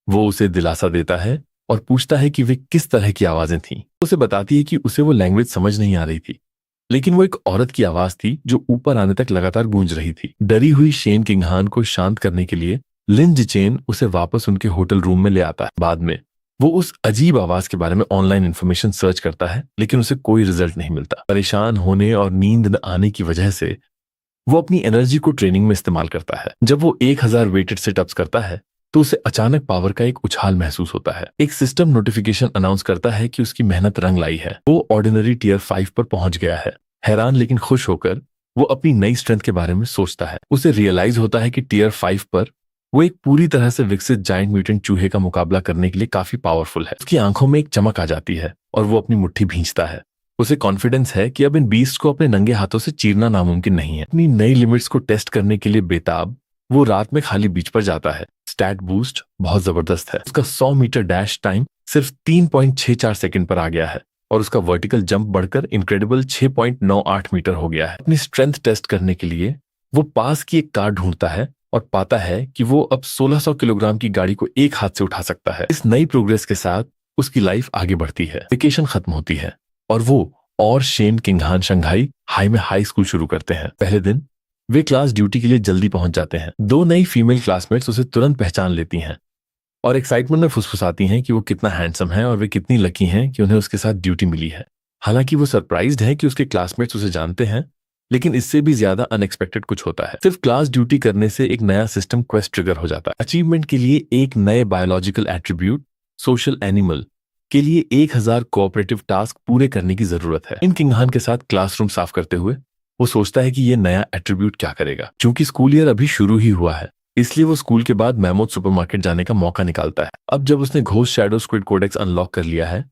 Speaker 1: वो उसे दिलासा देता है और पूछता है कि वे किस तरह की आवाजें थीं। उसे बताती है कि उसे वो लैंग्वेज समझ नहीं आ रही थी, लेकिन वो एक औरत की आवाज थी जो ऊपर आने तक लगातार गूंज रही थी। डरी हुई शेन किंगहान को शांत करने के लिए लिन जिचेन उसे वापस उनके होटल रूम में ले आता है। बाद में वो उस अजीब आवाज के बारे में ऑनलाइन इंफॉर्मेशन सर्च करता है, लेकिन उसे कोई रिजल्ट नहीं मिलता। परेशान होने और नींद न आने की वजह से वो अपनी एनर्जी को ट्रेनिंग में इस्तेमाल करता है। जब वो 1000 वेटेड सिटअप्स करता है तो उसे अचानक पावर का एक उछाल महसूस होता है। एक सिस्टम नोटिफिकेशन अनाउंस करता है कि उसकी मेहनत रंग लाई है। वो ऑर्डिनरी टियर 5 पर पहुंच गया है। हैरान लेकिन खुश होकर वो अपनी नई स्ट्रेंथ के बारे में सोचता है। उसे रियलाइज होता है कि टियर 5 पर वो एक पूरी तरह से विकसित जायंट म्यूटेंट चूहे का मुकाबला करने के लिए काफी पावरफुल है। उसकी आंखों में एक चमक आ जाती है और वो अपनी मुट्ठी भींचता है। उसे कॉन्फिडेंस है कि अब इन बीस्ट को अपने नंगे हाथों से चीरना नामुमकिन नहीं है। अपनी नई लिमिट्स को टेस्ट करने के लिए बेताब वो रात में खाली बीच पर जाता है। स्टैट बूस्ट बहुत जबरदस्त है। उसका 100 मीटर डैश टाइम सिर्फ 3.64 सेकंड पर आ गया है और उसका वर्टिकल जंप बढ़कर इनक्रेडिबल 6.98 मीटर हो गया है। अपनी स्ट्रेंथ टेस्ट करने के लिए वो पास की एक कार ढूंढता है और पाता है कि वो अब 1600 किलोग्राम की गाड़ी को एक हाथ से उठा सकता है। इस नई प्रोग्रेस के साथ उसकी लाइफ आगे बढ़ती है, वेकेशन खत्म होती है और वो और शेन किंगहान शंघाई हाई में हाई स्कूल शुरू करते हैं। पहले दिन वे क्लास ड्यूटी के लिए जल्दी पहुंच जाते हैं। दो नई फीमेल क्लासमेट्स उसे तुरंत पहचान लेती हैं और एक्साइटमेंट में फुसफुसाती हैं कि वो कितना हैंडसम है और वे कितनी लकी हैं कि उन्हें उसके साथ ड्यूटी मिली है। हालांकि वो सरप्राइज्ड है कि उसके क्लासमेट्स उसे जानते हैं, लेकिन इससे भी ज्यादा अनएक्सपेक्टेड कुछ होता है। सिर्फ क्लास ड्यूटी करने से एक नया सिस्टम क्वेस्ट ट्रिगर हो जाता है। अचीवमेंट के लिए एक नए बायोलॉजिकल एट्रीब्यूट सोशल एनिमल के लिए 1000 कोऑपरेटिव टास्क पूरे करने की जरूरत है। इन किंगहान के साथ क्लासरूम साफ करते हुए वो सोचता है कि ये नया एट्रीब्यूट क्या करेगा। क्योंकि स्कूल ईयर अभी शुरू ही हुआ है, इसलिए वो स्कूल के बाद मैमोथ सुपरमार्केट जाने का मौका निकालता है। अब जब उसने ghost shadow squid codex unlock कर लिया है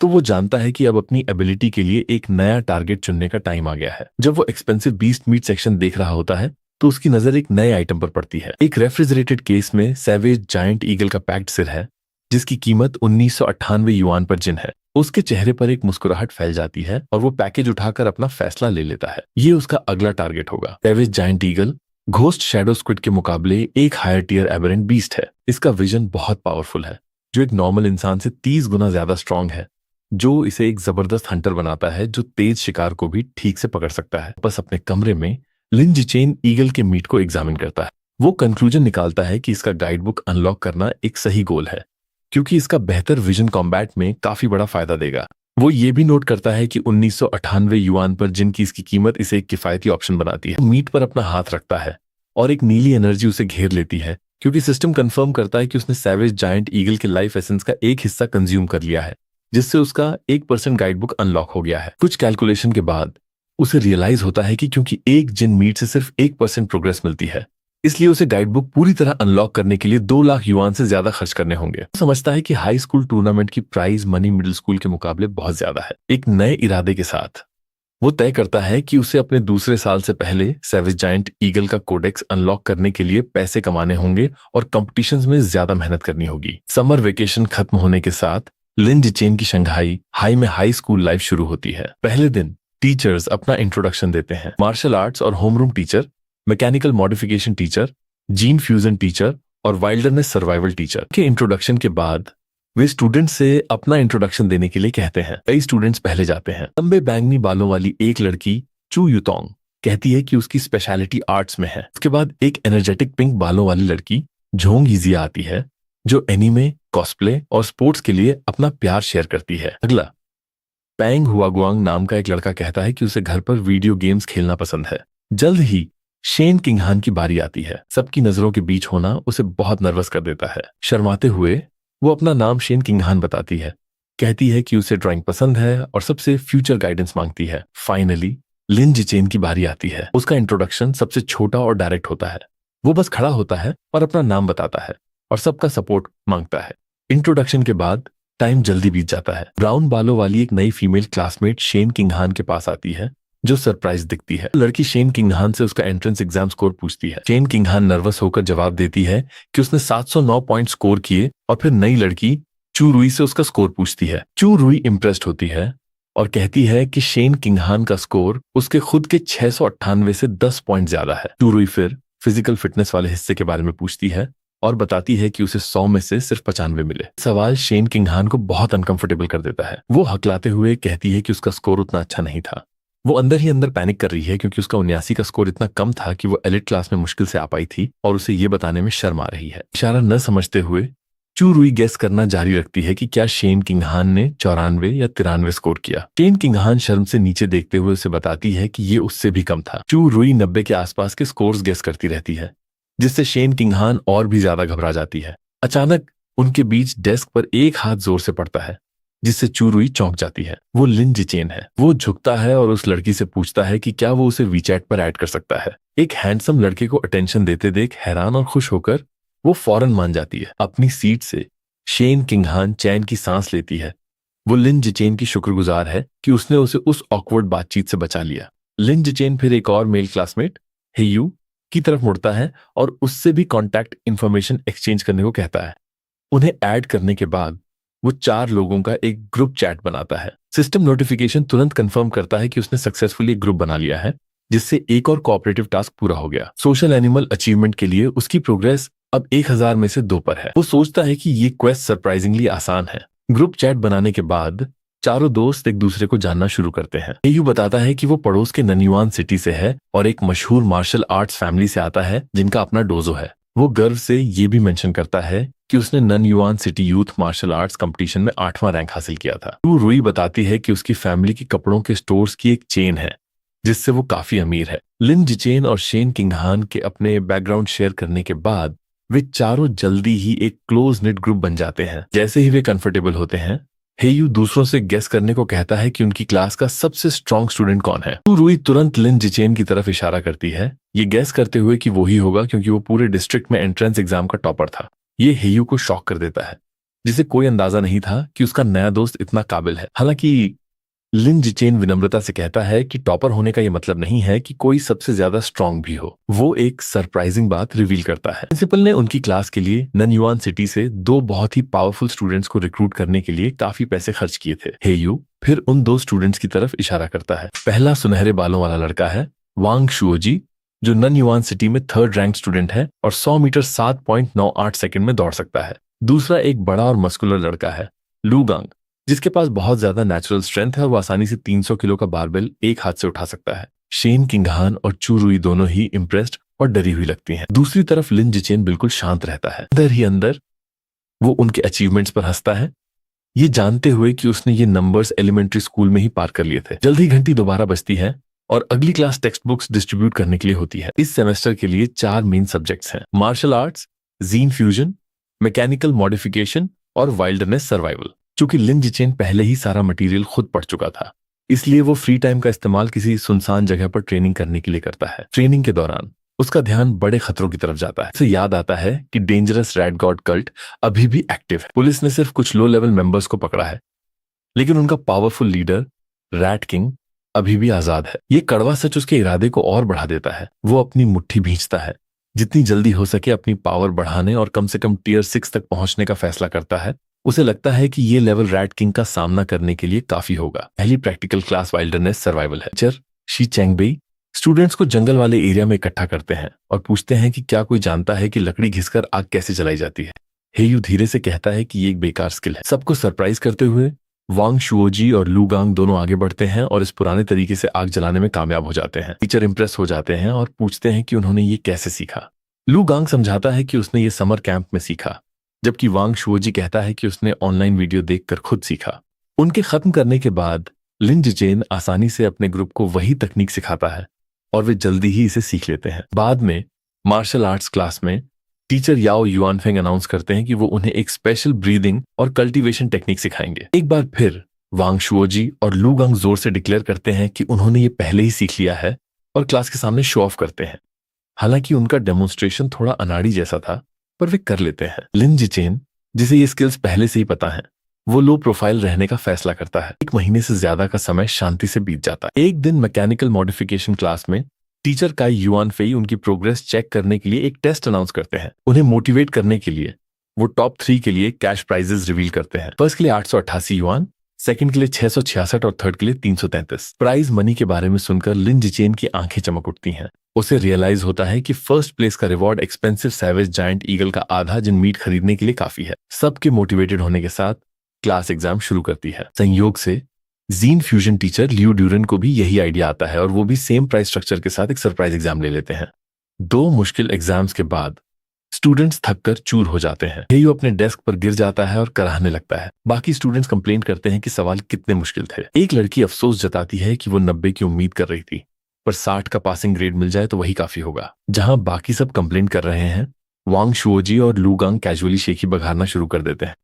Speaker 1: तो वो जानता है कि अब अपनी एबिलिटी के लिए एक नया टारगेट चुनने का टाइम आ गया है। जब वो एक्सपेंसिव बीस्ट मीट सेक्शन देख रहा होता है तो उसकी नजर एक नए आइटम पर पड़ती है। एक रेफ्रिजरेटेड केस में सैवेज जायंट ईगल का पैक्ड सिर है जिसकी कीमत 1998 युआन पर जिन है। उसके चेहरे पर एक मुस्कुराहट फैल जाती है और वो पैकेज उठाकर अपना फैसला ले लेता है। ये उसका अगला टारगेट होगा। Savage giant eagle ghost shadow squid के मुकाबले एक हायर टियर एबरेंट बीस्ट है। इसका विजन बहुत पावरफुल है जो एक नॉर्मल इंसान से 30 गुना ज्यादा स्ट्रांग है, जो इसे एक जबरदस्त हंटर बनाता है जो तेज शिकार को भी ठीक से पकड़ सकता है। बस अपने कमरे में लिन जिचेन ईगल के मीट को एग्जामिन करता है। वो कंक्लूजन निकालता है कि इसका गाइड बुक अनलॉक करना एक सही गोल है क्योंकि इसका बेहतर विजन कॉम्बैट में काफी बड़ा फायदा देगा। वो ये भी नोट करता है कि 1998 युआन पर जिनकी इसकी कीमत इसे एक किफायती ऑप्शन बनाती है। मीट पर अपना हाथ रखता है और एक नीली एनर्जी उसे घेर लेती है क्योंकि सिस्टम कंफर्म करता है कि उसने सैवेज जायंट ईगल के लाइफ एसेंस का एक हिस्सा कंज्यूम कर लिया है, जिससे उसका 1% गाइड बुक अनलॉक हो गया है। कुछ कैलकुलेशन के बाद उसे रियलाइज होता है कि क्योंकि एक जिन मीट से सिर्फ 1% प्रोग्रेस मिलती है, इसलिए उसे गाइड बुक पूरी तरह अनलॉक करने के लिए 2 लाख युआन से ज्यादा खर्च करने होंगे। वो समझता है कि हाई स्कूल टूर्नामेंट की प्राइज मनी मिडिल स्कूल के मुकाबले बहुत ज्यादा है। एक नए इरादे के साथ वो तय करता है कि उसे अपने दूसरे साल से पहले सैवेज जायंट ईगल का कोडेक्स अनलॉक करने के लिए पैसे कमाने होंगे और कॉम्पिटिशंस में ज्यादा मेहनत करनी होगी। समर वेकेशन खत्म होने के साथ लिन जिचेन की शंघाई हाई में हाई स्कूल लाइफ शुरू होती है। पहले दिन टीचर्स अपना इंट्रोडक्शन देते हैं। मार्शल आर्ट्स और homeroom teacher, mechanical modification teacher, gene fusion teacher और वाइल्डरनेस सर्वाइवल टीचर के इंट्रोडक्शन के बाद वे स्टूडेंट्स से अपना इंट्रोडक्शन देने के लिए कहते हैं। कई स्टूडेंट्स पहले जाते हैं। लंबे बैंगनी बालों वाली एक लड़की चू युतोंग कहती है कि उसकी स्पेशलिटी आर्ट्स में है। उसके बाद एक एनर्जेटिक पिंक बालों वाली लड़की झोंग हिजिया आती है जो एनीमे, कॉस्प्ले और स्पोर्ट्स के लिए अपना प्यार शेयर करती है। अगला पैंग हुआगुआंग नाम का एक लड़का कहता है कि उसे घर पर वीडियो गेम्स खेलना पसंद है। जल्द ही शेन किंगहान की बारी आती है। सबकी नजरों के बीच होना उसे बहुत नर्वस कर देता है। शर्माते हुए वो अपना नाम शेन किंगहान बताती है, कहती है कि उसे ड्राइंग पसंद है और सबसे फ्यूचर गाइडेंस मांगती है। फाइनली लिन जिचेन की बारी आती है। उसका इंट्रोडक्शन सबसे छोटा और डायरेक्ट होता है। वो बस खड़ा होता है और अपना नाम बताता है और सबका सपोर्ट मांगता है। इंट्रोडक्शन के बाद टाइम जल्दी बीत जाता है। ब्राउन बालों वाली एक नई फीमेल क्लासमेट शेन किंगहान के पास आती है जो सरप्राइज दिखती है। लड़की शेन किंगहान से उसका एंट्रेंस एग्जाम स्कोर पूछती है। शेन किंगहान नर्वस होकर जवाब देती है कि उसने 709 पॉइंट स्कोर किए और फिर नई लड़की चू रुई से उसका स्कोर पूछती है। चू रुई इम्प्रेस्ड होती है और कहती है कि शेन किंगहान का स्कोर उसके खुद के 698 से 10 पॉइंट ज्यादा है। चू रुई फिर फिजिकल फिटनेस वाले हिस्से के बारे में पूछती है और बताती है कि उसे 100 में से सिर्फ 95 मिले। सवाल शेन किंगहान को बहुत अनकंफर्टेबल कर देता है। वो हकलाते हुए कहती है कि उसका स्कोर उतना अच्छा नहीं था। वो अंदर ही अंदर पैनिक कर रही है क्योंकि उसका 79 का स्कोर इतना कम था कि वो एलिट क्लास में मुश्किल से आ पाई थी और उसे ये बताने में शर्म आ रही है। इशारा न समझते हुए चू रुई गेस करना जारी रखती है कि क्या शेन किंगहान ने 94 या 93 स्कोर किया। शेन किंगहान शर्म से नीचे देखते हुए उसे बताती है कि ये उससे भी कम था। चू रुई 90 के आसपास के स्कोर्स गेस करती रहती है जिससे शेन किंगहान और भी ज्यादा घबरा जाती है। अचानक उनके बीच डेस्क पर एक हाथ जोर से पड़ता है जिससे चू रुई चौंक जाती है। वो लिन जिचेन है। वो झुकता है और उस लड़की से पूछता है कि क्या वो उसे वीचैट पर ऐड कर सकता है। एक हैंडसम लड़के को अटेंशन देते देख हैरान और खुश होकर वो फौरन मान जाती है। अपनी सीट से शेन किंगहान चैन की सांस लेती है। वो लिन जिचेन की शुक्रगुजार है कि उसने उसे उस ऑकवर्ड बातचीत से बचा लिया। लिन जिचेन फिर एक और मेल क्लासमेट हेयू की तरफ मुड़ता है और उससे भी कॉन्टैक्ट इंफॉर्मेशन एक्सचेंज करने को कहता है। उन्हें ऐड करने के बाद वो 4 लोगों का एक ग्रुप चैट बनाता है। सिस्टम नोटिफिकेशन तुरंत कंफर्म करता है कि उसने सक्सेसफुली एक ग्रुप बना लिया है, जिससे एक और कोऑपरेटिव टास्क पूरा हो गया। सोशल एनिमल अचीवमेंट के लिए उसकी प्रोग्रेस अब 1000 में से 2 पर है। वो सोचता है कि ये क्वेस्ट सरप्राइजिंगली आसान है। ग्रुप चैट बनाने के बाद चारों दोस्त एक दूसरे को जानना शुरू करते हैं। एयू बताता है कि वो पड़ोस के नन्युआन सिटी से है और एक मशहूर मार्शल आर्ट्स फैमिली से आता है जिनका अपना डोजो है। वो गर्व से ये भी मेंशन करता है कि उसने Nanyuan city youth martial arts competition में 8वां रैंक हासिल किया था। टू रुई बताती है कि उसकी फैमिली की कपड़ों के स्टोर्स की एक चेन है जिससे वो काफी अमीर है। लिन जिचेन और शेन किंगहान के अपने बैकग्राउंड शेयर करने के बाद वे चारों जल्दी ही एक क्लोज निट ग्रुप बन जाते हैं। जैसे ही वे कंफर्टेबल होते हैं, हेयू दूसरों से गेस करने को कहता है कि उनकी क्लास का सबसे स्ट्रॉन्ग स्टूडेंट कौन है। टू रुई तुरंत लिन जिचेन की तरफ इशारा करती है, ये गेस करते हुए कि वो ही होगा क्योंकि वो पूरे डिस्ट्रिक्ट में एंट्रेंस एग्जाम का टॉपर था। ये हेयू को शॉक कर देता है, जिसे कोई अंदाजा नहीं था कि उसका नया दोस्त इतना काबिल है। हालांकि लिन जिचेन विनम्रता से कहता है कि टॉपर होने का ये मतलब नहीं है कि कोई सबसे ज्यादा स्ट्रांग भी हो। वो एक सरप्राइजिंग बात रिवील करता है। प्रिंसिपल ने उनकी क्लास के लिए नन्युआन सिटी से 2 बहुत ही पावरफुल स्टूडेंट्स को रिक्रूट करने के लिए काफी पैसे खर्च किए थे। हेयू फिर उन 2 स्टूडेंट्स की तरफ इशारा करता है। पहला सुनहरे बालों वाला लड़का है वांग शुओजी, जो नन्युआन सिटी में 3rd रैंक स्टूडेंट है और 100 मीटर 7.98 सेकंड में दौड़ सकता है। दूसरा एक बड़ा और मस्कुलर लड़का है लू गांग, जिसके पास बहुत ज्यादा नेचुरल स्ट्रेंथ है और वो आसानी से 300 किलो का बारबेल एक हाथ से उठा सकता है। शेन किंगहान और चू रुई दोनों ही इम्प्रेस्ड और डरी हुई लगती हैं। दूसरी तरफ लिन जिचेन बिल्कुल शांत रहता है। अंदर ही अंदर वो उनके अचीवमेंट्स पर हंसता है, ये जानते हुए कि उसने ये नंबर्स एलिमेंट्री स्कूल में ही पार कर लिए थे। जल्द ही घंटी दोबारा बजती है और अगली क्लास टेक्स्ट बुक्स डिस्ट्रीब्यूट करने के लिए होती है। इस सेमेस्टर के लिए 4 मेन सब्जेक्ट्स हैं: martial arts, gene fusion, mechanical modification और वाइल्डरनेस सर्वाइवल। चूंकि लिन जिचेन पहले ही सारा मटेरियल खुद पढ़ चुका था, इसलिए वो फ्री टाइम का इस्तेमाल किसी सुनसान जगह पर ट्रेनिंग करने के लिए करता है। ट्रेनिंग के दौरान उसका ध्यान बड़े खतरों की तरफ जाता है। उसे याद आता है कि डेंजरस रैट गॉड कल्ट अभी भी एक्टिव है। पुलिस ने सिर्फ कुछ लो लेवल मेंबर्स को पकड़ा है, लेकिन उनका पावरफुल लीडर रैट किंग अभी भी आजाद है। ये कड़वा सच उसके इरादे को और बढ़ा देता है। वो अपनी मुट्ठी भींचता है, जितनी जल्दी हो सके अपनी पावर बढ़ाने और कम से कम टियर 6 तक पहुंचने का फैसला करता है। उसे लगता है कि ये लेवल रैट किंग का सामना करने के लिए काफी होगा। पहली प्रैक्टिकल क्लास वाइल्डरनेस सर्वाइवल है। टीचर शी चैंगबेई स्टूडेंट्स को जंगल वाले एरिया में इकट्ठा करते हैं और पूछते हैं कि क्या कोई जानता है कि लकड़ी घिसकर आग कैसे जलाई जाती है। हेयू धीरे से कहता है कि ये एक बेकार स्किल है। सबको सरप्राइज करते हुए वांग शुओजी और लू गांग दोनों आगे बढ़ते हैं और इस पुराने तरीके से आग जलाने में कामयाब हो जाते हैं। टीचर इंप्रेस हो जाते हैं और पूछते हैं कि उन्होंने ये कैसे सीखा। लू गांग समझाता है कि उसने ये समर कैंप में सीखा, जबकि वांग शुओजी कहता है कि उसने ऑनलाइन वीडियो देखकर खुद सीखा। उनके खत्म करने के बाद लिन जिचेन आसानी से अपने ग्रुप को वही तकनीक सिखाता है और वे जल्दी ही इसे सीख लेते हैं। बाद में मार्शल आर्ट्स क्लास में टीचर याओ युआनफेंग अनाउंस करते हैं कि वो उन्हें एक स्पेशल ब्रीदिंग और कल्टीवेशन टेक्निक सिखाएंगे। एक बार फिर वांग शुओजी और लू गांग जोर से डिक्लेयर करते हैं कि उन्होंने ये पहले ही सीख लिया है और क्लास के सामने शो ऑफ करते हैं। हालांकि उनका डेमोन्स्ट्रेशन थोड़ा अनाड़ी जैसा था, पर वे कर लेते हैं। लिन जिचेन, जिसे ये स्किल्स पहले से ही पता है, वो लो प्रोफाइल रहने का फैसला करता है। 1 महीने से ज्यादा का समय शांति से बीत जाता है। एक दिन मैकेनिकल मॉडिफिकेशन क्लास में टीचर काई युआनफेई उनकी प्रोग्रेस चेक करने के लिए एक टेस्ट अनाउंस करते हैं। उन्हें मोटिवेट करने के लिए वो टॉप 3 के लिए कैश प्राइजेस रिवील करते हैं। फर्स्ट के लिए 888 युआन, सेकंड के लिए 666 और थर्ड के लिए 333। प्राइज मनी के बारे में सुनकर लिन जिचेन की आंखें चमक उठती हैं। उसे रियलाइज होता है कि फर्स्ट प्लेस का reward expensive savage giant eagle का आधा जिन मीट खरीदने के लिए काफी है। सबके मोटिवेटेड होने के साथ क्लास एग्जाम शुरू करती है। संयोग से gene fusion teacher Liu Durand को भी यही आइडिया आता है और वो भी सेम प्राइस स्ट्रक्चर के साथ एक सरप्राइज एग्जाम ले लेते हैं। 2 मुश्किल एग्जाम्स के बाद स्टूडेंट्स थककर चूर हो जाते हैं। हेयू अपने डेस्क पर गिर जाता है और कराहने लगता है। बाकी स्टूडेंट्स कंप्लेन करते हैं कि सवाल कितने मुश्किल थे। एक लड़की अफसोस जताती है कि वो 90 की उम्मीद कर रही थी, पर 60 का पासिंग ग्रेड मिल जाए तो वही काफी होगा। जहां बाकी सब कंप्लेन कर रहे हैं, वांग शुओजी और लू गांग कैजुअली शेखी बघारना शुरू कर देते हैं।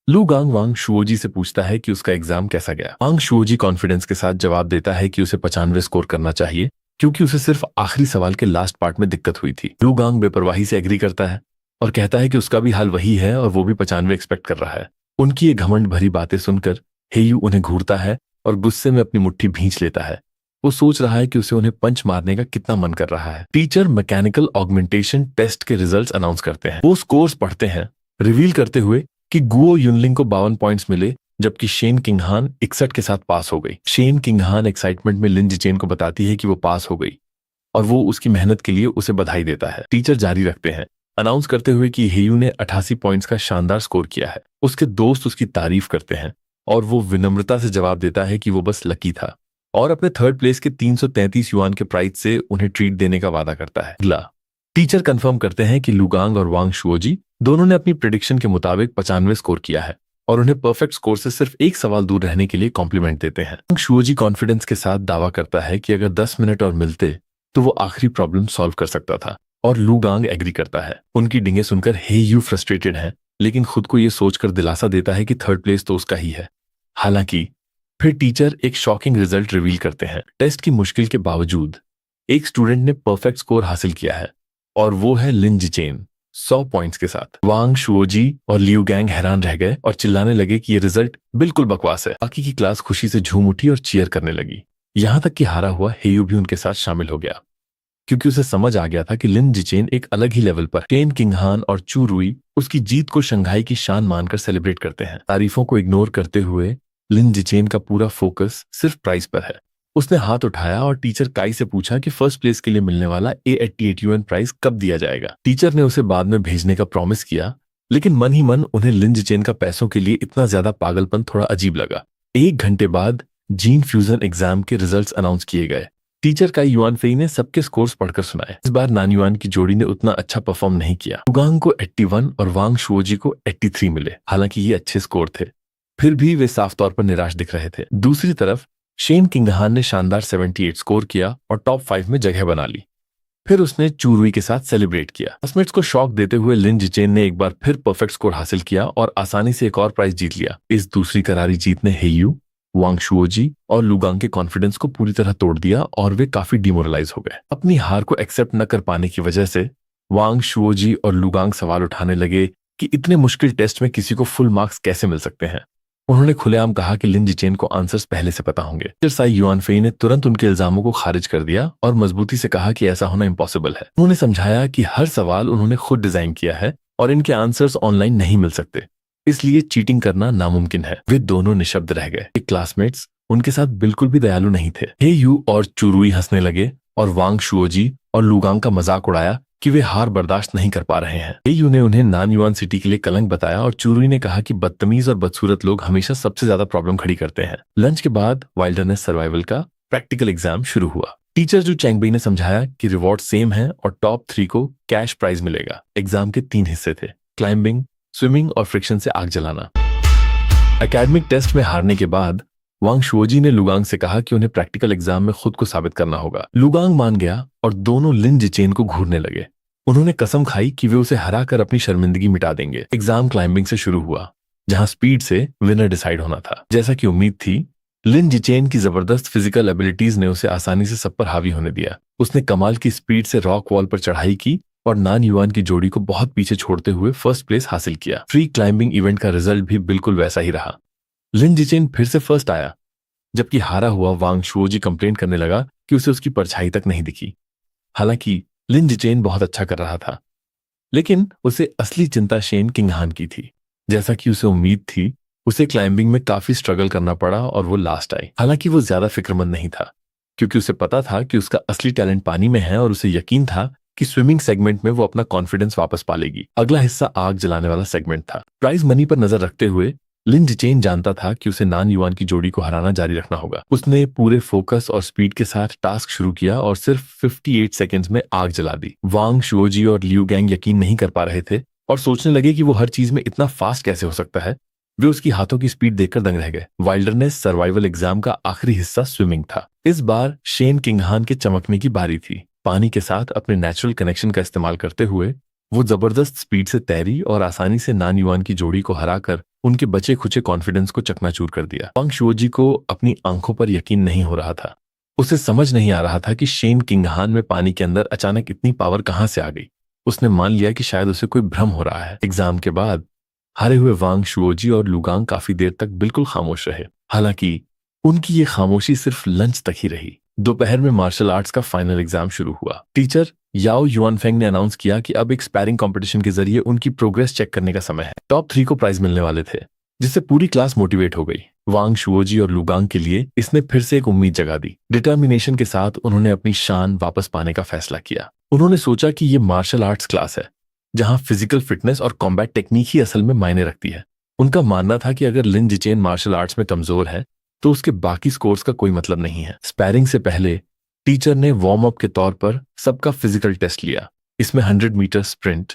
Speaker 1: लू गांग वांग शुओजी से पूछता है कि उसका एग्जाम कैसा गया। वांग शुओजी कॉन्फिडेंस के साथ जवाब देता है कि उसे 95 स्कोर करना चाहिए, क्योंकि उसे सिर्फ आखिरी सवाल के लास्ट पार्ट में दिक्कत हुई थी। लू गांग बेपरवाही से एग्री करता है और कहता है कि उसका भी हाल वही है और वो भी 95 एक्सपेक्ट कर रहा है। उनकी ये घमंड भरी बातें सुनकर हेयू उन्हें घूरता है और गुस्से में अपनी मुट्ठी भींच लेता है, वो सोच रहा है कि उसे उन्हें पंच मारने का कितना मन कर रहा है। टीचर मैकेनिकल ऑगमेंटेशन टेस्ट के रिजल्ट्स अनाउंस करते हैं। वो स्कोर्स पढ़ते हैं, रिवील करते हुए कि गुओ युनलिंग को 52 पॉइंट्स मिले, जबकि शेन किंगहान 61 के साथ पास हो गई। शेन किंगहान एक्साइटमेंट में लिन जिचेन को बताती है कि वो पास हो गई और वो उसकी मेहनत के लिए उसे बधाई देता है। टीचर जारी रखते हैं, अनाउंस करते हुए कि हेयू ने 88 पॉइंट्स का शानदार स्कोर किया है। उसके दोस्त उसकी तारीफ करते हैं और वो विनम्रता से जवाब देता है कि वो बस लकी था और अपने थर्ड प्लेस के 333 युआन के प्राइज से उन्हें ट्रीट देने का वादा करता है। अगला टीचर कंफर्म करते हैं कि लुगांग और वांग शुओजी दोनों ने अपनी प्रेडिक्शन के मुताबिक 95 स्कोर किया है और उन्हें परफेक्ट स्कोर से सिर्फ एक सवाल दूर रहने के लिए कॉम्प्लीमेंट देते हैं। वांग शुओजी कॉन्फिडेंस के साथ दावा करता है कि अगर 10 मिनट और मिलते तो वो आखिरी प्रॉब्लम सॉल्व कर सकता था और लुगांग एग्री करता है। उनकी डिंगे सुनकर हे यू फ्रस्ट्रेटेड है, लेकिन खुद को ये सोचकर दिलासा देता है कि थर्ड प्लेस तो उसका ही है। हालांकि फिर टीचर एक शॉकिंग रिजल्ट रिवील करते हैं। टेस्ट की मुश्किल के बावजूद एक स्टूडेंट ने परफेक्ट स्कोर हासिल किया है और वो है लिन जिचेन 100 पॉइंट्स के साथ। वांग शुओजी और लियू गैंग हैरान रह गए और चिल्लाने लगे कि ये रिजल्ट बिल्कुल बकवास है। बाकी की क्लास खुशी से झूम उठी और चीयर करने लगी। यहां तक कि हारा हुआ हेयू भी उनके साथ शामिल हो गया, क्योंकि उसे समझ आ गया था कि लिन जिचेन एक अलग ही लेवल पर। शेन किंगहान और चू रुई उसकी जीत को शंघाई की शान मानकर सेलिब्रेट करते हैं। तारीफों को इग्नोर करते हुए लिन जिचेन का पूरा फोकस सिर्फ प्राइज पर है। उसने हाथ उठाया और टीचर काई से पूछा कि फर्स्ट प्लेस के लिए मिलने वाला A88 UN प्राइज कब दिया जाएगा। टीचर ने उसे बाद में भेजने का प्रॉमिस किया, लेकिन मन ही मन उन्हें लिन जिचेन का पैसों के लिए इतना ज्यादा पागलपन थोड़ा अजीब लगा। 1 घंटे बाद जीन फ्यूजन एग्जाम के रिजल्ट्स अनाउंस किए गए। टीचर काई युआन फेई ने सबके स्कोर्स पढ़कर सुनाए। इस बार नान युआन की जोड़ी ने उतना अच्छा परफॉर्म नहीं किया। लुगांग को 81 और वांग शुओजी को 83 मिले। हालांकि ये अच्छे स्कोर थे, फिर भी वे साफ तौर पर निराश दिख रहे थे। दूसरी तरफ शेन किंगहान ने शानदार 78 स्कोर किया और टॉप 5 में जगह बना ली। फिर उसने चूरुई के साथ सेलिब्रेट किया। क्लासमेट्स को शॉक देते हुए लिन जिचेन ने एक बार फिर परफेक्ट स्कोर हासिल किया और आसानी से एक और प्राइज जीत लिया। इस दूसरी करारी जीत ने हेयू, वांग शुओजी और लुगांग के कॉन्फिडेंस को पूरी तरह तोड़ दिया और वे काफी डिमोरलाइज हो गए। अपनी हार को एक्सेप्ट न कर पाने की वजह से वांग शुओजी और लुगांग सवाल उठाने लगे कि इतने मुश्किल टेस्ट में किसी को फुल मार्क्स कैसे मिल सकते हैं। उन्होंने खुलेआम कहा कि लिन जिचेन को आंसर्स पहले से पता होंगे। टीचर साई युआन फेई ने तुरंत उनके इल्जामों को खारिज कर दिया और मजबूती से कहा कि ऐसा होना इम्पॉसिबल है। उन्होंने समझाया कि हर सवाल उन्होंने खुद डिजाइन किया है और इनके आंसर्स ऑनलाइन नहीं मिल सकते, इसलिए चीटिंग करना नामुमकिन है। वे दोनों निशब्द रह गए। क्लासमेट्स उनके साथ बिल्कुल भी दयालु नहीं थे। हे यू और चुरुई हंसने लगे और वांग शुओजी और लुगांग का मजाक उड़ाया कि वे हार बर्दाश्त नहीं कर पा रहे हैं। हे यू ने उन्हें नान युआन सिटी के लिए कलंक बताया और चुरुई ने कहा कि बदतमीज और बदसूरत लोग हमेशा सबसे ज्यादा प्रॉब्लम खड़ी करते हैं। लंच के बाद वाइल्डरनेस सर्वाइवल का प्रैक्टिकल एग्जाम शुरू हुआ। टीचर जू चैंगबई ने समझाया कि रिवॉर्ड सेम है और टॉप 3 को कैश प्राइज मिलेगा। एग्जाम के 3 हिस्से थे, क्लाइंबिंग, स्विमिंग और फ्रिक्शन से आग जलाना। एकेडमिक टेस्ट में हारने के बाद वांग शुओजी ने लुगांग से कहा कि उन्हें प्रैक्टिकल एग्जाम में खुद को साबित करना होगा। लुगांग मान गया और दोनों लिन जिचेन को घूरने लगे। उन्होंने कसम खाई कि वे उसे हराकर अपनी शर्मिंदगी मिटा देंगे। एग्जाम क्लाइंबिंग से शुरू हुआ, जहां स्पीड से विनर डिसाइड होना था। जैसा कि उम्मीद थी, लिन जिचेन की जबरदस्त फिजिकल एबिलिटीज ने उसे आसानी से सब पर हावी होने दिया। उसने कमाल की स्पीड से रॉक वॉल पर चढ़ाई की और नान युआन की जोड़ी को बहुत पीछे छोड़ते हुए फर्स्ट प्लेस हासिल किया। फ्री क्लाइंबिंग इवेंट का रिजल्ट भी बिल्कुल वैसा ही रहा। लिन जिचेन फिर से फर्स्ट आया, जबकि हारा हुआ वांग शुओजी कंप्लेंट करने लगा कि उसे उसकी परछाई तक नहीं दिखी। हालांकि लिन जिचेन बहुत अच्छा कर रहा था, लेकिन उसे असली चिंता शेन किंगहान की थी। जैसा कि उसे उम्मीद थी, उसे क्लाइंबिंग में काफी स्ट्रगल करना पड़ा और वो लास्ट आई। हालांकि वो ज्यादा फिक्रमंद नहीं था, क्योंकि उसे पता था कि उसका असली टैलेंट पानी में है और उसे यकीन था कि स्विमिंग सेगमेंट में वो अपना कॉन्फिडेंस वापस पा लेगी। अगला हिस्सा आग जलाने वाला सेगमेंट था। प्राइज मनी पर नजर रखते हुए लिन जिचेन जानता था कि उसे नान युआन की जोड़ी को हराना जारी रखना होगा। उसने पूरे फोकस और स्पीड के साथ टास्क शुरू किया और सिर्फ 58 सेकंड्स में आग जला दी। वांग शुओजी और लियू गैंग यकीन नहीं कर पा रहे थे और सोचने लगे कि वो हर चीज में इतना फास्ट कैसे हो सकता है। वे उसकी हाथों की स्पीड देखकर दंग रह गए। वाइल्डरनेस सर्वाइवल एग्जाम का आखिरी हिस्सा स्विमिंग था। इस बार शेन किंगहान के चमकने की बारी थी। पानी के साथ अपने नेचुरल कनेक्शन का इस्तेमाल करते हुए वो जबरदस्त स्पीड से तैरी और आसानी से नान युआन की जोड़ी को हराकर उनके बचे खुचे कॉन्फिडेंस को चकनाचूर कर दिया। वांग शुओजी को अपनी आंखों पर यकीन नहीं हो रहा था। उसे समझ नहीं आ रहा था कि शेन किंगहान में पानी के अंदर अचानक इतनी पावर कहां से आ गई। उसने मान लिया कि शायद उसे कोई भ्रम हो रहा है। एग्जाम के बाद हारे हुए वांग शुओजी और लुगांग काफी देर तक बिल्कुल खामोश रहे। हालांकि उनकी ये खामोशी सिर्फ लंच तक ही रही। दोपहर में मार्शल आर्ट्स का फाइनल एग्जाम शुरू हुआ। टीचर याओ युआनफेंग ने अनाउंस किया कि अब एक स्पैरिंग कंपटीशन के जरिए उनकी प्रोग्रेस चेक करने का समय है। टॉप 3 को प्राइज मिलने वाले थे, जिससे पूरी क्लास मोटिवेट हो गई। वांग शुओजी और लुगांग के लिए इसने फिर से एक उम्मीद जगा दी। डिटर्मिनेशन के साथ उन्होंने अपनी शान वापस पाने का फैसला किया। उन्होंने सोचा कि ये मार्शल आर्ट्स क्लास है, जहां फिजिकल फिटनेस और कॉम्बैट टेक्निक ही असल में मायने रखती है। उनका मानना था कि अगर लिन जिचेन मार्शल आर्ट्स में कमजोर है तो उसके बाकी स्कोर्स का कोई मतलब नहीं है। स्पैरिंग से पहले टीचर ने वार्म अप के तौर पर सबका फिजिकल टेस्ट लिया। इसमें 100 metre sprint,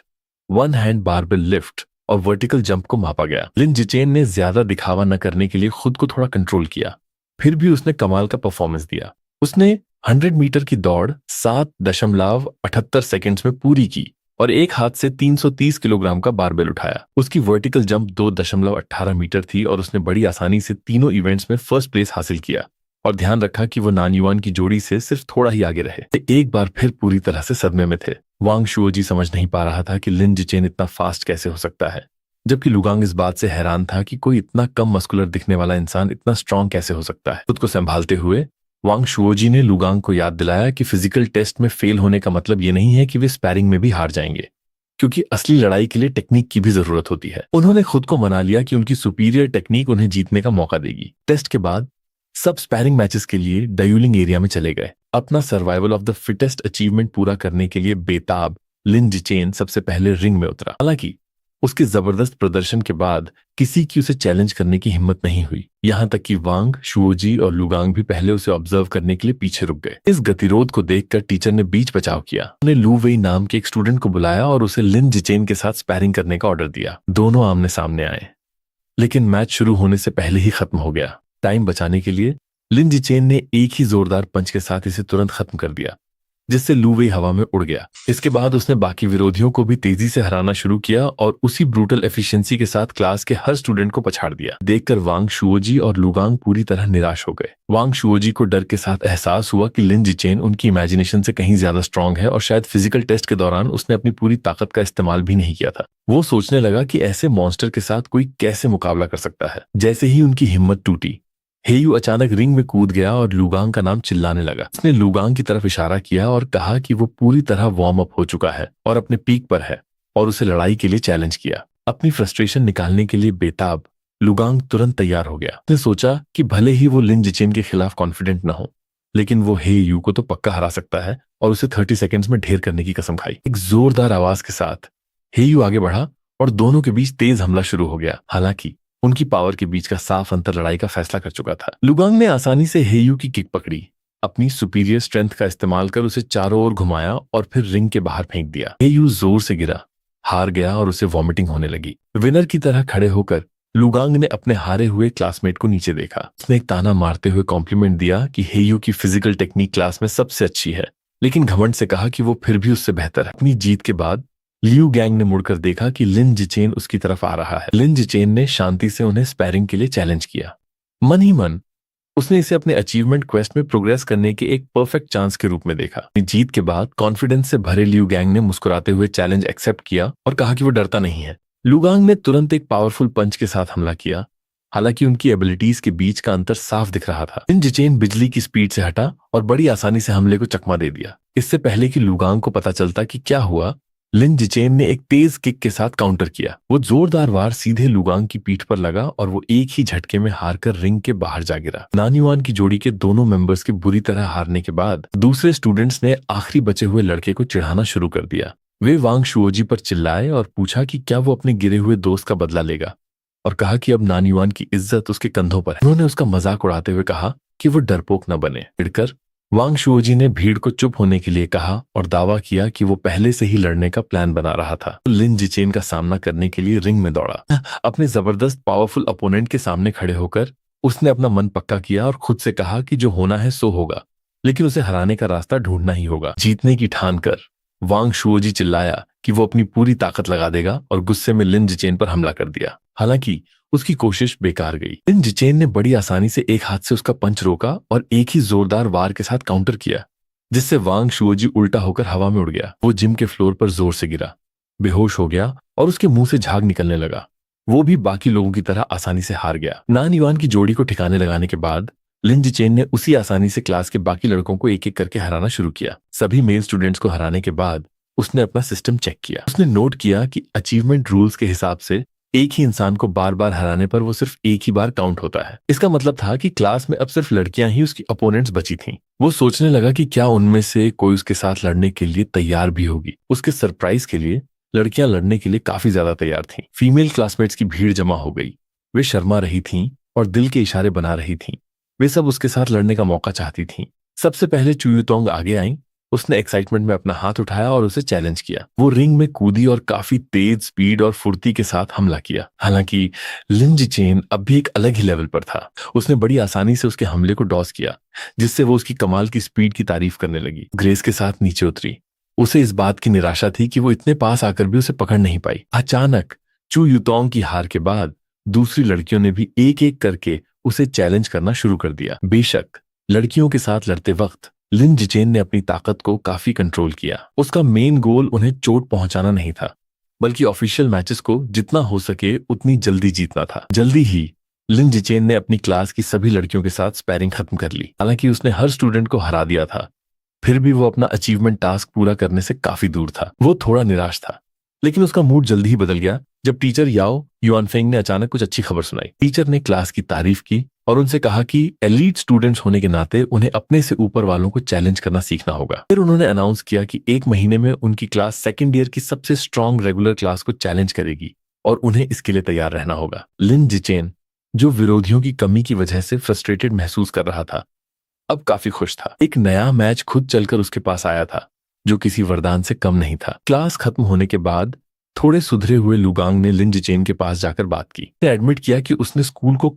Speaker 1: 1 hand barbell lift और वर्टिकल जंप को मापा गया। लिन जिचेन ने ज्यादा दिखावा न करने के लिए खुद को थोड़ा कंट्रोल किया, फिर भी उसने कमाल का परफॉर्मेंस दिया। उसने 100 मीटर की दौड़ 7.78 सेकेंड्स में पूरी की और एक हाथ से 330 किलोग्राम का बारबेल उठाया। उसकी वर्टिकल जंप 2.18 मीटर थी और उसने बड़ी आसानी से तीनों इवेंट्स में फर्स्ट प्लेस हासिल किया और ध्यान रखा कि वो नानयुआन की जोड़ी से सिर्फ थोड़ा ही आगे रहे। एक बार फिर पूरी तरह से सदमे में थे। वांग शुओजी समझ नहीं पा रहा था कि लिन जिचेन इतना फास्ट कैसे हो सकता है, जबकि लुगांग इस बात से हैरान था कि कोई इतना कम मस्कुलर दिखने वाला इंसान इतना स्ट्रांग कैसे हो सकता है। खुद को संभालते हुए वांग शुओजी ने लुगांग को याद दिलाया कि फिजिकल टेस्ट में फेल होने का मतलब ये नहीं है कि वे स्पैरिंग में भी हार जाएंगे, क्योंकि असली लड़ाई के लिए टेक्निक की भी जरूरत होती है। उन्होंने खुद को मना लिया कि उनकी सुपीरियर टेक्निक उन्हें जीतने का मौका देगी। टेस्ट के बाद सब स्पैरिंग मैचेस के लिए डायुलिंग एरिया में चले गए। अपना survival of the fittest achievement पूरा करने के लिए बेताब लिन जिचेन सबसे पहले रिंग में उतरा। हालांकि उसके जबरदस्त प्रदर्शन के बाद किसी की उसे चैलेंज करने की हिम्मत नहीं हुई, यहां तक कि वांग, शुओजी और लुगांग भी पहले उसे ऑब्जर्व करने के लिए पीछे रुक गए। इस गतिरोध को देखकर टीचर ने बीच बचाव किया। उन्होंने लू वेई नाम के एक स्टूडेंट को बुलाया और उसे लिन जिचेन के साथ स्पैरिंग करने का ऑर्डर दिया। दोनों आमने सामने आए, लेकिन मैच शुरू होने से पहले ही खत्म हो गया। टाइम बचाने के लिए लिन जिचेन ने एक ही जोरदार पंच के साथ इसे तुरंत खत्म कर दिया, जिससे लू वेई हवा में उड़ गया। इसके बाद उसने बाकी विरोधियों को भी तेजी से हराना शुरू किया और उसी ब्रूटल एफिशिएंसी के साथ क्लास के हर स्टूडेंट को पछाड़ दिया। देखकर वांग शुओजी और लुगांग पूरी तरह निराश हो गए। वांग शुओजी को डर के साथ एहसास हुआ कि लिन जिचेन उनकी इमेजिनेशन से कहीं ज्यादा स्ट्रांग है और शायद फिजिकल टेस्ट के दौरान उसने अपनी पूरी ताकत का इस्तेमाल भी नहीं किया था। वो सोचने लगा कि ऐसे मॉन्स्टर के साथ कोई कैसे मुकाबला कर सकता है। जैसे ही उनकी हिम्मत टूटी, हेयू अचानक रिंग में कूद गया और लुगांग का नाम चिल्लाने लगा। उसने लुगांग की तरफ इशारा किया और कहा कि वो पूरी तरह वार्म अप हो चुका है और अपने पीक पर है और उसे लड़ाई के लिए चैलेंज किया। अपनी फ्रस्ट्रेशन निकालने के लिए बेताब लुगांग तुरंत तैयार हो गया। उसने सोचा कि भले ही वो लिन जिचेन के खिलाफ कॉन्फिडेंट न हो, लेकिन वो हेयू को तो पक्का हरा सकता है और उसे 30 सेकेंड्स में ढेर करने की कसम खाई। एक जोरदार आवाज के साथ हेयू आगे बढ़ा और दोनों के बीच तेज हमला शुरू हो गया। हालांकि उनकी पावर के बीच का साफ अंतर लड़ाई का फैसला कर चुका था। लुगांग ने आसानी से हेयू की किक पकड़ी, अपनी सुपीरियर स्ट्रेंथ का इस्तेमाल कर उसे चारों ओर घुमाया और फिर रिंग के बाहर फेंक दिया। हेयू जोर से गिरा, हार गया और उसे वॉमिटिंग होने लगी। विनर की तरह खड़े होकर लुगांग ने अपने हारे हुए क्लासमेट को नीचे देखा। उसने एक ताना मारते हुए कॉम्प्लीमेंट दिया कि हेयू की फिजिकल टेक्निक क्लास में सबसे अच्छी है, लेकिन घमंड से कहा कि वो फिर भी उससे बेहतर है। अपनी जीत के बाद लियू गैंग ने मुड़कर देखा कि लिन जिचेन उसकी तरफ आ रहा है। लिन जिचेन ने शांति से उन्हें स्पैरिंग के लिए चैलेंज किया। मन ही मन उसने इसे अपने अचीवमेंट क्वेस्ट में प्रोग्रेस करने के एक परफेक्ट चांस के रूप में देखा। अपनी जीत के बाद कॉन्फिडेंस से भरे लियू गैंग ने मुस्कुराते हुए चैलेंज एक्सेप्ट किया और कहा कि वो डरता नहीं है। लुगांग ने तुरंत एक पावरफुल पंच के साथ हमला किया, हालांकि उनकी एबिलिटीज के बीच का अंतर साफ दिख रहा था। लिन जिचेन बिजली की स्पीड से हटा और बड़ी आसानी से हमले को चकमा दे दिया। इससे पहले कि लुगांग को पता चलता कि क्या हुआ, लिन जिचेन ने एक तेज किक के साथ काउंटर किया। वो जोरदार वार सीधे लुगांग की पीठ पर लगा और वो एक ही झटके में हारकर रिंग के बाहर जा गिरा। नानयुआन की जोड़ी के दोनों मेंबर्स के बुरी तरह हारने के बाद दूसरे स्टूडेंट्स ने आखिरी बचे हुए लड़के को चिढ़ाना शुरू कर दिया। वे वांग शुओजी पर चिल्लाए और पूछा कि क्या वो अपने गिरे हुए दोस्त का बदला लेगा, और कहा कि अब नानयुआन की इज्जत उसके कंधों पर है। उन्होंने उसका मजाक उड़ाते हुए कहा कि वो डरपोक न बने। चिढ़कर वांग शुओजी ने भीड़ को चुप होने के लिए कहा और दावा किया कि वो पहले से ही लड़ने का प्लान बना रहा था। लिन जिचेन का सामना करने के लिए रिंग में दौड़ा। अपने जबरदस्त पावरफुल अपोनेंट के सामने खड़े होकर उसने अपना मन पक्का किया और खुद से कहा कि जो होना है सो होगा, लेकिन उसे हराने का रास्ता ढूंढना ही होगा। जीतने की ठान कर वांग शुओजी चिल्लाया कि वो अपनी पूरी ताकत लगा देगा और गुस्से में लिन जिचेन पर हमला कर दिया। हालांकि उसकी कोशिश बेकार गई। लिन जिचेन ने बड़ी आसानी से एक हाथ से उसका पंच रोका और एक ही जोरदार वार के साथ काउंटर किया, जिससे वांग शुओजी उल्टा होकर हवा में उड़ गया। वो जिम के फ्लोर पर जोर से गिरा, बेहोश हो गया और उसके मुंह से झाग निकलने लगा। वो भी बाकी लोगों की तरह आसानी से हार गया। नानयुआन की जोड़ी को ठिकाने लगाने के बाद लिन जिचेन ने उसी आसानी से क्लास के बाकी लड़कों को एक एक करके हराना शुरू किया। सभी मेल स्टूडेंट्स को हराने के बाद उसने अपना सिस्टम चेक किया। उसने नोट किया कि अचीवमेंट रूल्स के हिसाब से एक ही इंसान को बार बार हराने पर वो सिर्फ एक ही बार काउंट होता है। इसका मतलब था कि क्लास में अब सिर्फ लड़कियां ही उसकी अपोनेंट्स बची थीं। वो सोचने लगा कि क्या उनमें से कोई उसके साथ लड़ने के लिए तैयार भी होगी। उसके सरप्राइज के लिए लड़कियां लड़ने के लिए काफी ज्यादा तैयार थीं। फीमेल क्लासमेट्स की भीड़ जमा हो गई। वे शर्मा रही थीं और दिल के इशारे बना रही थीं। वे सब उसके साथ लड़ने का मौका चाहती थीं। सबसे पहले चुयुतोंग आगे आई। उसने एक्साइटमेंट में अपना हाथ उठाया और उसे चैलेंज किया। वो रिंग में कूदी और काफी तेज स्पीड और फुर्ती के साथ हमला किया। हालांकि लिन जिचेन अब भी एक अलग ही लेवल पर था। उसने बड़ी आसानी से उसके हमले को डॉज किया, जिससे वो उसकी कमाल की स्पीड की तारीफ करने लगी। ग्रेस के साथ नीचे उतरी। उसे इस बात की निराशा थी कि वो इतने पास आकर भी उसे पकड़ नहीं पाई। अचानक चू युतोंग की हार के बाद दूसरी लड़कियों ने भी एक एक करके उसे चैलेंज करना शुरू कर दिया। बेशक लड़कियों के साथ लड़ते वक्त लिन जिचेन ने अपनी ताकत को काफी कंट्रोल किया। उसका मेन गोल उन्हें चोट पहुंचाना नहीं था, बल्कि ऑफिशियल मैचेस को जितना हो सके उतनी जल्दी जीतना था। जल्दी ही लिन जिचेन ने अपनी क्लास की सभी लड़कियों के साथ स्पैरिंग खत्म कर ली। हालांकि उसने हर स्टूडेंट को हरा दिया था, फिर भी वो अपना अचीवमेंट टास्क पूरा करने से काफी दूर था। वो थोड़ा निराश था, लेकिन उसका मूड जल्दी ही बदल गया जब टीचर याओ युआनफेंग ने अचानक कुछ अच्छी खबर सुनाई। टीचर ने क्लास की तारीफ की और उनसे कहा कि एलीट स्टूडेंट्स होने के नाते उन्हें अपने से ऊपर वालों को चैलेंज करना सीखना होगा। फिर उन्होंने अनाउंस किया कि एक महीने में उनकी क्लास सेकेंड ईयर की सबसे स्ट्रांग रेगुलर क्लास को चैलेंज करेगी और उन्हें इसके लिए तैयार रहना होगा। लिन जिचेन, जो विरोधियों की कमी की वजह से फ्रस्ट्रेटेड महसूस कर रहा था, अब काफी खुश था। एक नया मैच खुद चलकर उसके पास आया था, जो किसी वरदान से कम नहीं था। क्लास खत्म होने के बाद थोड़े सुधरे हुए लुगांग ने लिन जिचेन के पास जाकर बात की। एडमिट किया कि उसने स्कूल को